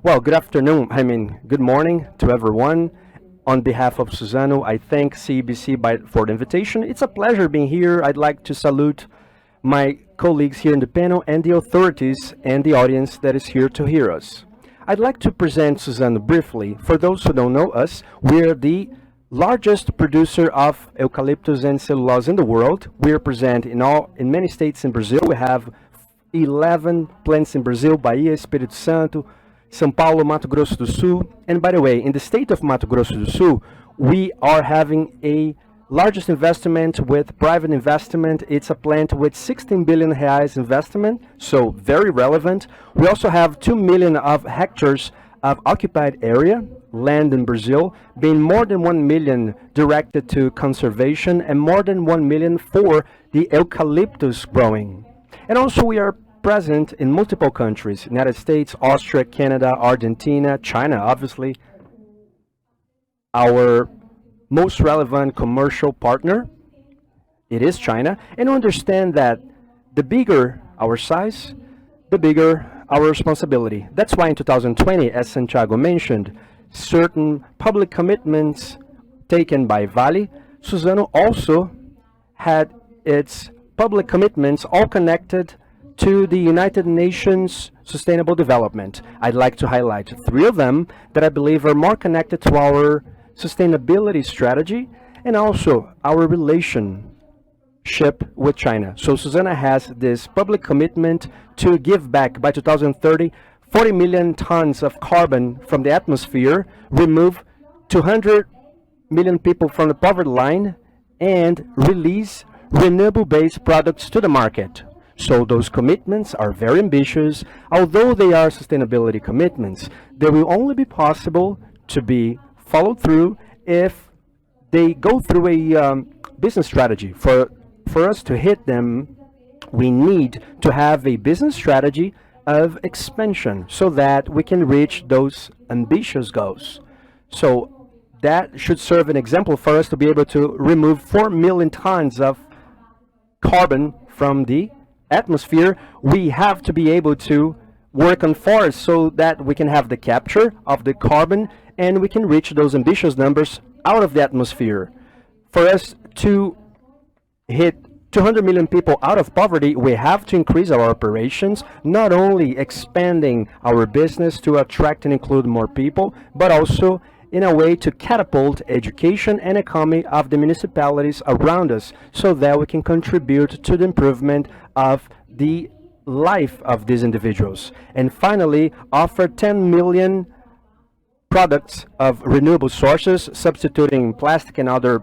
Well, good morning to everyone. On behalf of Suzano, I thank CEBC for the invitation. It's a pleasure being here. I'd like to salute my colleagues here in the panel and the authorities and the audience that is here to hear us. I'd like to present Suzano briefly. For those who don't know us, we're the largest producer of eucalyptus and cellulose in the world. We are present in many states in Brazil. We have 11 plants in Brazil: Bahia, Espírito Santo, São Paulo, Mato Grosso do Sul. And by the way, in the state of Mato Grosso do Sul, we are having a largest investment with private investment. It's a plant with 16 billion reais investment, so very relevant. We also have 2 million of hectares of occupied area, land in Brazil, being more than 1 million directed to conservation and more than 1 million for the eucalyptus growing. And also we are present in multiple countries: United States, Austria, Canada, Argentina, China, obviously. Our most relevant commercial partner, it is China. And understand that the bigger our size, the bigger our responsibility. That's why in 2020, as Santiago mentioned, certain public commitments taken by Vale, Suzano also had its public commitments all connected to the United Nations Sustainable Development. I'd like to highlight 3 of them that I believe are more connected to our sustainability strategy and also our relationship with China. So Suzano has this public commitment to give back by 2030 40 million tons of carbon from the atmosphere, remove 200 million people from the poverty line, and release renewable-based products to the market. So those commitments are very ambitious. Although they are sustainability commitments, they will only be possible to be followed through if they go through a business strategy. For us to hit them, we need to have a business strategy of expansion so that we can reach those ambitious goals. So that should serve an example for us to be able to remove 4 million tons of carbon from the atmosphere. We have to be able to work on forests so that we can have the capture of the carbon and we can reach those ambitious numbers out of the atmosphere. For us to hit 200 million people out of poverty, we have to increase our operations, not only expanding our business to attract and include more people, but also in a way to catapult education and economy of the municipalities around us so that we can contribute to the improvement of the life of these individuals. And finally, offer 10 million products of renewable sources, substituting plastic and other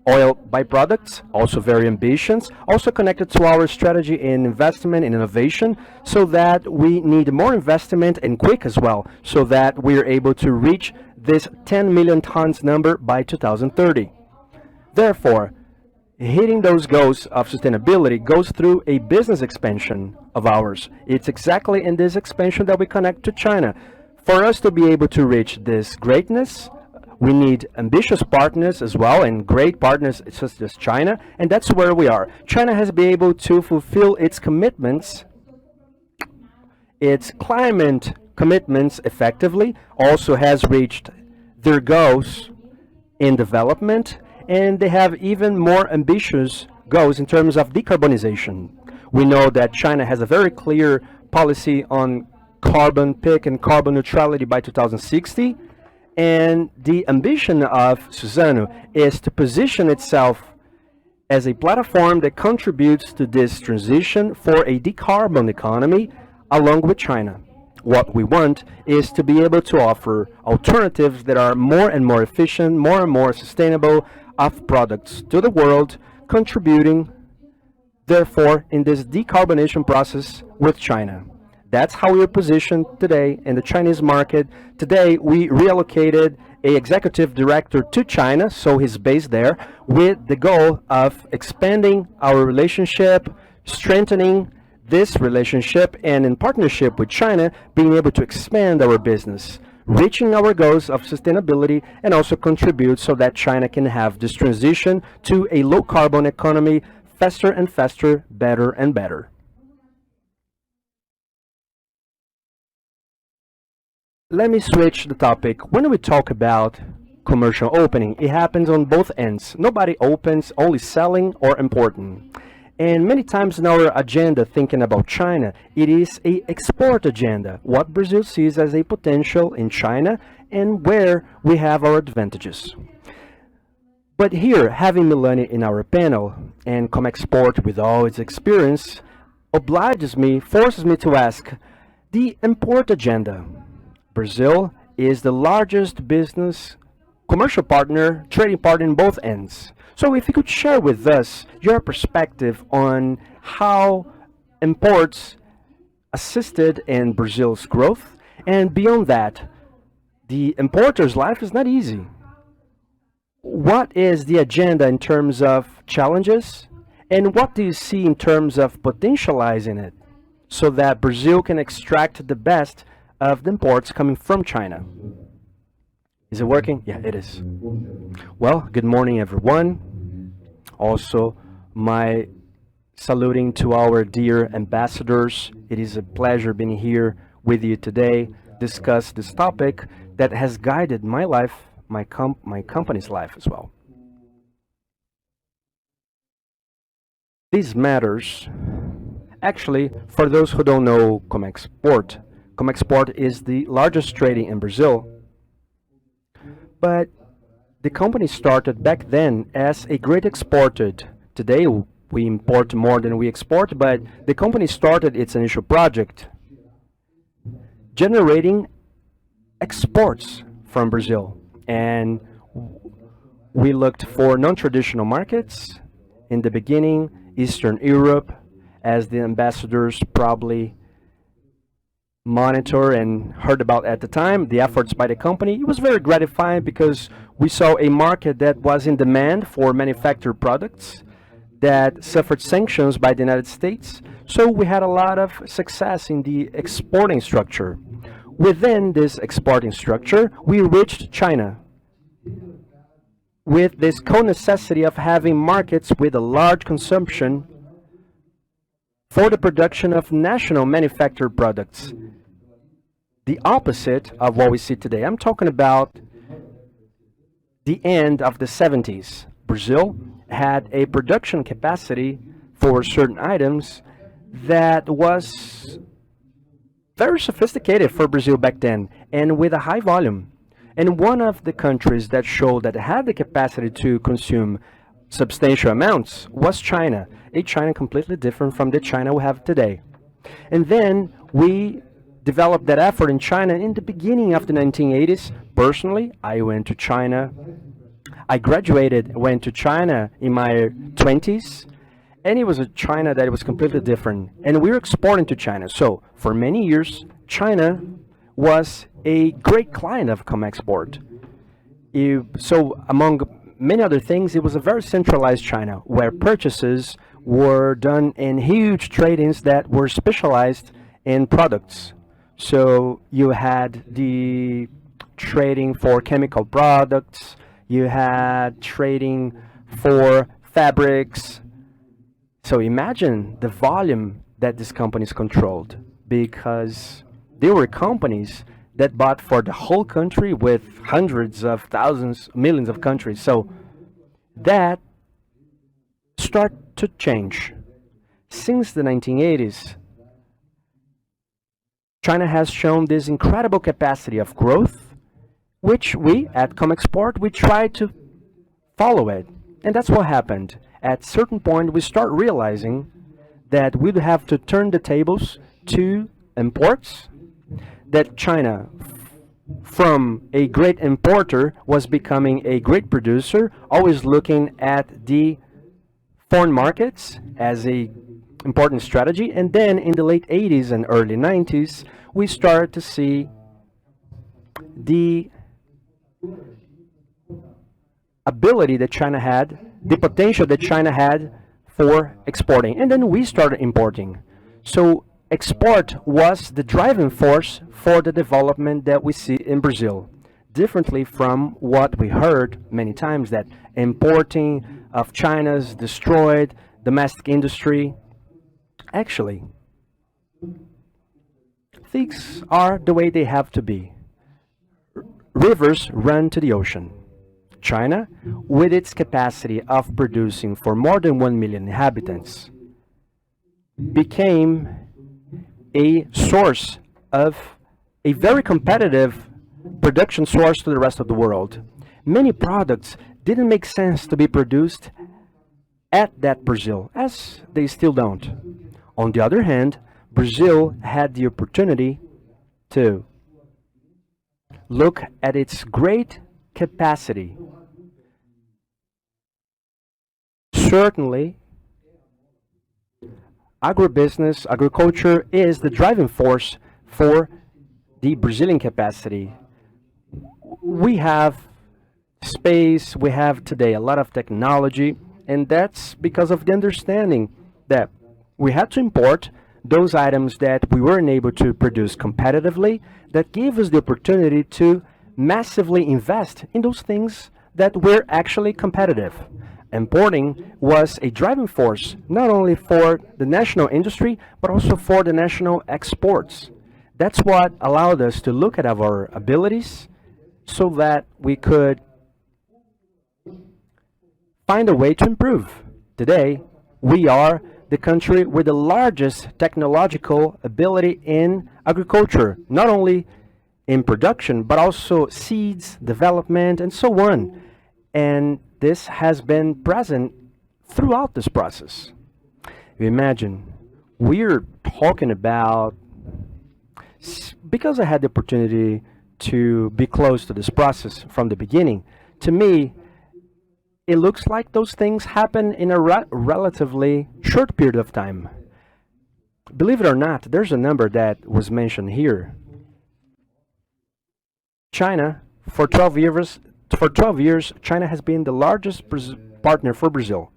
oil byproducts, also very ambitious, also connected to our strategy in investment and innovation, so that we need more investment and quick as well, so that we are able to reach this 10 million tons number by 2030. Therefore, hitting those goals of sustainability goes through a business expansion of ours. It's exactly in this expansion that we connect to China. For us to be able to reach this greatness, we need ambitious partners as well, and great partners such as China, and that's where we are. China has been able to fulfill its commitments, its climate commitments effectively, also has reached their goals in development, and they have even more ambitious goals in terms of decarbonization. We know that China has a very clear policy on carbon peak and carbon neutrality by 2060. And the ambition of Suzano is to position itself as a platform that contributes to this transition for a decarbon economy along with China. What we want is to be able to offer alternatives that are more and more efficient, more and more sustainable, of products to the world, contributing, therefore, in this decarbonation process with China. That's how we are positioned today in the Chinese market. Today, we reallocated an executive director to China, so he's based there, with the goal of expanding our relationship, strengthening this relationship, and in partnership with China, being able to expand our business, reaching our goals of sustainability, and also contribute so that China can have this transition to a low carbon economy faster and faster, better and better. Let me switch the topic. When we talk about commercial opening, it happens on both ends. Nobody opens only selling or importing. And many times in our agenda, thinking about China, it is an export agenda, what Brazil sees as a potential in China and where we have our advantages. But here, having Melanie in our panel and Comexport with all its experience, forces me to ask, the import agenda. Brazil is the largest business, commercial partner, trading partner in both ends. So if you could share with us your perspective on how imports assisted in Brazil's growth, and beyond that, the importer's life is not easy. What is the agenda in terms of challenges, and what do you see in terms of potentializing it so that Brazil can extract the best of the imports coming from China? Is it working? Yeah, it is. Well, good morning, everyone. Also, my saluting to our dear ambassadors. It is a pleasure being here with you today, discuss this topic that has guided my life, my company's life as well. These matters, actually, for those who don't know Comexport, Comexport is the largest trading in Brazil, but the company started back then as a great exporter. Today we import more than we export, but the company started its initial project generating exports from Brazil, and we looked for non-traditional markets in the beginning, Eastern Europe, as the ambassadors probably monitor and heard about at the time, the efforts by the company. It was very gratifying because we saw a market that was in demand for manufactured products that suffered sanctions by the United States. So we had a lot of success in the exporting structure. Within this exporting structure, we reached China with this co-necessity of having markets with a large consumption for the production of national manufactured products. The opposite of what we see today. I'm talking about the end of the 70s. Brazil had a production capacity for certain items that was very sophisticated for Brazil back then and with a high volume. And one of the countries that showed that it had the capacity to consume substantial amounts was China, a China completely different from the China we have today. And then we developed that effort in China in the beginning of the 1980s. Personally, I went to China. I graduated, went to China in my 20s, and it was a China that was completely different. And we were exporting to China. So for many years, China was a great client of Comexport. So among many other things, it was a very centralized China where purchases were done in huge tradings that were specialized in products. So you had the trading for chemical products, you had trading for fabrics. So imagine the volume that these companies controlled, because they were companies that bought for the whole country with hundreds of thousands, millions of countries. So that started to change. Since the 1980s, China has shown this incredible capacity of growth, which we at Comexport, we try to follow it. And that's what happened. At a certain point, we start realizing that we'd have to turn the tables to imports, that China, from a great importer was becoming a great producer, always looking at the foreign markets as a important strategy. And then in the late 80s and early 90s, we started to see the ability that China had, the potential that China had for exporting. And then we started importing. So export was the driving force for the development that we see in Brazil. Differently from what we heard many times, that importing of China's destroyed domestic industry. Actually, things are the way they have to be. Rivers run to the ocean. China, with its capacity of producing for more than 1 million inhabitants, became a source of a very competitive production source to the rest of the world. Many products didn't make sense to be produced at that Brazil, as they still don't. On the other hand, Brazil had the opportunity to look at its great capacity. Certainly, agriculture is the driving force for the Brazilian capacity. We have space, we have today a lot of technology, and that's because of the understanding that we had to import those items that we weren't able to produce competitively, that gave us the opportunity to massively invest in those things that were actually competitive. Importing was a driving force, not only for the national industry, but also for the national exports. That's what allowed us to look at our abilities so that we could find a way to improve. Today, we are the country with the largest technological ability in agriculture, not only in production, but also seeds, development, and so on. And this has been present throughout this process. You imagine, we're talking about, because I had the opportunity to be close to this process from the beginning, to me, it looks like those things happen in a relatively short period of time. Believe it or not, there's a number that was mentioned here. China, for 12 years, China has been the largest partner for Brazil.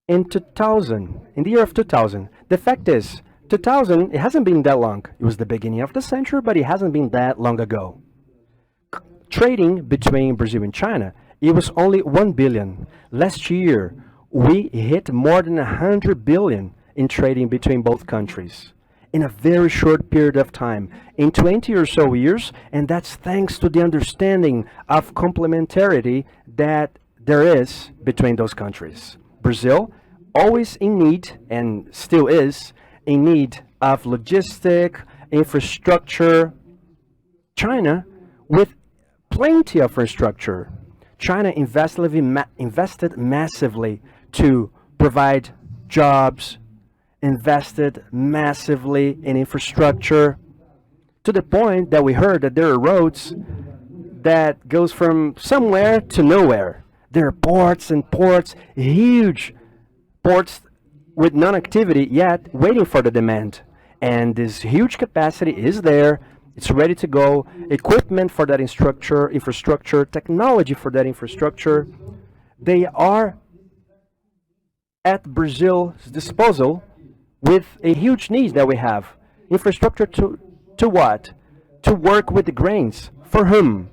In the year of 2000, the fact is, 2000, it hasn't been that long. It was the beginning of the century, but it hasn't been that long ago. Trading between Brazil and China, it was only 1 billion. Last year, we hit more than 100 billion in trading between both countries in a very short period of time, in 20 or so years, and that's thanks to the understanding of complementarity that there is between those countries. Brazil, always in need, and still is, in need of logistic, infrastructure. China, with plenty of infrastructure. China invested massively to provide jobs, invested massively in infrastructure, to the point that we heard that there are roads that goes from somewhere to nowhere. There are ports and ports, huge ports with non-activity yet waiting for the demand. And this huge capacity is there. It's ready to go. Equipment for that infrastructure, technology for that infrastructure, they are at Brazil's disposal with a huge need that we have. Infrastructure to what? To work with the grains. For whom?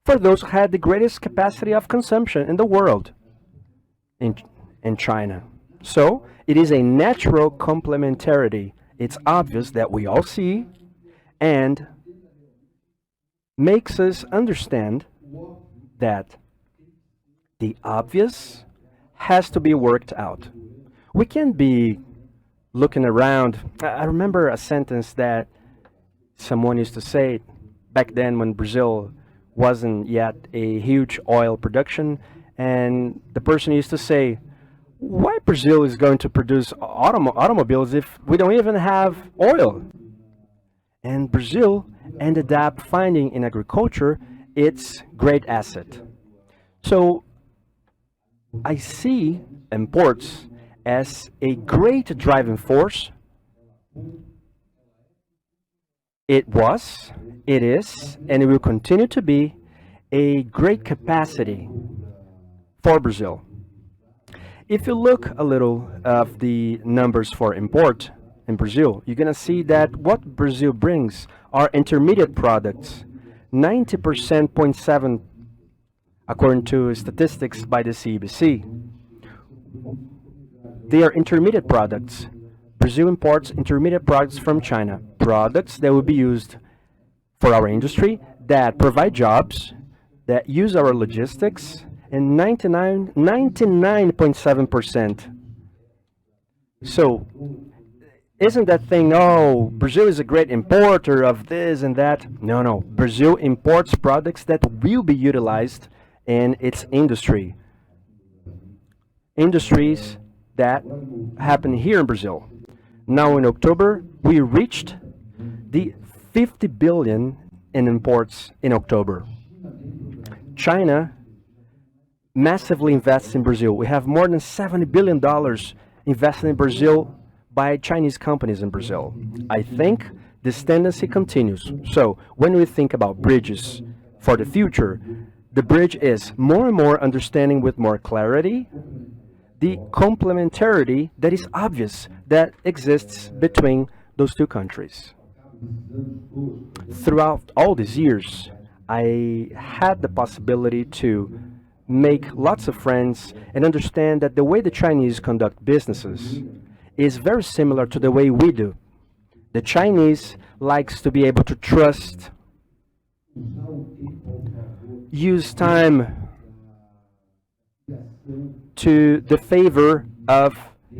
For those who had the greatest capacity of consumption in the world, in China. So it is a natural complementarity. It's obvious that we all see, and makes us understand that the obvious has to be worked out. We can't be looking around. I remember a sentence that someone used to say back then when Brazil wasn't yet a huge oil production, and the person used to say, why Brazil is going to produce automobiles if we don't even have oil? And Brazil, and the depth finding in agriculture, it's great asset. So I see imports as a great driving force. It was, it is, and it will continue to be a great capacity for Brazil. If you look a little of the numbers for import in Brazil, you're going to see that what Brazil brings are intermediate products. 90.7% according to statistics by the CEBC. They are intermediate products. Brazil imports intermediate products from China. Products that will be used for our industry, that provide jobs, that use our logistics, and 99.7%. So, isn't that thing, oh, Brazil is a great importer of this and that? No, no. Brazil imports products that will be utilized in its industry. Industries that happen here in Brazil. Now in October, we reached the 50 billion in imports in October. China massively invests in Brazil. We have more than $70 billion invested in Brazil by Chinese companies in Brazil. I think this tendency continues. So when we think about bridges for the future, the bridge is more and more understanding with more clarity the complementarity that is obvious that exists between those two countries. Throughout all these years, I had the possibility to make lots of friends and understand that the way the Chinese conduct businesses is very similar to the way we do. The Chinese likes to be able to trust, use time to the favor of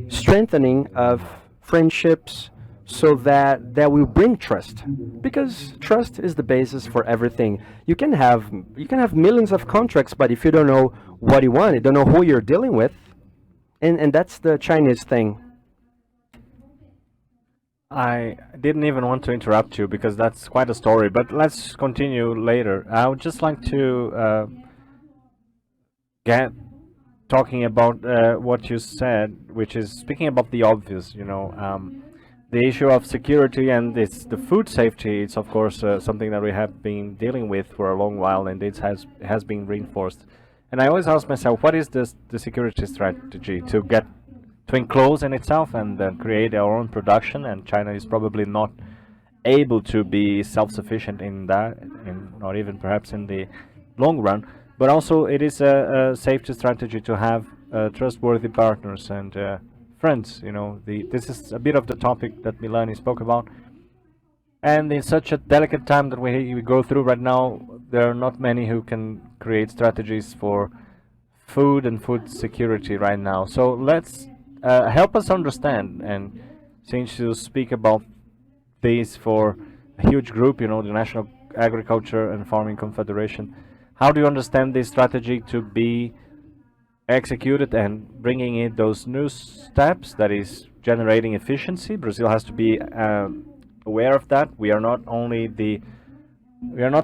strengthening of friendships, so that will bring trust, because trust is the basis for everything. You can have millions of contracts, but if you don't know what you want, you don't know who you're dealing with, and that's the Chinese thing. I didn't even want to interrupt you because that's quite a story, but let's continue later. I would just like to get talking about what you said, which is speaking about the obvious, the issue of security and the food safety. It's of course something that we have been dealing with for a long while, and it has been reinforced. And I always ask myself, what is the security strategy to enclose in itself and create our own production? And China is probably not able to be self-sufficient in that, not even perhaps in the long run. But also it is a safety strategy to have trustworthy partners and friends. This is a bit of the topic that Milani spoke about. And in such a delicate time that we go through right now, there are not many who can create strategies for food and food security right now. So let's help us understand, and since you speak about this for a huge group, the National Agriculture and Farming Confederation, how do you understand this strategy to be executed and bringing in those new steps that is generating efficiency? Brazil has to be aware of that. We are not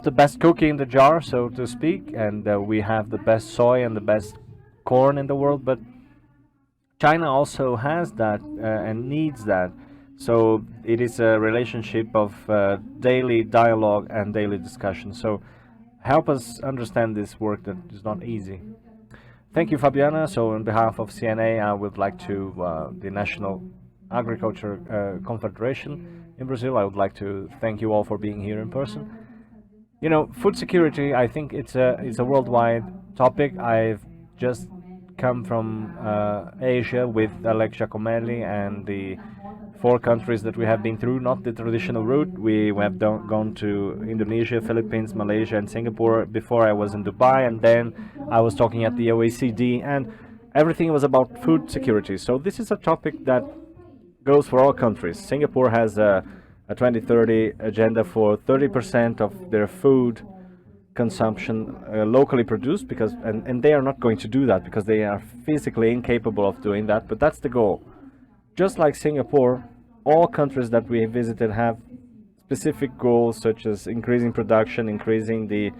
the best cookie in the jar, so to speak, and we have the best soy and the best corn in the world, but China also has that and needs that. So it is a relationship of daily dialogue and daily discussion. So help us understand this work that is not easy. Thank you, Fabiana. So on behalf of CNA, I would like to, the National Agriculture Confederation in Brazil, I would like to thank you all for being here in person. Food security, I think it's a worldwide topic. I've just come from Asia with Alex Giacomelli and the 4 countries that we have been through, not the traditional route. We have gone to Indonesia, Philippines, Malaysia, and Singapore. Before I was in Dubai, and then I was talking at the OECD, and everything was about food security. So this is a topic that goes for all countries. Singapore has a 2030 agenda for 30% of their food consumption locally produced, and they are not going to do that because they are physically incapable of doing that, but that's the goal. Just like Singapore, all countries that we visited have specific goals such as increasing production, increasing the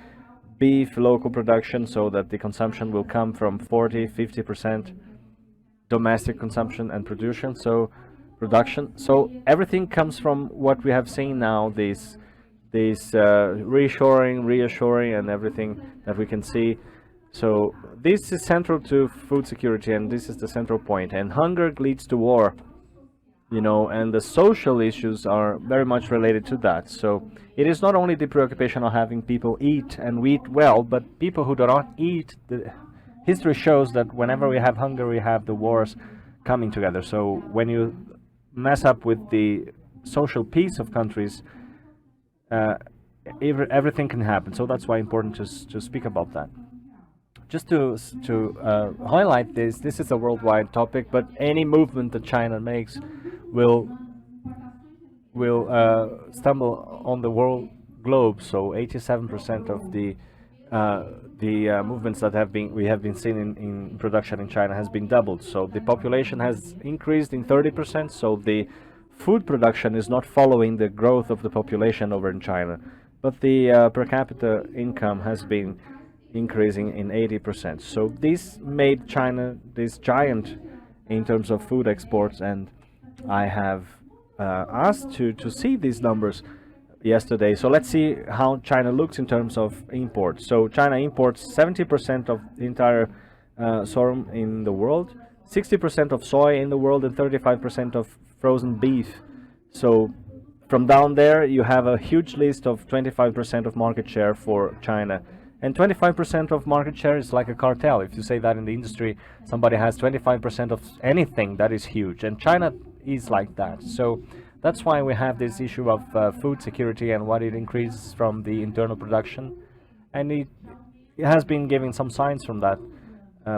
beef local production so that the consumption will come from 40-50% domestic consumption and production. So everything comes from what we have seen now, this reshoring, reassuring, and everything that we can see. So this is central to food security, and this is the central point. And hunger leads to war, you know, and the social issues are very much related to that. So it is not only the preoccupation of having people eat and eat well, but people who do not eat. The history shows that whenever we have hunger, we have the wars coming together. So when you mess up with the social peace of countries, everything can happen. So that's why important to speak about that. Just to highlight this is a worldwide topic, but any movement that China makes will stumble on the world globe. So 87% of the movements that we have been seeing in production in China has been doubled. So the population has increased in 30%. So the food production is not following the growth of the population over in China, but the per capita income has been increasing in 80%. So this made China this giant in terms of food exports, and I have asked to see these numbers yesterday. So let's see how China looks in terms of imports. So China imports 70% of the entire sorghum in the world, 60% of soy in the world, and 35% of frozen beef. So from down there you have a huge list of 25% of market share for China. And 25% of market share is like a cartel. If you say that in the industry, somebody has 25% of anything, that is huge. And China is like that. So that's why we have this issue of food security and what it increases from the internal production. And it has been giving some signs from that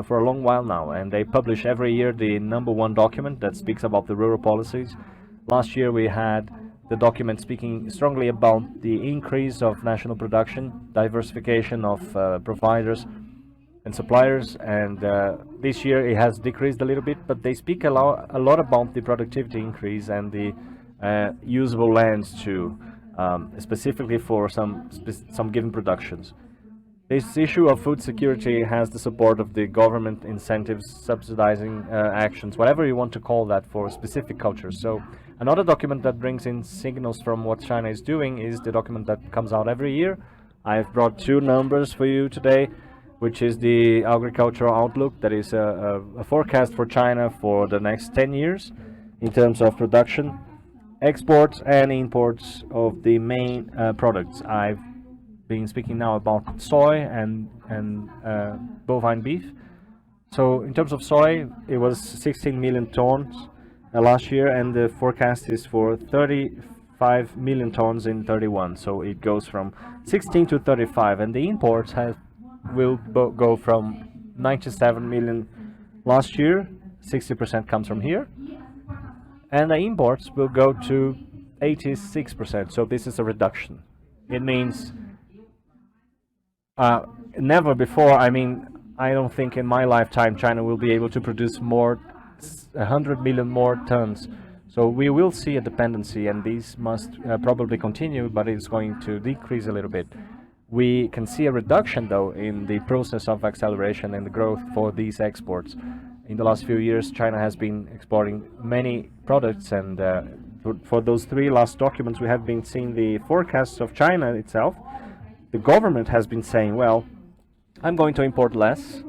for a long while now. And they publish every year the #1 document that speaks about the rural policies. Last year we had the document speaking strongly about the increase of national production, diversification of providers and suppliers, and this year it has decreased a little bit, but they speak a lot about the productivity increase and the usable lands too, specifically for some given productions. This issue of food security has the support of the government incentives, subsidizing actions, whatever you want to call that, for specific cultures. So another document that brings in signals from what China is doing is the document that comes out every year. I've brought two numbers for you today, which is the agricultural outlook. That is a forecast for China for the next 10 years in terms of production, exports and imports of the main products. I've been speaking now about soy and bovine beef. So in terms of soy, it was 16 million tons last year, and the forecast is for 35 million tons in 31. So it goes from 16 to 35, and the imports will go from 97 million last year, 60% comes from here, and the imports will go to 86%. So this is a reduction. It means never before, I mean, I don't think in my lifetime China will be able to produce 100 million more tons. So we will see a dependency, and these must probably continue, but it's going to decrease a little bit. We can see a reduction though in the process of acceleration and the growth for these exports. In the last few years, China has been exporting many products, and for those three last documents we have been seeing the forecasts of China itself. The government has been saying, well, I'm going to import less,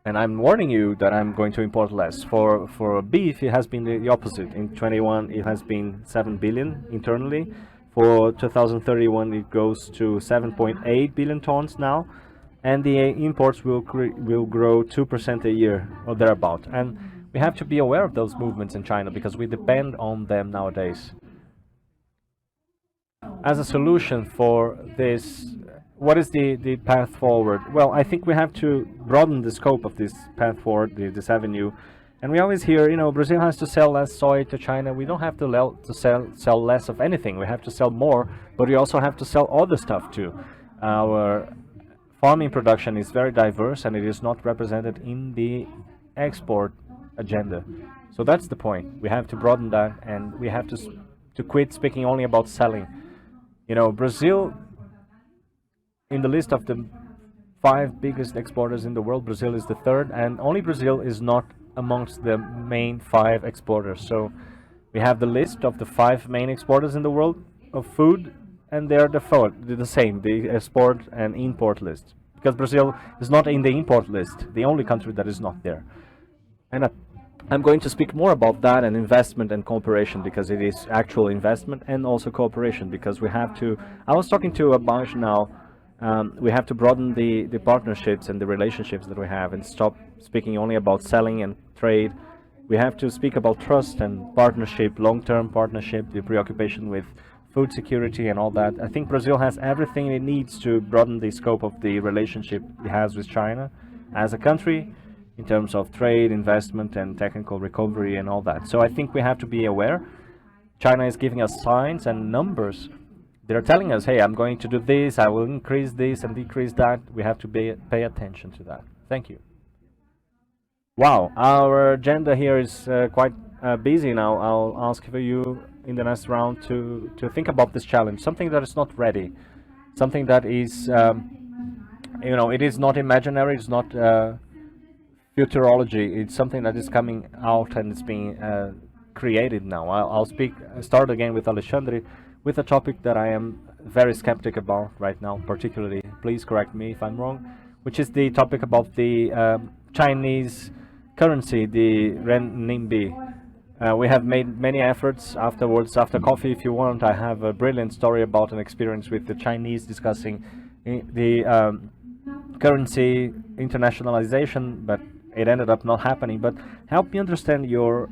and I'm warning you that I'm going to import less. For beef, it has been the opposite. In 21, it has been 7 billion internally. For 2031, it goes to 7.8 billion tons now, and the imports will grow 2% a year or thereabout. And we have to be aware of those movements in China because we depend on them nowadays. As a solution for this, what is the path forward? Well, I think we have to broaden the scope of this path forward, this avenue. And we always hear, you know, Brazil has to sell less soy to China. We don't have to sell less of anything. We have to sell more, but we also have to sell other stuff too. Our farming production is very diverse, and it is not represented in the export agenda. So that's the point. We have to broaden that, and we have to to quit speaking only about selling. You know, Brazil, in the list of the 5 biggest exporters in the world, Brazil is the 3rd, and only Brazil is not amongst the main 5 exporters. So we have the list of the 5 main exporters in the world of food, and they're the same, the export and import list. Because Brazil is not in the import list, the only country that is not there. And I'm going to speak more about that and investment and cooperation, because it is actual investment and also cooperation, because we have to, I was talking to Abaj now, we have to broaden the partnerships and the relationships that we have and stop speaking only about selling and trade. We have to speak about trust and partnership, long-term partnership, the preoccupation with food security and all that. I think Brazil has everything it needs to broaden the scope of the relationship it has with China as a country, in terms of trade, investment, and technical recovery and all that. So I think we have to be aware. China is giving us signs and numbers. They're telling us, hey, I'm going to do this, I will increase this and decrease that. We have to pay attention to that. Thank you. Wow, our agenda here is quite busy now. I'll ask for you in the next round to think about this challenge, something that is not ready, something that is, you know, it is not imaginary, it's not futurology, it's something that is coming out and it's being created now. I'll start again with Alexandre, with a topic that I am very skeptic about right now, particularly, please correct me if I'm wrong, which is the topic about the Chinese currency, the renminbi. We have made many efforts afterwards, after coffee if you want. I have a brilliant story about an experience with the Chinese discussing the currency internationalization, but it ended up not happening. But help me understand your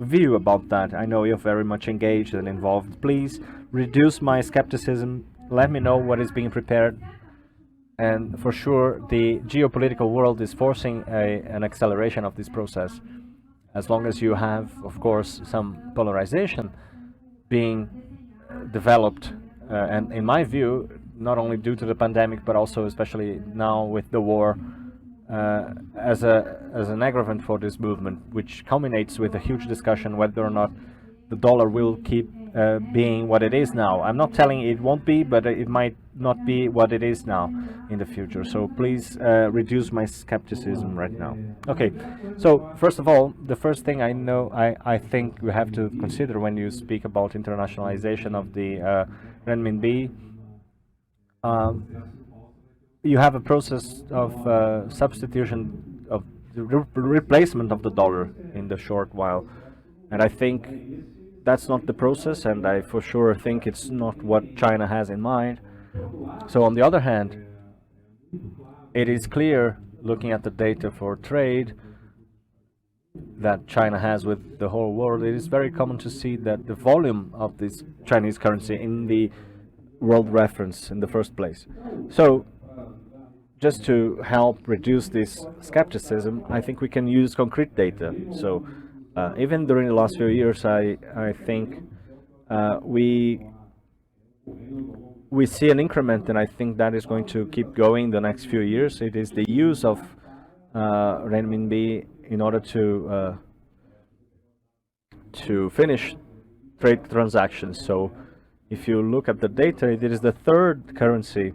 view about that. I know you're very much engaged and involved. Please reduce my skepticism. Let me know what is being prepared. And for sure, the geopolitical world is forcing an acceleration of this process. As long as you have, of course, some polarization being developed, and in my view, not only due to the pandemic, but also especially now with the war, as an aggravant for this movement, which culminates with a huge discussion whether or not the dollar will keep being what it is now. I'm not telling it won't be, but it might not be what it is now in the future. So please reduce my skepticism right now. Okay, so first of all, the first thing I think we have to consider when you speak about internationalization of the renminbi, you have a process of substitution of the replacement of the dollar in the short while, and I think that's not the process, and I for sure think it's not what China has in mind. So on the other hand, it is clear, looking at the data for trade that China has with the whole world, it is very common to see that the volume of this Chinese currency in the world reference in the first place. So just to help reduce this skepticism, I think we can use concrete data. So even during the last few years, I think we see an increment, and I think that is going to keep going the next few years. It is the use of renminbi in order to finish trade transactions. So if you look at the data, it is the third currency.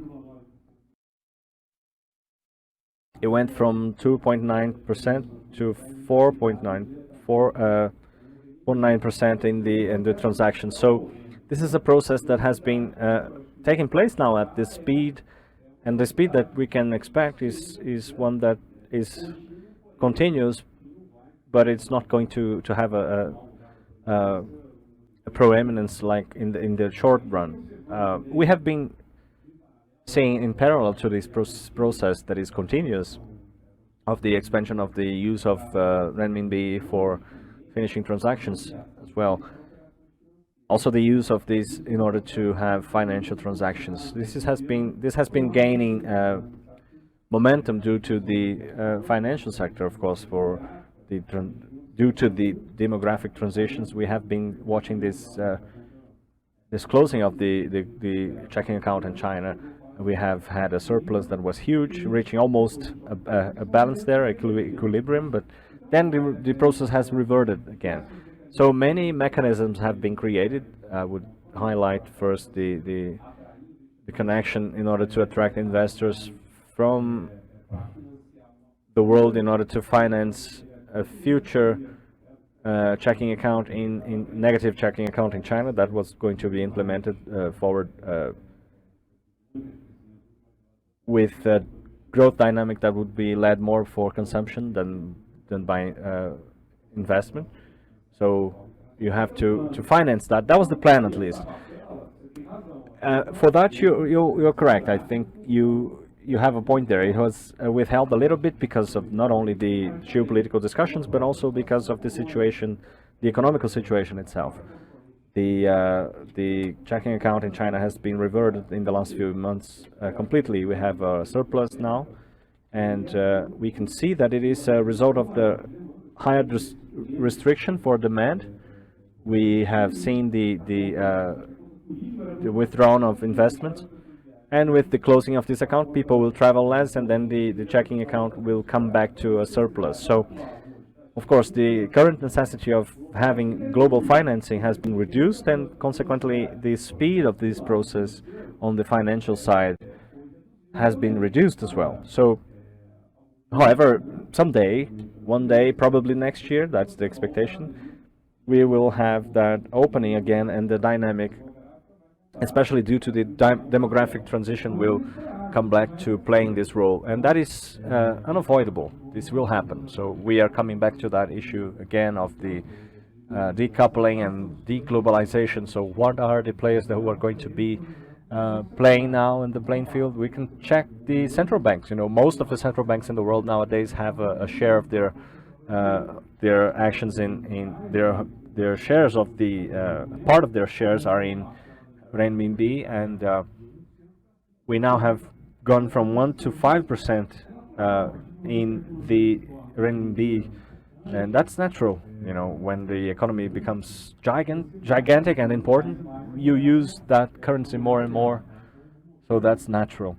It went from 2.9% to 4.9% in the transaction. So this is a process that has been taking place now at this speed, and the speed that we can expect is one that is continuous, but it's not going to have a proeminence like in the short run. We have been seeing in parallel to this process that is continuous of the expansion of the use of renminbi for finishing transactions as well. Also the use of this in order to have financial transactions. This has been gaining momentum due to the financial sector, of course, due to the demographic transitions. We have been watching this closing of the checking account in China. We have had a surplus that was huge, reaching almost a balance there, equilibrium, but then the process has reverted again. So many mechanisms have been created. I would highlight first the connection in order to attract investors from the world in order to finance a future checking account in negative checking account in China that was going to be implemented forward with a growth dynamic that would be led more for consumption than by investment. So you have to finance that. That was the plan, at least. For that, you're correct. I think you have a point there. It was withheld a little bit because of not only the geopolitical discussions, but also because of the situation, the economical situation itself. The checking account in China has been reverted in the last few months completely. We have a surplus now, and we can see that it is a result of the higher restriction for demand. We have seen the withdrawal of investment, and with the closing of this account, people will travel less, and then the checking account will come back to a surplus. So, of course, the current necessity of having global financing has been reduced, and consequently, the speed of this process on the financial side has been reduced as well. So, however, someday, one day, probably next year, that's the expectation, we will have that opening again, and the dynamic, especially due to the demographic transition, will come back to playing this role. And that is unavoidable. This will happen. So we are coming back to that issue again of the decoupling and deglobalization. So what are the players that who are going to be playing now in the playing field? We can check the central banks. You know, most of the central banks in the world nowadays have a share of their actions in their shares of the part of their shares are in renminbi, and we now have gone from 1 to 5% in the renminbi, and that's natural. You know, when the economy becomes gigantic and important, you use that currency more and more, so that's natural.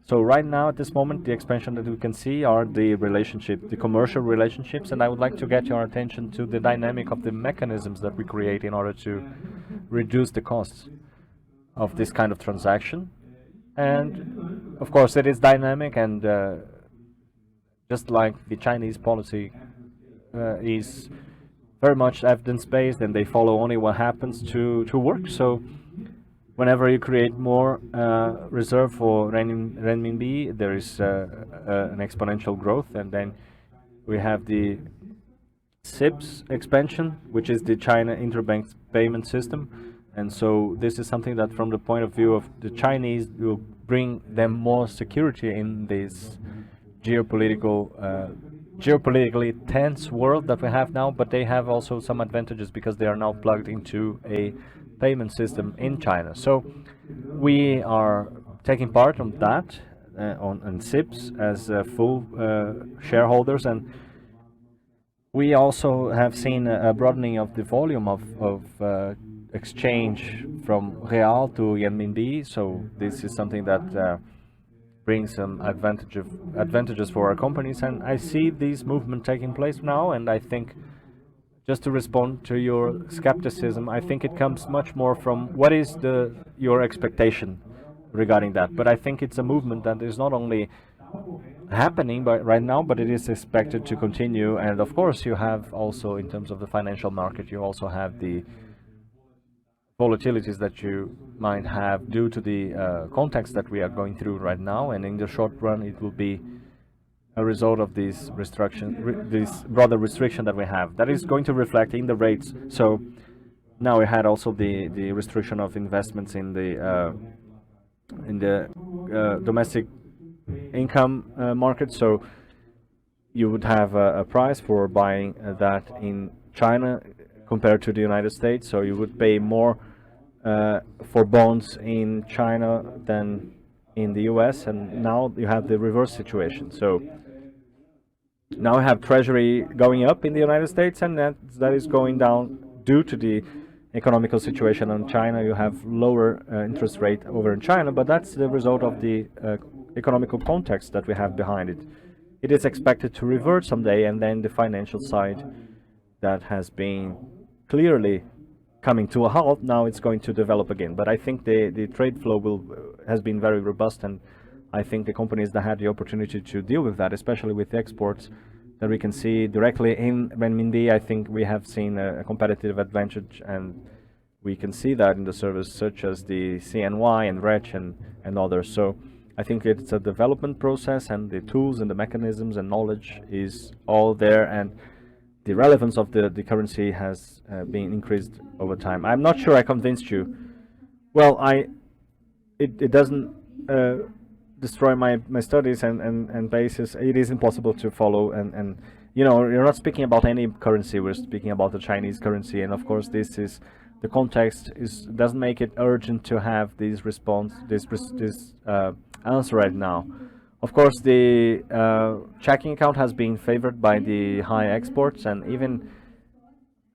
So right now, at this moment, the expansion that we can see are the commercial relationships, and I would like to get your attention to the dynamic of the mechanisms that we create in order to reduce the costs of this kind of transaction. And of course it is dynamic, and just like the Chinese policy is very much evidence-based, and they follow only what happens to work. So whenever you create more reserve for renminbi, there is an exponential growth. And then we have the CEBC expansion, which is the China interbank payment system. And so this is something that, from the point of view of the Chinese, will bring them more security in this geopolitically tense world that we have now. But they have also some advantages because they are now plugged into a payment system in China. So we are taking part on that, on CEBC as full shareholders, and we also have seen a broadening of the volume of exchange from real to renminbi. So this is something that brings some advantages for our companies, and I see this movement taking place now. And I think, just to respond to your skepticism, I think it comes much more from what is your expectation regarding that. But I think it's a movement that is not only happening right now, but it is expected to continue. And of course, you have also, in terms of the financial market, you also have the volatilities that you might have due to the context that we are going through right now. And in the short run, it will be a result of this this broader restriction that we have that is going to reflect in the rates. So now we had also the restriction of investments in the domestic income market. So you would have a price for buying that in China compared to the United States. So you would pay more for bonds in China than in the US, and now you have the reverse situation. So now we have Treasury going up in the United States, and that is going down due to the economical situation in China. You have lower interest rate over in China, but that's the result of the economical context that we have behind it. It is expected to revert someday, and then the financial side that has been clearly coming to a halt. Now it's going to develop again. But I think the trade flow has been very robust, and I think the companies that had the opportunity to deal with that, especially with exports, that we can see directly in renminbi, I think we have seen a competitive advantage, and we can see that in the service such as the CNY and RECH and others. So I think it's a development process, and the tools and the mechanisms and knowledge is all there, and the relevance of the currency has been increased over time. I'm not sure I convinced you. Well, it doesn't destroy my studies and basis. It is impossible to follow, and you know, you're not speaking about any currency, we're speaking about the Chinese currency, and of course this is the context doesn't make it urgent to have this answer right now. Of course, the checking account has been favored by the high exports, and even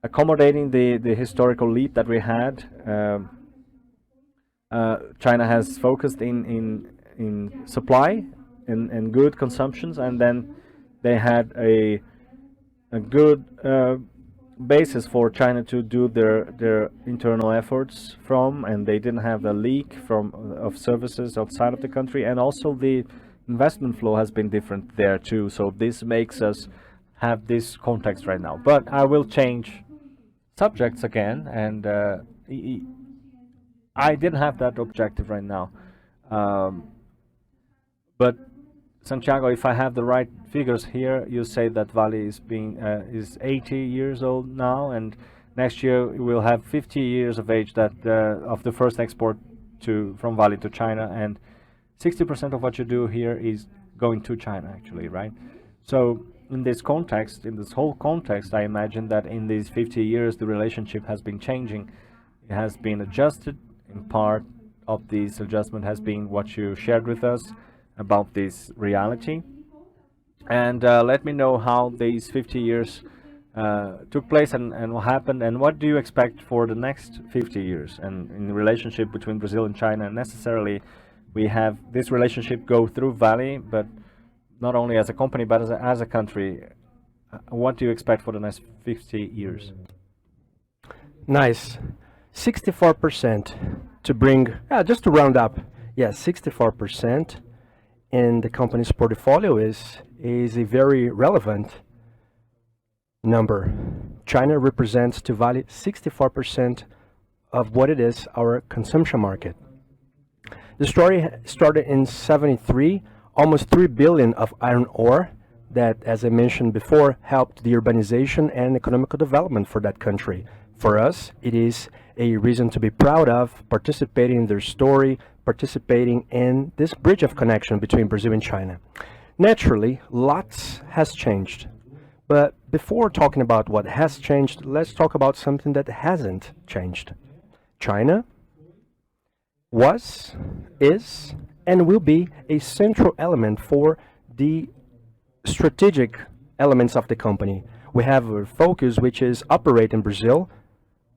accommodating the historical leap that we had. China has focused in supply and good consumptions, and then they had a good basis for China to do their internal efforts from, and they didn't have a leak of services outside of the country, and also the investment flow has been different there too. So this makes us have this context right now. But I will change subjects again, and I didn't have that objective right now. But Santiago, if I have the right figures here, you say that Vale is 80 years old now, and next year we'll have 50 years of age of the first export from Vale to China, and 60% of what you do here is going to China, actually, right? So in this context, in this whole context, I imagine that in these 50 years the relationship has been changing. It has been adjusted. In part of this adjustment has been what you shared with us about this reality. And let me know how these 50 years took place and what happened, and what do you expect for the next 50 years, and in the relationship between Brazil and China. Necessarily we have this relationship go through Vale, but not only as a company but as a country. What do you expect for the next 50 years? Nice. 64% to bring, just to round up, 64% in the company's portfolio is a very relevant number. China represents to Vale 64% of what it is, our consumption market. The story started in 73, almost 3 billion of iron ore that, as I mentioned before, helped the urbanization and economical development for that country. For us, it is a reason to be proud of participating in their story, participating in this bridge of connection between Brazil and China. Naturally, lots has changed. But before talking about what has changed, let's talk about something that hasn't changed. China was, is, and will be a central element for the strategic elements of the company. We have a focus which is operate in Brazil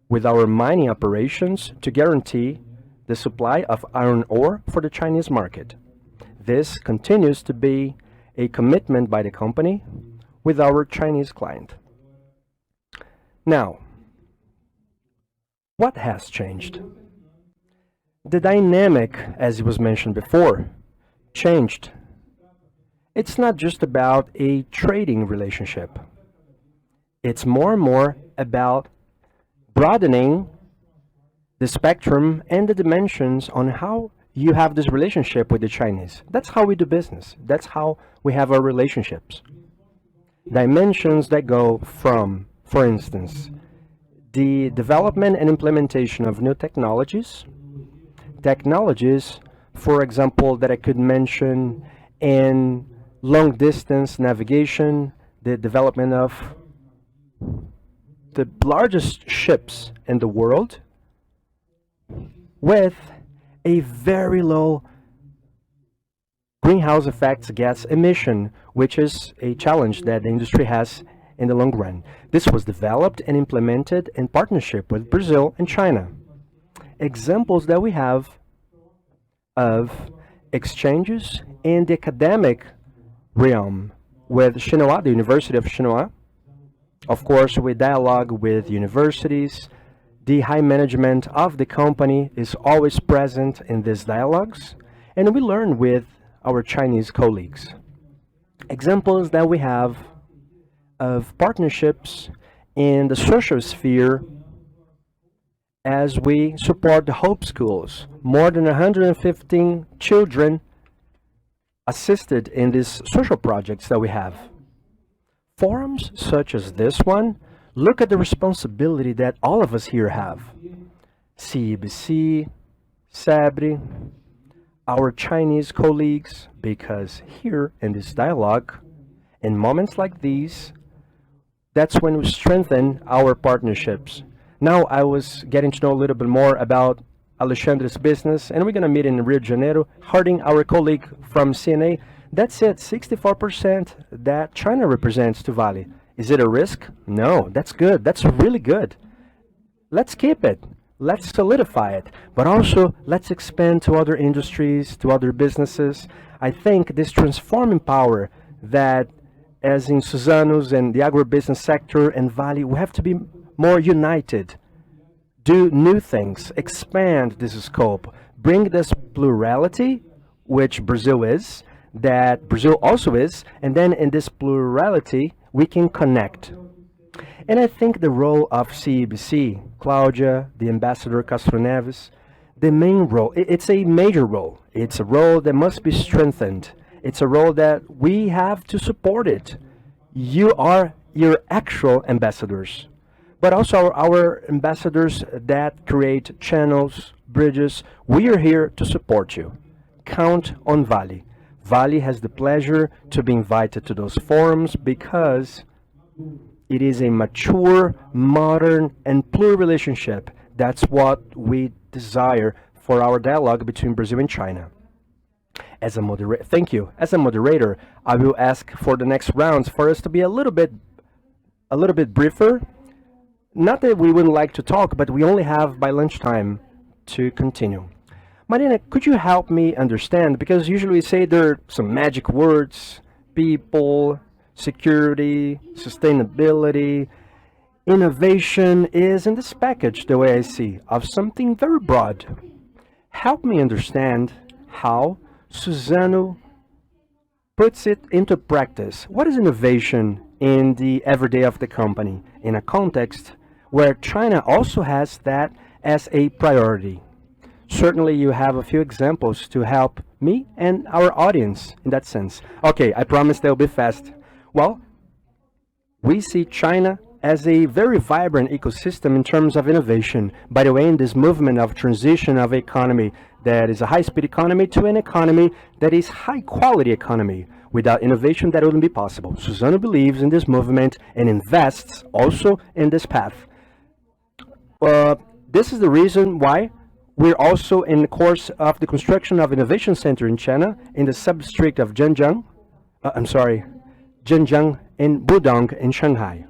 with our mining operations to guarantee the supply of iron ore for the Chinese market. This continues to be a commitment by the company with our Chinese client. Now, what has changed? The dynamic, as it was mentioned before, changed. It's not just about a trading relationship. It's more and more about broadening the spectrum and the dimensions on how you have this relationship with the Chinese. That's how we do business. That's how we have our relationships. Dimensions that go from, for instance, the development and implementation of new technologies, for example, that I could mention in long distance navigation, the development of the largest ships in the world with a very low greenhouse effects gas emission, which is a challenge that the industry has in the long run. This was developed and implemented in partnership with Brazil and China. Examples that we have of exchanges in the academic realm with Tsinghua, the University of Tsinghua, Of course, we dialogue with universities. The high management of the company is always present in these dialogues, and we learn with our Chinese colleagues. Examples that we have of partnerships in the social sphere as we support the Hope Schools. More than 115 children assisted in these social projects that we have. Forums such as this one, look at the responsibility that all of us here have. CEBC, CEBC, our Chinese colleagues, because here in this dialogue, in moments like these, that's when we strengthen our partnerships. Now I was getting to know a little bit more about Alexandre's business, and we're going to meet in Rio de Janeiro. Harding, our colleague from CNA, that's it, 64% that China represents to Vale. Is it a risk? No, that's good. That's really good. Let's keep it. Let's solidify it. But also, let's expand to other industries, to other businesses. I think this transforming power that, as in Suzano's and the agribusiness sector and Vale, we have to be more united. Do new things, expand this scope, bring this plurality, which Brazil is, that Brazil also is, and then in this plurality, we can connect. And I think the role of CEBC, Claudia, the Ambassador Castro Neves, the main role, it's a major role. It's a role that must be strengthened. It's a role that we have to support it. You are your actual ambassadors, but also our ambassadors that create channels, bridges. We are here to support you. Count on Vale. Vale has the pleasure to be invited to those forums because it is a mature, modern, and plural relationship. That's what we desire for our dialogue between Brazil and China. As a moderator, thank you. As a moderator, I will ask for the next rounds for us to be a little bit briefer. Not that we wouldn't like to talk, but we only have by lunchtime to continue. Marina, could you help me understand? Because usually we say there are some magic words: people, security, sustainability. Innovation is in this package, the way I see, of something very broad. Help me understand how Suzano puts it into practice. What is innovation in the everyday of the company in a context where China also has that as a priority? Certainly you have a few examples to help me and our audience in that sense. Okay, I promise they'll be fast. Well, we see China as a very vibrant ecosystem in terms of innovation. By the way, in this movement of transition of economy that is a high-speed economy to an economy that is high-quality economy. Without innovation, that wouldn't be possible. Suzano believes in this movement and invests also in this path. This is the reason why we're also in the course of the construction of Innovation Center in China in the sub-district of Zhenjiang and Pudong in Shanghai.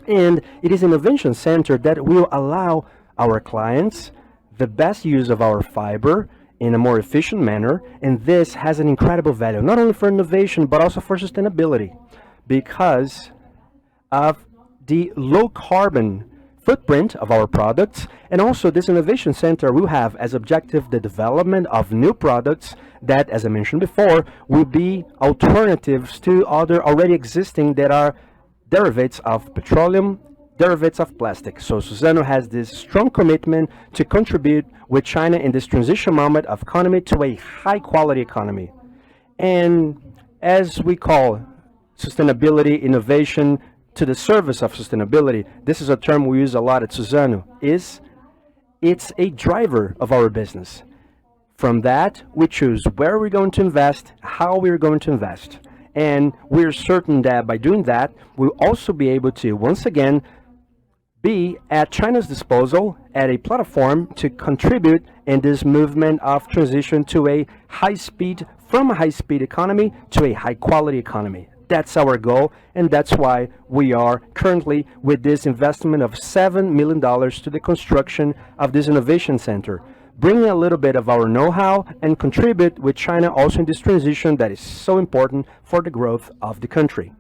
And it is an innovation center that will allow our clients the best use of our fiber in a more efficient manner, and this has an incredible value, not only for innovation, but also for sustainability, because of the low carbon footprint of our products. And also this innovation center will have as objective the development of new products that, as I mentioned before, will be alternatives to other already existing that are derivatives of petroleum, derivatives of plastic. So Suzano has this strong commitment to contribute with China in this transition moment of economy to a high quality economy. And as we call sustainability, innovation to the service of sustainability, this is a term we use a lot at Suzano, it's a driver of our business. From that, we choose where we're going to invest, how we're going to invest. And we're certain that by doing that, we'll also be able to, once again, be at China's disposal at a platform to contribute in this movement of transition to a high-speed, from a high-speed economy to a high-quality economy. That's our goal, and that's why we are currently with this investment of $7 million to the construction of this innovation center, bringing a little bit of our know-how and contribute with China also in this transition that is so important for the growth of the country.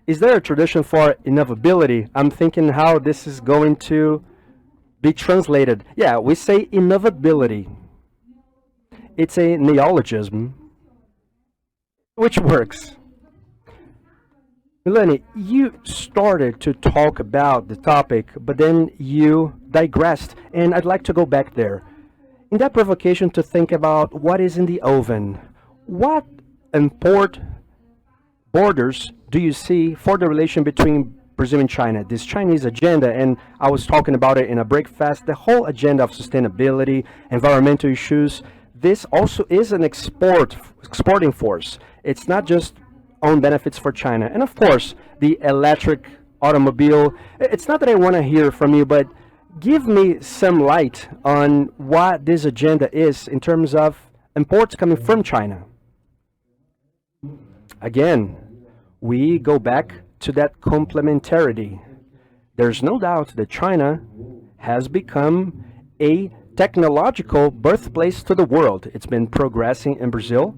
is there a tradition for innovability? I'm thinking how this is going to be translated. Yeah, we say innovability. It's a neologism, which works. Milani, you started to talk about the topic, but then you digressed, and I'd like to go back there. In that provocation to think about what is in the oven, what import borders do you see for the relation between Brazil and China? This Chinese agenda, and I was talking about it in a breakfast, the whole agenda of sustainability, environmental issues, this also is an exporting force. It's not just own benefits for China. And of course, the electric automobile. It's not that I want to hear from you, but give me some light on what this agenda is in terms of imports coming from China. Again, we go back to that complementarity. There's no doubt that China has become a technological birthplace to the world. It's been progressing in Brazil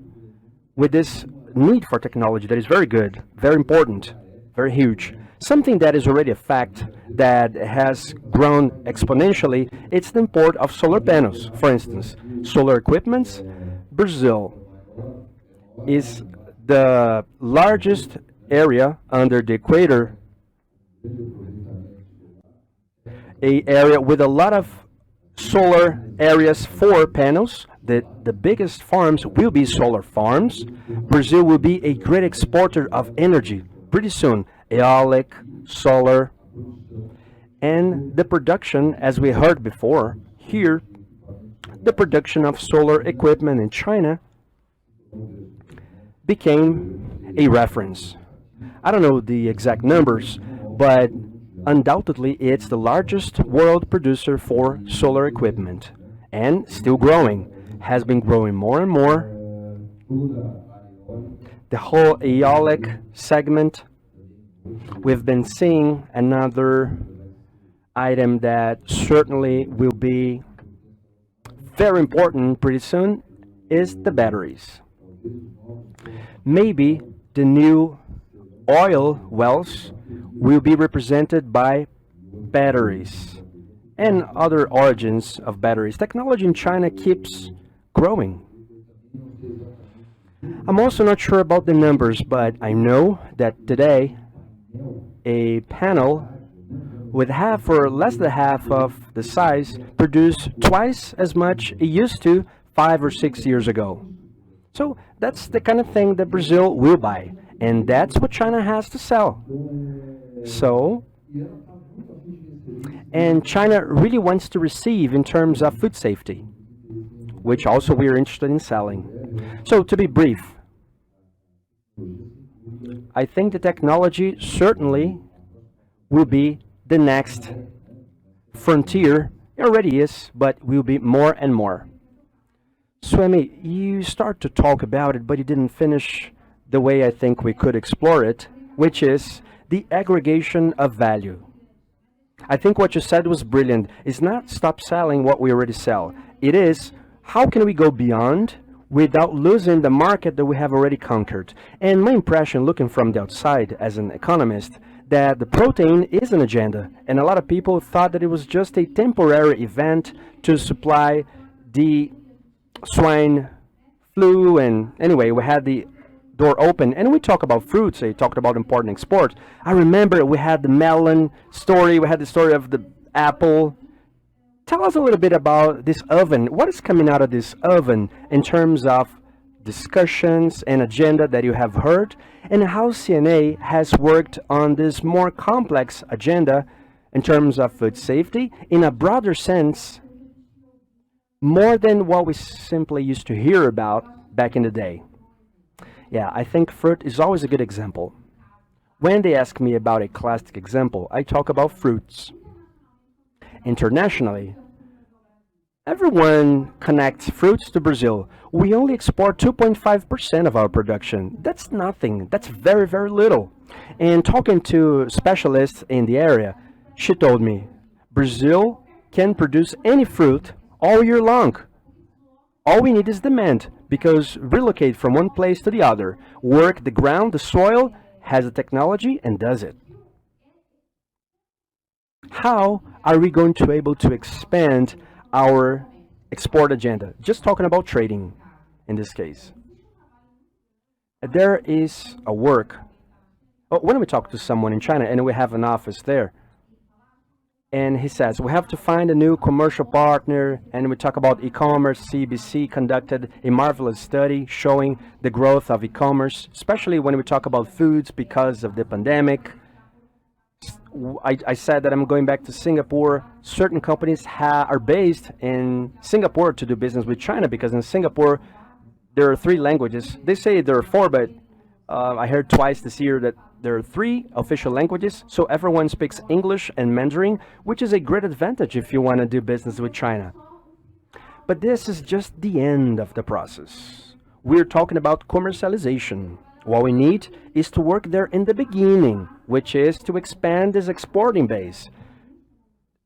with this need for technology that is very good, very important, very huge. Something that is already a fact that has grown exponentially, it's the import of solar panels. For instance, solar equipments. Brazil is the largest area under the equator, a area with a lot of solar areas for panels. The biggest farms will be solar farms. Brazil will be a great exporter of energy pretty soon. Eolic, solar, and the production, as we heard before, here, the production of solar equipment in China became a reference. I don't know the exact numbers, but undoubtedly it's the largest world producer for solar equipment, and still growing, has been growing more and more. The whole eolic segment, we've been seeing another item that certainly will be very important pretty soon is the batteries. Maybe the new oil wells will be represented by batteries and other origins of batteries. Technology in China keeps growing. I'm also not sure about the numbers, but I know that today a panel with half or less than half of the size produce twice as much it used to 5 or 6 years ago. So that's the kind of thing that Brazil will buy, and that's what China has to sell. So, and China really wants to receive in terms of food safety, which also we are interested in selling. So to be brief, I think the technology certainly will be the next frontier. It already is, but will be more and more. Swami, you start to talk about it, but you didn't finish the way I think we could explore it, which is the aggregation of value. I think what you said was brilliant. It's not stop selling what we already sell. It is, how can we go beyond without losing the market that we have already conquered? And my impression, looking from the outside as an economist, that the protein is an agenda. And a lot of people thought that it was just a temporary event to supply the swine flu. And anyway, we had the door open, and we talk about fruits. They talked about important export. I remember we had the melon story. We had the story of the apple. Tell us a little bit about this oven. What is coming out of this oven in terms of discussions and agenda that you have heard, and how CNA has worked on this more complex agenda in terms of food safety in a broader sense, more than what we simply used to hear about back in the day. Yeah, I think fruit is always a good example. When they ask me about a classic example, I talk about fruits. Internationally, everyone connects fruits to Brazil. We only export 2.5% of our production. That's nothing. That's very, very little. And talking to specialists in the area, she told me, Brazil can produce any fruit all year long. All we need is demand, because relocate from one place to the other, work the ground, the soil, has the technology and does it. How are we going to be able to expand our export agenda? Just talking about trading in this case. There is a work. When we talk to someone in China and we have an office there, and he says, we have to find a new commercial partner, and we talk about e-commerce. CEBC conducted a marvelous study showing the growth of e-commerce, especially when we talk about foods because of the pandemic. I said that I'm going back to Singapore. Certain companies are based in Singapore to do business with China, because in Singapore, there are 3 languages. They say there are 4, but I heard twice this year that there are 3 official languages, so everyone speaks English and Mandarin, which is a great advantage if you want to do business with China. But this is just the end of the process. We're talking about commercialization. What we need is to work there in the beginning, which is to expand this exporting base.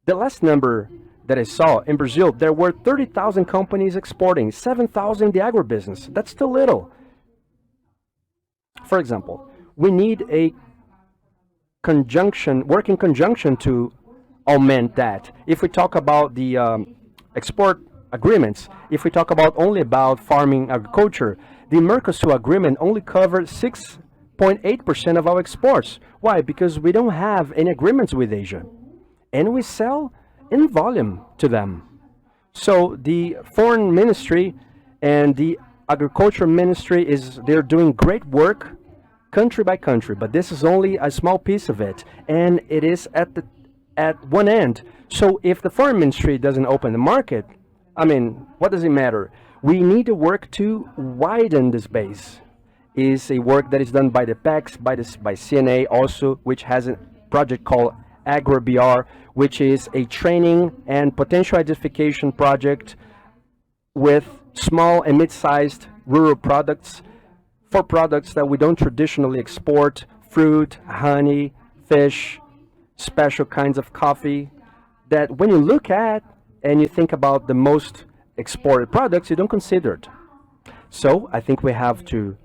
The last number that I saw in Brazil, there were 30,000 companies exporting, 7,000 in the agribusiness. That's still little. For example, we need a work in conjunction to augment that. If we talk about the export agreements, if we talk about only about farming agriculture, the Mercosur agreement only covered 6.8% of our exports. Why? Because we don't have any agreements with Asia, and we sell in volume to them. So the foreign ministry and the agriculture ministry they're doing great work country by country, but this is only a small piece of it, and it is at one end. So if the foreign ministry doesn't open the market, I mean, what does it matter? We need to work to widen this base. Is a work that is done by the PECs, by CNA also, which has a project called AgroBR, which is a training and potential identification project with small and mid-sized rural products, for products that we don't traditionally export: fruit, honey, fish, special kinds of coffee, that when you look at and you think about the most exported products, you don't consider it. So I think we have to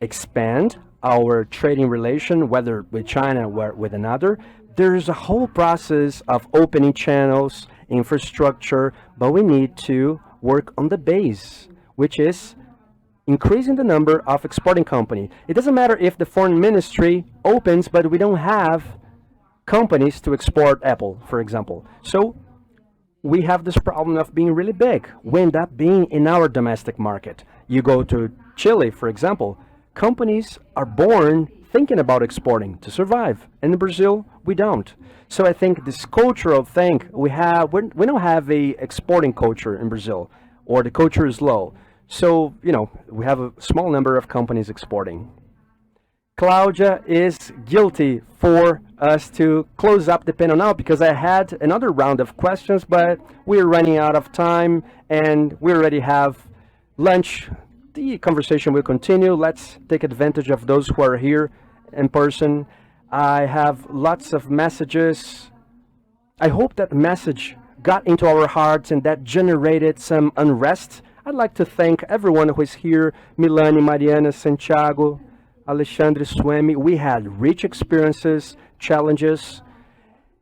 expand our trading relation, whether with China or with another. There's a whole process of opening channels, infrastructure, but we need to work on the base, which is increasing the number of exporting companies. It doesn't matter if the foreign ministry opens, but we don't have companies to export Apple, for example. So we have this problem of being really big. We end up being in our domestic market. You go to Chile, for example, companies are born thinking about exporting to survive. And in Brazil, we don't. So I think this cultural thing we don't have a exporting culture in Brazil, or the culture is low. So, we have a small number of companies exporting. Claudia is guilty for us to close up the panel now, because I had another round of questions, but we're running out of time and we already have lunch. The conversation will continue. Let's take advantage of those who are here in person. I have lots of messages. I hope that message got into our hearts and that generated some unrest. I'd like to thank everyone who is here: Milani, Mariana, Santiago, Alexandre, Suemi. We had rich experiences, challenges,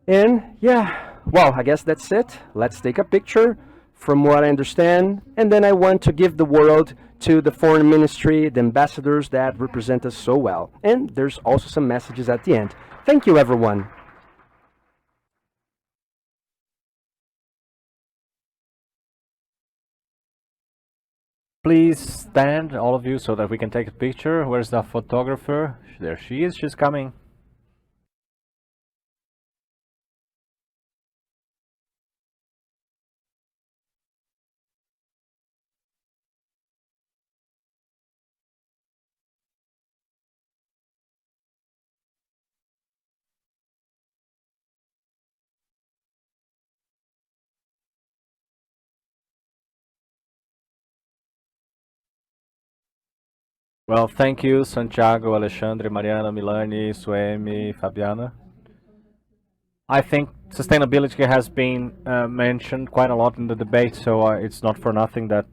and I guess that's it. Let's take a picture from what I understand, and then I want to give the world to the foreign ministry, the ambassadors that represent us so well. And there's also some messages at the end. Thank you, everyone. Please stand, all of you, so that we can take a picture. Where's the photographer? There she is, she's coming. Well, thank you, Santiago, Alexandre, Mariana, Milani, Suemi, Fabiana. I think sustainability has been mentioned quite a lot in the debate, so it's not for nothing that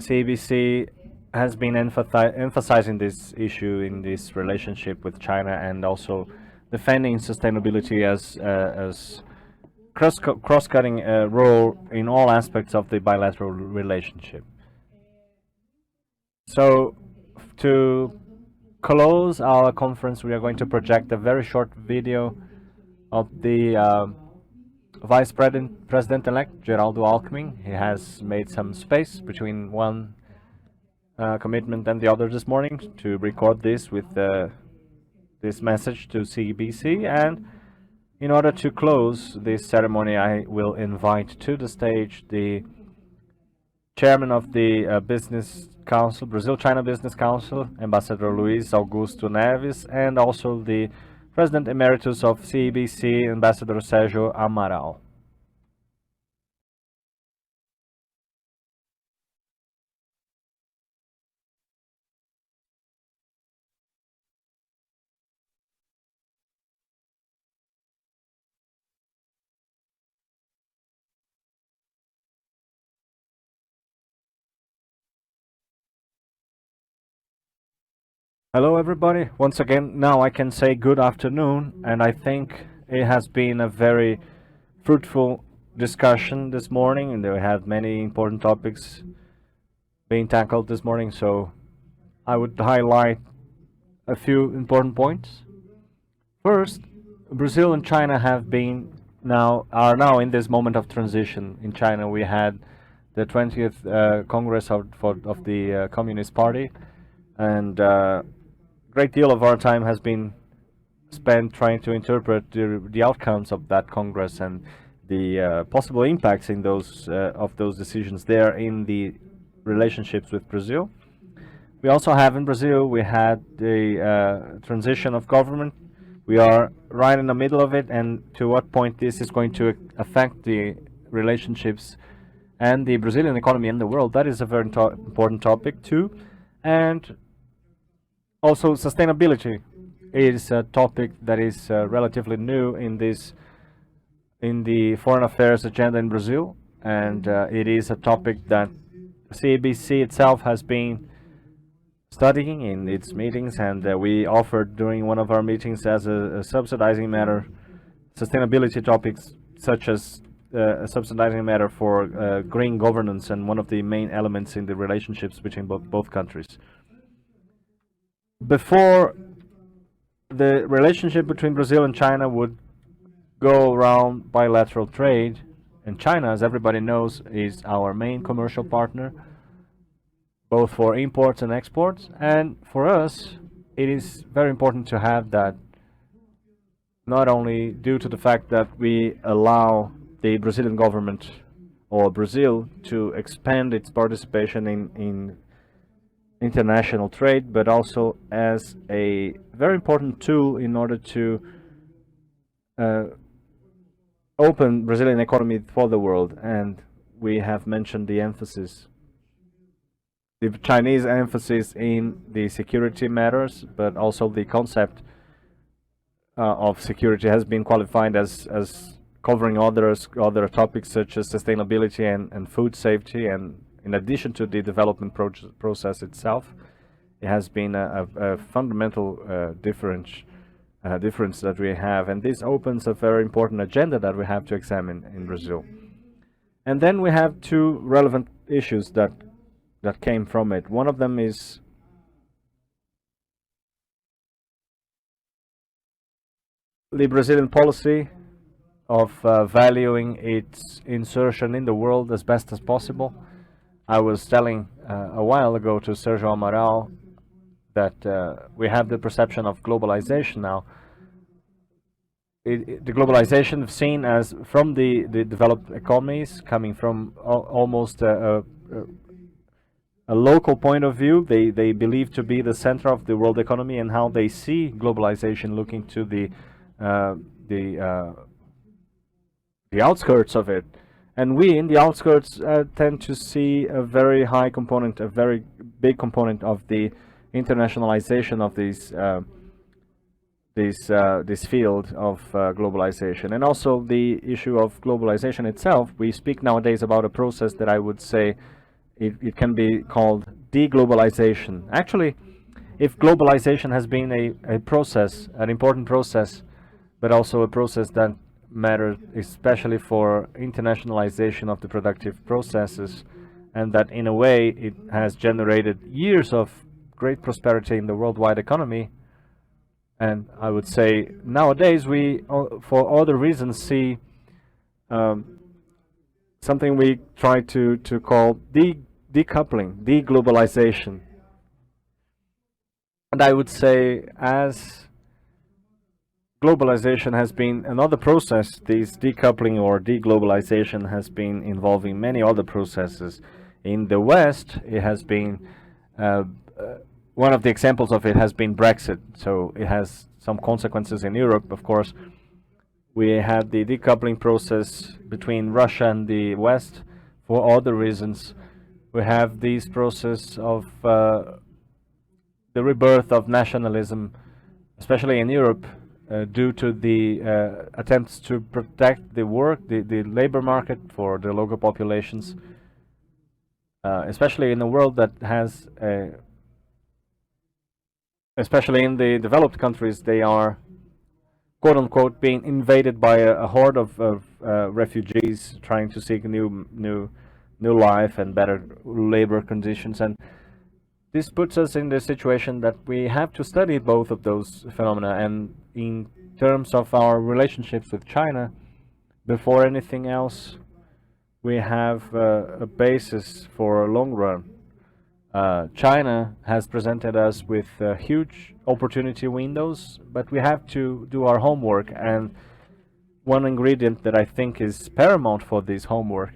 CEBC has been emphasizing this issue in this relationship with China, and also defending sustainability as cross-cutting role in all aspects of the bilateral relationship. So, to close our conference, we are going to project a very short video of the Vice President-elect, Geraldo Alckmin. He has made some space between one commitment and the other this morning to record this with this message to CEBC. And in order to close this ceremony, I will invite to the stage the Chairman of the Business Council, Brazil-China Business Council, Ambassador Luis Augusto Neves, and also the President Emeritus of CEBC, Ambassador Sérgio Amaral. Hello everybody, once again, now I can say good afternoon, and I think it has been a very fruitful discussion this morning, and we had many important topics being tackled this morning, so I would highlight a few important points. First, Brazil and China are now in this moment of transition. In China we had the 20th Congress of the Communist Party, and great deal of our time has been spent trying to interpret the outcomes of that Congress and the possible impacts in those of those decisions there in the relationships with Brazil. We also have in Brazil, we had the transition of government. We are right in the middle of it, and to what point this is going to affect the relationships and the Brazilian economy and the world, that is a very important topic too. And also, sustainability is a topic that is relatively new in the foreign affairs agenda in Brazil, and it is a topic that CEBC itself has been studying in its meetings, and we offered during one of our meetings as a subsidizing matter sustainability topics, such as a subsidizing matter for green governance, and one of the main elements in the relationships between both countries. Before the relationship between Brazil and China would go around bilateral trade, and China, as everybody knows, is our main commercial partner, both for imports and exports. And for us, it is very important to have that, not only due to the fact that we allow the Brazilian government or Brazil to expand its participation in international trade, but also as a very important tool in order to open Brazilian economy for the world. And we have mentioned the emphasis, the Chinese emphasis in the security matters, but also the concept of security has been qualified as covering other topics such as sustainability and food safety. And in addition to the development process itself, it has been a fundamental difference that we have, and this opens a very important agenda that we have to examine in Brazil. And then we have two relevant issues that came from it. One of them is the Brazilian policy of valuing its insertion in the world as best as possible. I was telling a while ago to Sérgio Amaral that we have the perception of globalization now. The globalization seen as from the developed economies, coming from almost a local point of view. They believe to be the center of the world economy, and how they see globalization looking to the outskirts of it. And we in the outskirts tend to see a very high component, a very big component of the internationalization of this field of globalization. And also the issue of globalization itself. We speak nowadays about a process that I would say it can be called deglobalization. Actually, if globalization has been a process, an important process, but also a process that matters especially for internationalization of the productive processes, and that in a way it has generated years of great prosperity in the worldwide economy. And I would say nowadays we, for other reasons, see something we try to call decoupling, deglobalization. And I would say as globalization has been another process, this decoupling or deglobalization has been involving many other processes. In the West, it has been, one of the examples of it has been Brexit. So it has some consequences in Europe, of course. We had the decoupling process between Russia and the West for other reasons. We have this process of the rebirth of nationalism, especially in Europe, due to the attempts to protect the labor market for the local populations, especially in a world that has, especially in the developed countries, they are quote unquote being invaded by a horde of refugees trying to seek new life and better labor conditions. And this puts us in the situation that we have to study both of those phenomena. And in terms of our relationships with China, before anything else, we have a basis for a long run. China has presented us with huge opportunity windows, but we have to do our homework. And one ingredient that I think is paramount for this homework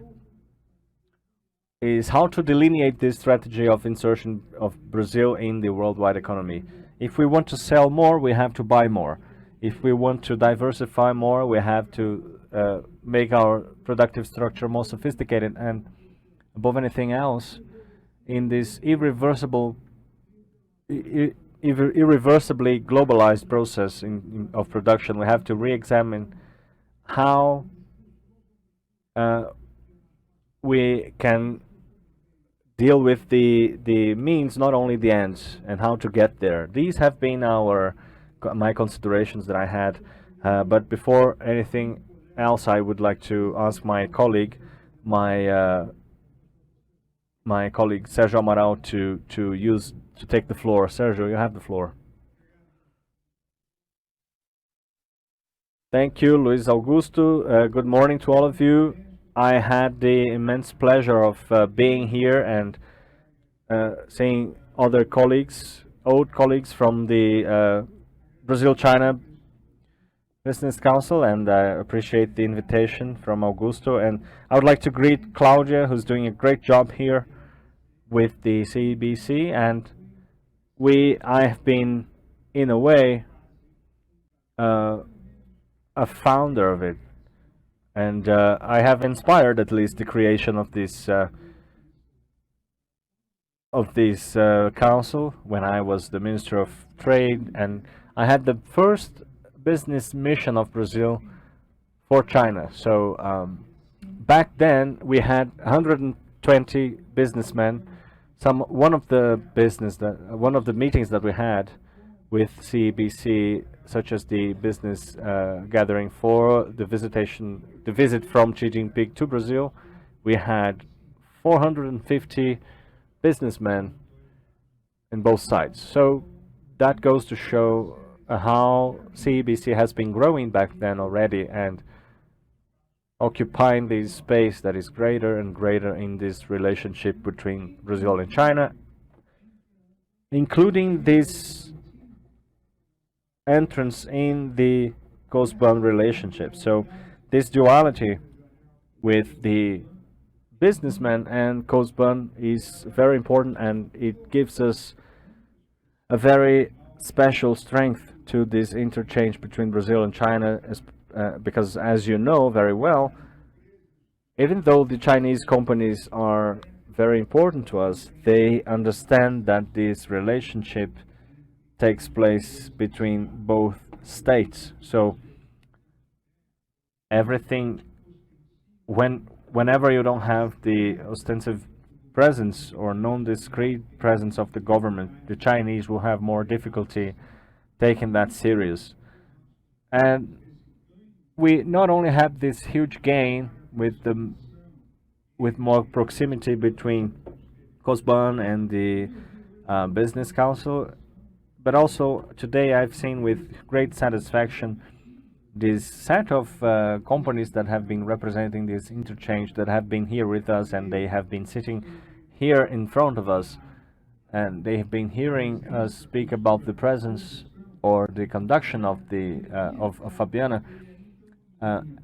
is how to delineate this strategy of insertion of Brazil in the worldwide economy. If we want to sell more, we have to buy more. If we want to diversify more, we have to make our productive structure more sophisticated. And above anything else, in this irreversibly globalized process of production, we have to re-examine how we can deal with the means, not only the ends, and how to get there. These have been my considerations that I had. But before anything else, I would like to ask my colleague, my colleague Sergio Amaral, to take the floor. Sergio, you have the floor. Thank you, Luis Augusto. Good morning to all of you. I had the immense pleasure of being here and seeing other colleagues, old colleagues from the Brazil-China Business Council, and I appreciate the invitation from Augusto. And I would like to greet Claudia, who's doing a great job here with the CEBC. And I have been, in a way, a founder of it. And I have inspired, at least, the creation of this council when I was the Minister of Trade, and I had the first business mission of Brazil for China. So back then we had 120 businessmen. One of the meetings that we had with CEBC, such as the business gathering for the visit from Xi Jinping to Brazil, we had 450 businessmen in both sides. So that goes to show how CEBC has been growing back then already and occupying this space that is greater and greater in this relationship between Brazil and China, including this entrance in the coast-bound relationship. So this duality with the businessman and coast-bound is very important, and it gives us a very special strength to this interchange between Brazil and China, because as you know very well, even though the Chinese companies are very important to us, they understand that this relationship takes place between both states. So everything, whenever you don't have the ostensive presence or non-discrete presence of the government, the Chinese will have more difficulty taking that serious. And we not only have this huge gain with more proximity between COSBAN and the Business Council, but also today I've seen with great satisfaction this set of companies that have been representing this interchange, that have been here with us, and they have been sitting here in front of us, and they have been hearing us speak about the presence or the conduction of the of Fabiana.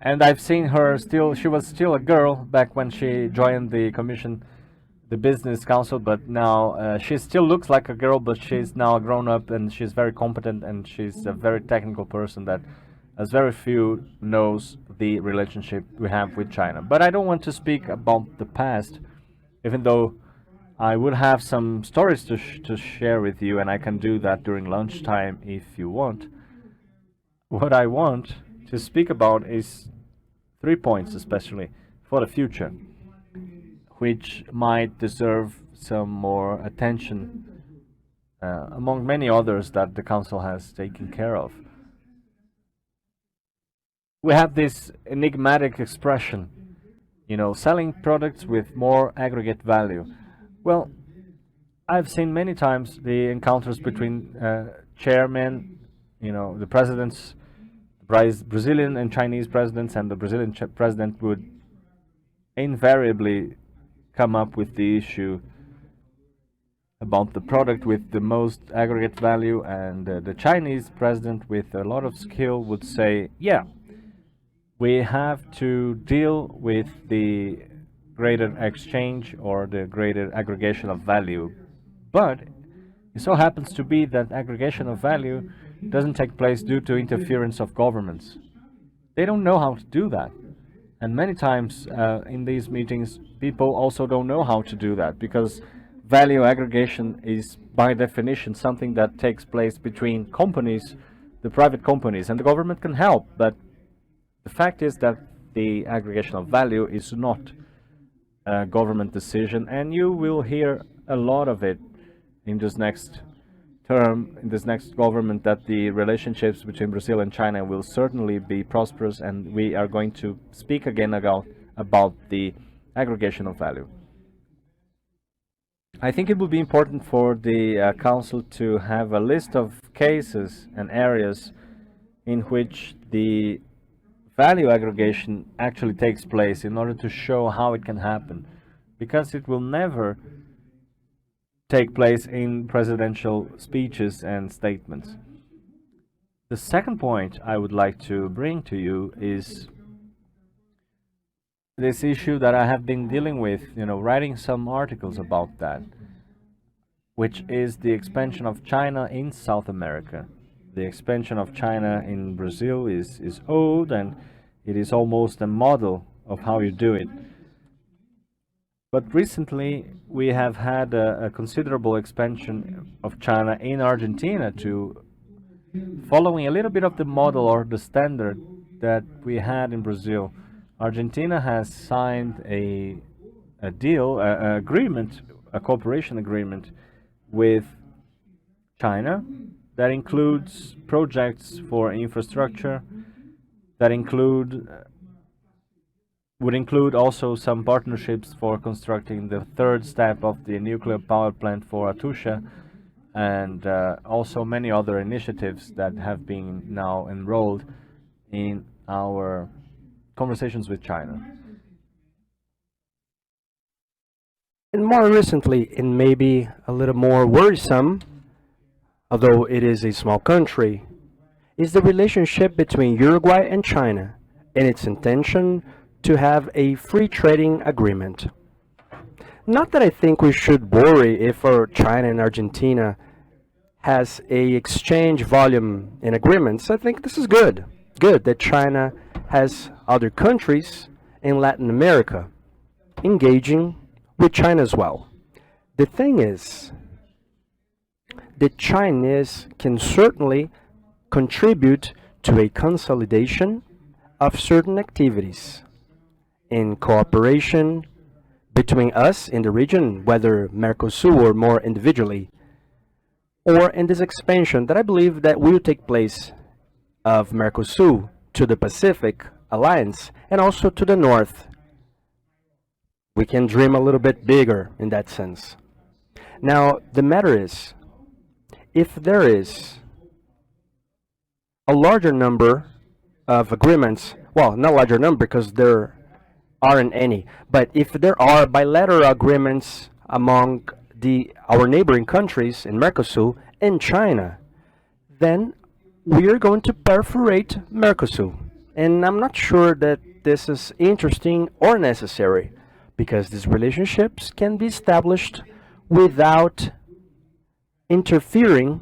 And I've seen her still, she was still a girl back when she joined the commission, the business council, but now she still looks like a girl, but she's now a grown up and she's very competent, and she's a very technical person that, as very few, knows the relationship we have with China. But I don't want to speak about the past, even though I would have some stories to share with you, and I can do that during lunchtime if you want. What I want to speak about is 3 points, especially for the future, which might deserve some more attention among many others that the Council has taken care of. We have this enigmatic expression, you know, selling products with more aggregate value. Well, I've seen many times the encounters between chairmen, you know, the presidents, Brazilian and Chinese presidents, and the Brazilian president would invariably come up with the issue about the product with the most aggregate value, and the Chinese president with a lot of skill would say, yeah, we have to deal with the greater exchange or the greater aggregation of value. But it so happens to be that aggregation of value doesn't take place due to interference of governments. They don't know how to do that. And many times in these meetings, people also don't know how to do that, because value aggregation is by definition something that takes place between companies, the private companies, and the government can help. But the fact is that the aggregation of value is not a government decision, and you will hear a lot of it in this next term, in this next government, that the relationships between Brazil and China will certainly be prosperous, and we are going to speak again about the aggregation of value. I think it will be important for the Council to have a list of cases and areas in which the value aggregation actually takes place, in order to show how it can happen, because it will never take place in presidential speeches and statements. The second point I would like to bring to you is this issue that I have been dealing with, you know, writing some articles about that, which is the expansion of China in South America. The expansion of China in Brazil is old, and it is almost a model of how you do it. But recently we have had a considerable expansion of China in Argentina, to following a little bit of the model or the standard that we had in Brazil. Argentina has signed a deal, an agreement, a cooperation agreement with China that includes projects for infrastructure, that would include also some partnerships for constructing the third step of the nuclear power plant for Atusha, and also many other initiatives that have been now enrolled in our conversations with China. And more recently, and maybe a little more worrisome, although it is a small country, is the relationship between Uruguay and China, and its intention to have a free trading agreement. Not that I think we should worry if China and Argentina has a exchange volume in agreements. I think this is good. Good that China has other countries in Latin America engaging with China as well. The thing is, the Chinese can certainly contribute to a consolidation of certain activities in cooperation between us in the region, whether Mercosur or more individually, or in this expansion that I believe that will take place of Mercosur to the Pacific Alliance and also to the north. We can dream a little bit bigger in that sense. Now, the matter is, if there is a larger number of agreements, well, not larger number because there aren't any, but if there are bilateral agreements among our neighboring countries in Mercosur and China, then we are going to perforate Mercosur. And I'm not sure that this is interesting or necessary, because these relationships can be established without interfering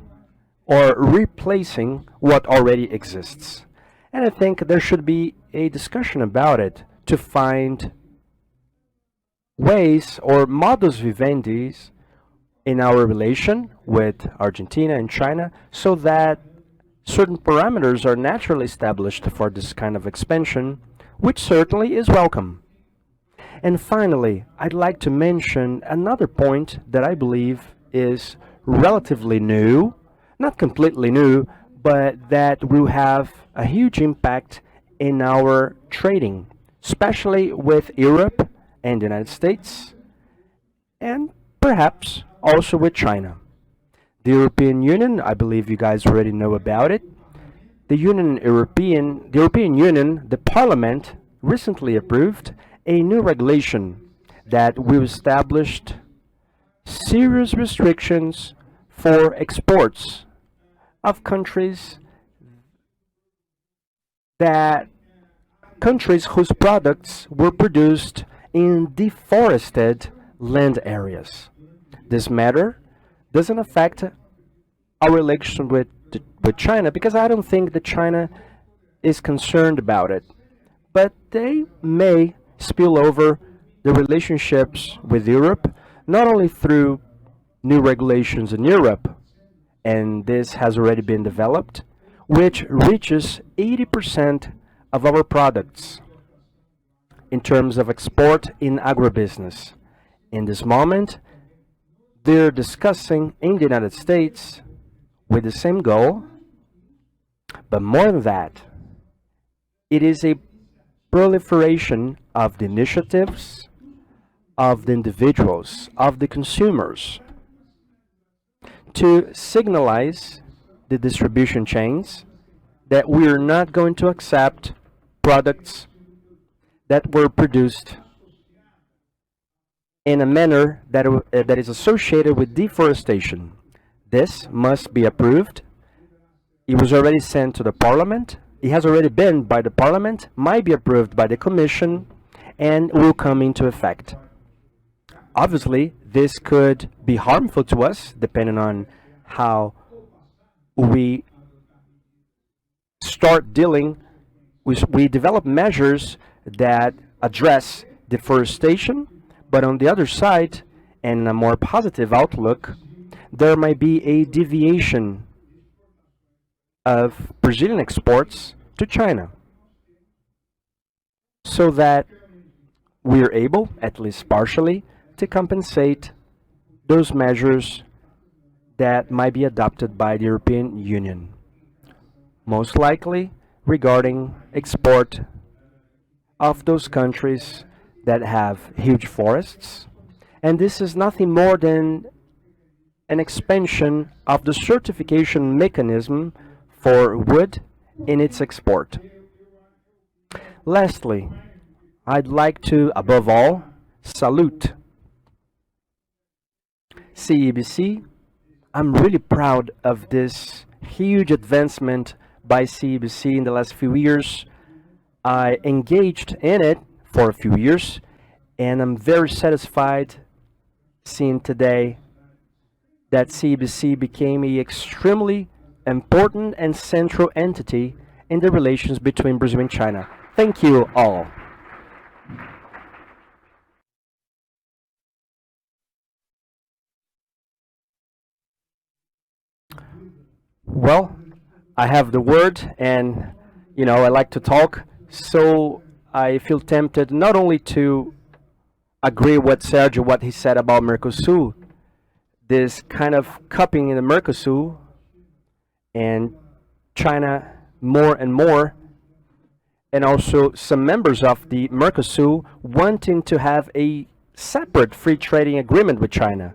or replacing what already exists. And I think there should be a discussion about it to find ways or modus vivendi in our relation with Argentina and China, so that certain parameters are naturally established for this kind of expansion, which certainly is welcome. And finally, I'd like to mention another point that I believe is relatively new, not completely new, but that will have a huge impact in our trading, especially with Europe and the United States, and perhaps also with China. The European Union, I believe you guys already know about it. The European Union, the Parliament, recently approved a new regulation that will establish serious restrictions for exports of countries whose products were produced in deforested land areas. This matter doesn't affect our relation with China, because I don't think that China is concerned about it. But they may spill over the relationships with Europe, not only through new regulations in Europe, and this has already been developed, which reaches 80% of our products in terms of export in agribusiness. In this moment, they're discussing in the United States with the same goal, but more than that, it is a proliferation of the initiatives, of the individuals, of the consumers, to signalize the distribution chains that we are not going to accept products that were produced in a manner that is associated with deforestation. This must be approved. It was already sent to the Parliament. It has already been by the Parliament, might be approved by the Commission, and will come into effect. Obviously, this could be harmful to us, depending on how we start dealing. We develop measures that address deforestation, but on the other side, and a more positive outlook, there might be a deviation of Brazilian exports to China, so that we are able, at least partially, to compensate those measures that might be adopted by the European Union, most likely regarding export of those countries that have huge forests. And this is nothing more than an expansion of the certification mechanism for wood in its export. Lastly, I'd like to, above all, salute CEBC. I'm really proud of this huge advancement by CEBC in the last few years. I engaged in it for a few years, and I'm very satisfied seeing today that CEBC became an extremely important and central entity in the relations between Brazil and China. Thank you all. Well, I have the word, and I like to talk, so I feel tempted not only to agree with Sergio, what he said about Mercosur. This kind of cupping in the Mercosur and China more and more, and also some members of the Mercosur wanting to have a separate free trading agreement with China.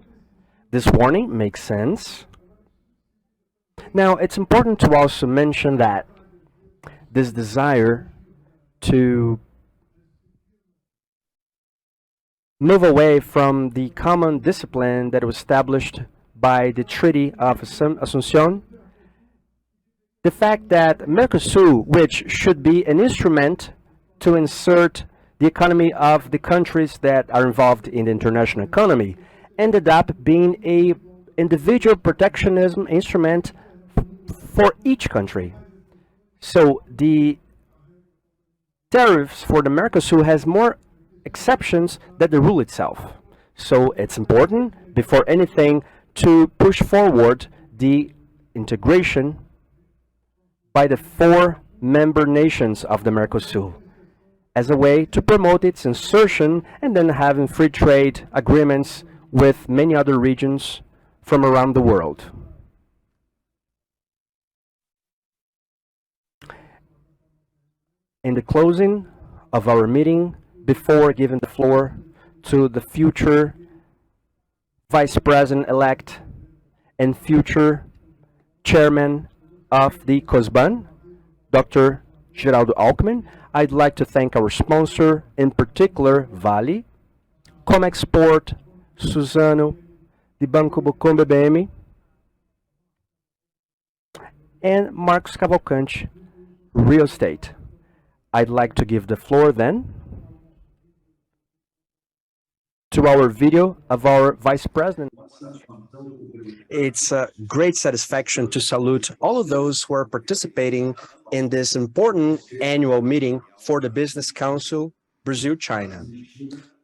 This warning makes sense. Now, it's important to also mention that this desire to move away from the common discipline that was established by the Treaty of Asunción, the fact that Mercosur, which should be an instrument to insert the economy of the countries that are involved in the international economy, ended up being a individual protectionism instrument for each country. So the tariffs for the Mercosur has more exceptions than the rule itself. So it's important, before anything, to push forward the integration by the 4 member nations of the Mercosur as a way to promote its insertion and then having free trade agreements with many other regions from around the world. In the closing of our meeting, before giving the floor to the future Vice President-elect and future Chairman of the COSBAN, Dr. Geraldo Alckmin, I'd like to thank our sponsor, in particular Vale, Comexport, Suzano, the Banco Bocom BBM, and Marcos Cavalcante, Real Estate. I'd like to give the floor then to our video of our Vice President. It's a great satisfaction to salute all of those who are participating in this important annual meeting for the Business Council Brazil-China.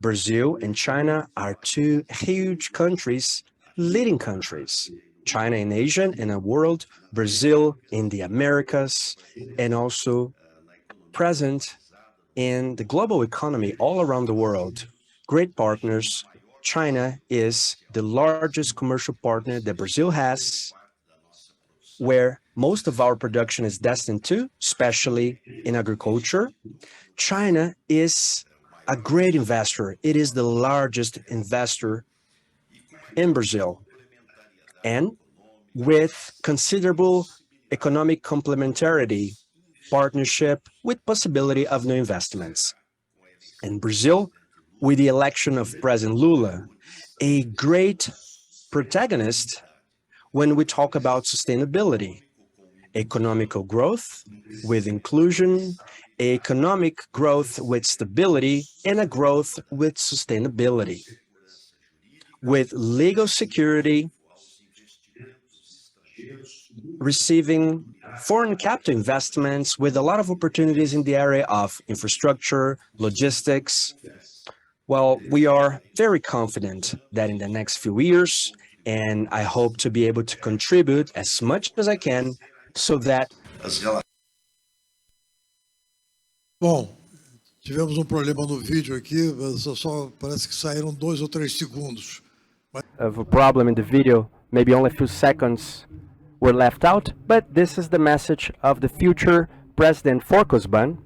Brazil and China are 2 huge countries, leading countries. China in Asia and the world, Brazil in the Americas, and also present in the global economy all around the world. Great partners. China is the largest commercial partner that Brazil has, where most of our production is destined to, especially in agriculture. China is a great investor. It is the largest investor in Brazil, and with considerable economic complementarity, partnership with possibility of new investments. In Brazil, with the election of President Lula, a great protagonist when we talk about sustainability, economical growth with inclusion, economic growth with stability, and a growth with sustainability, with legal security, receiving foreign capital investments with a lot of opportunities in the area of infrastructure, logistics. Well, we are very confident that in the next few years, and I hope to be able to contribute as much as I can so that... Bom, tivemos problema no vídeo aqui, só parece que saíram 2 ou 3 segundos. Of a problem in the video, maybe only a few seconds were left out, but this is the message of the future president for COSBAN,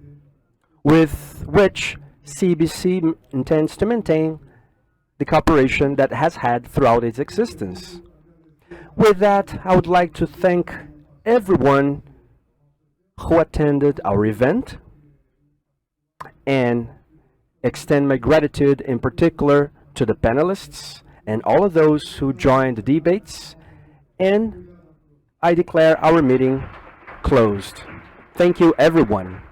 with which CEBC intends to maintain the cooperation that has had throughout its existence. With that, I would like to thank everyone who attended our event and extend my gratitude in particular to the panelists and all of those who joined the debates, and I declare our meeting closed. Thank you, everyone.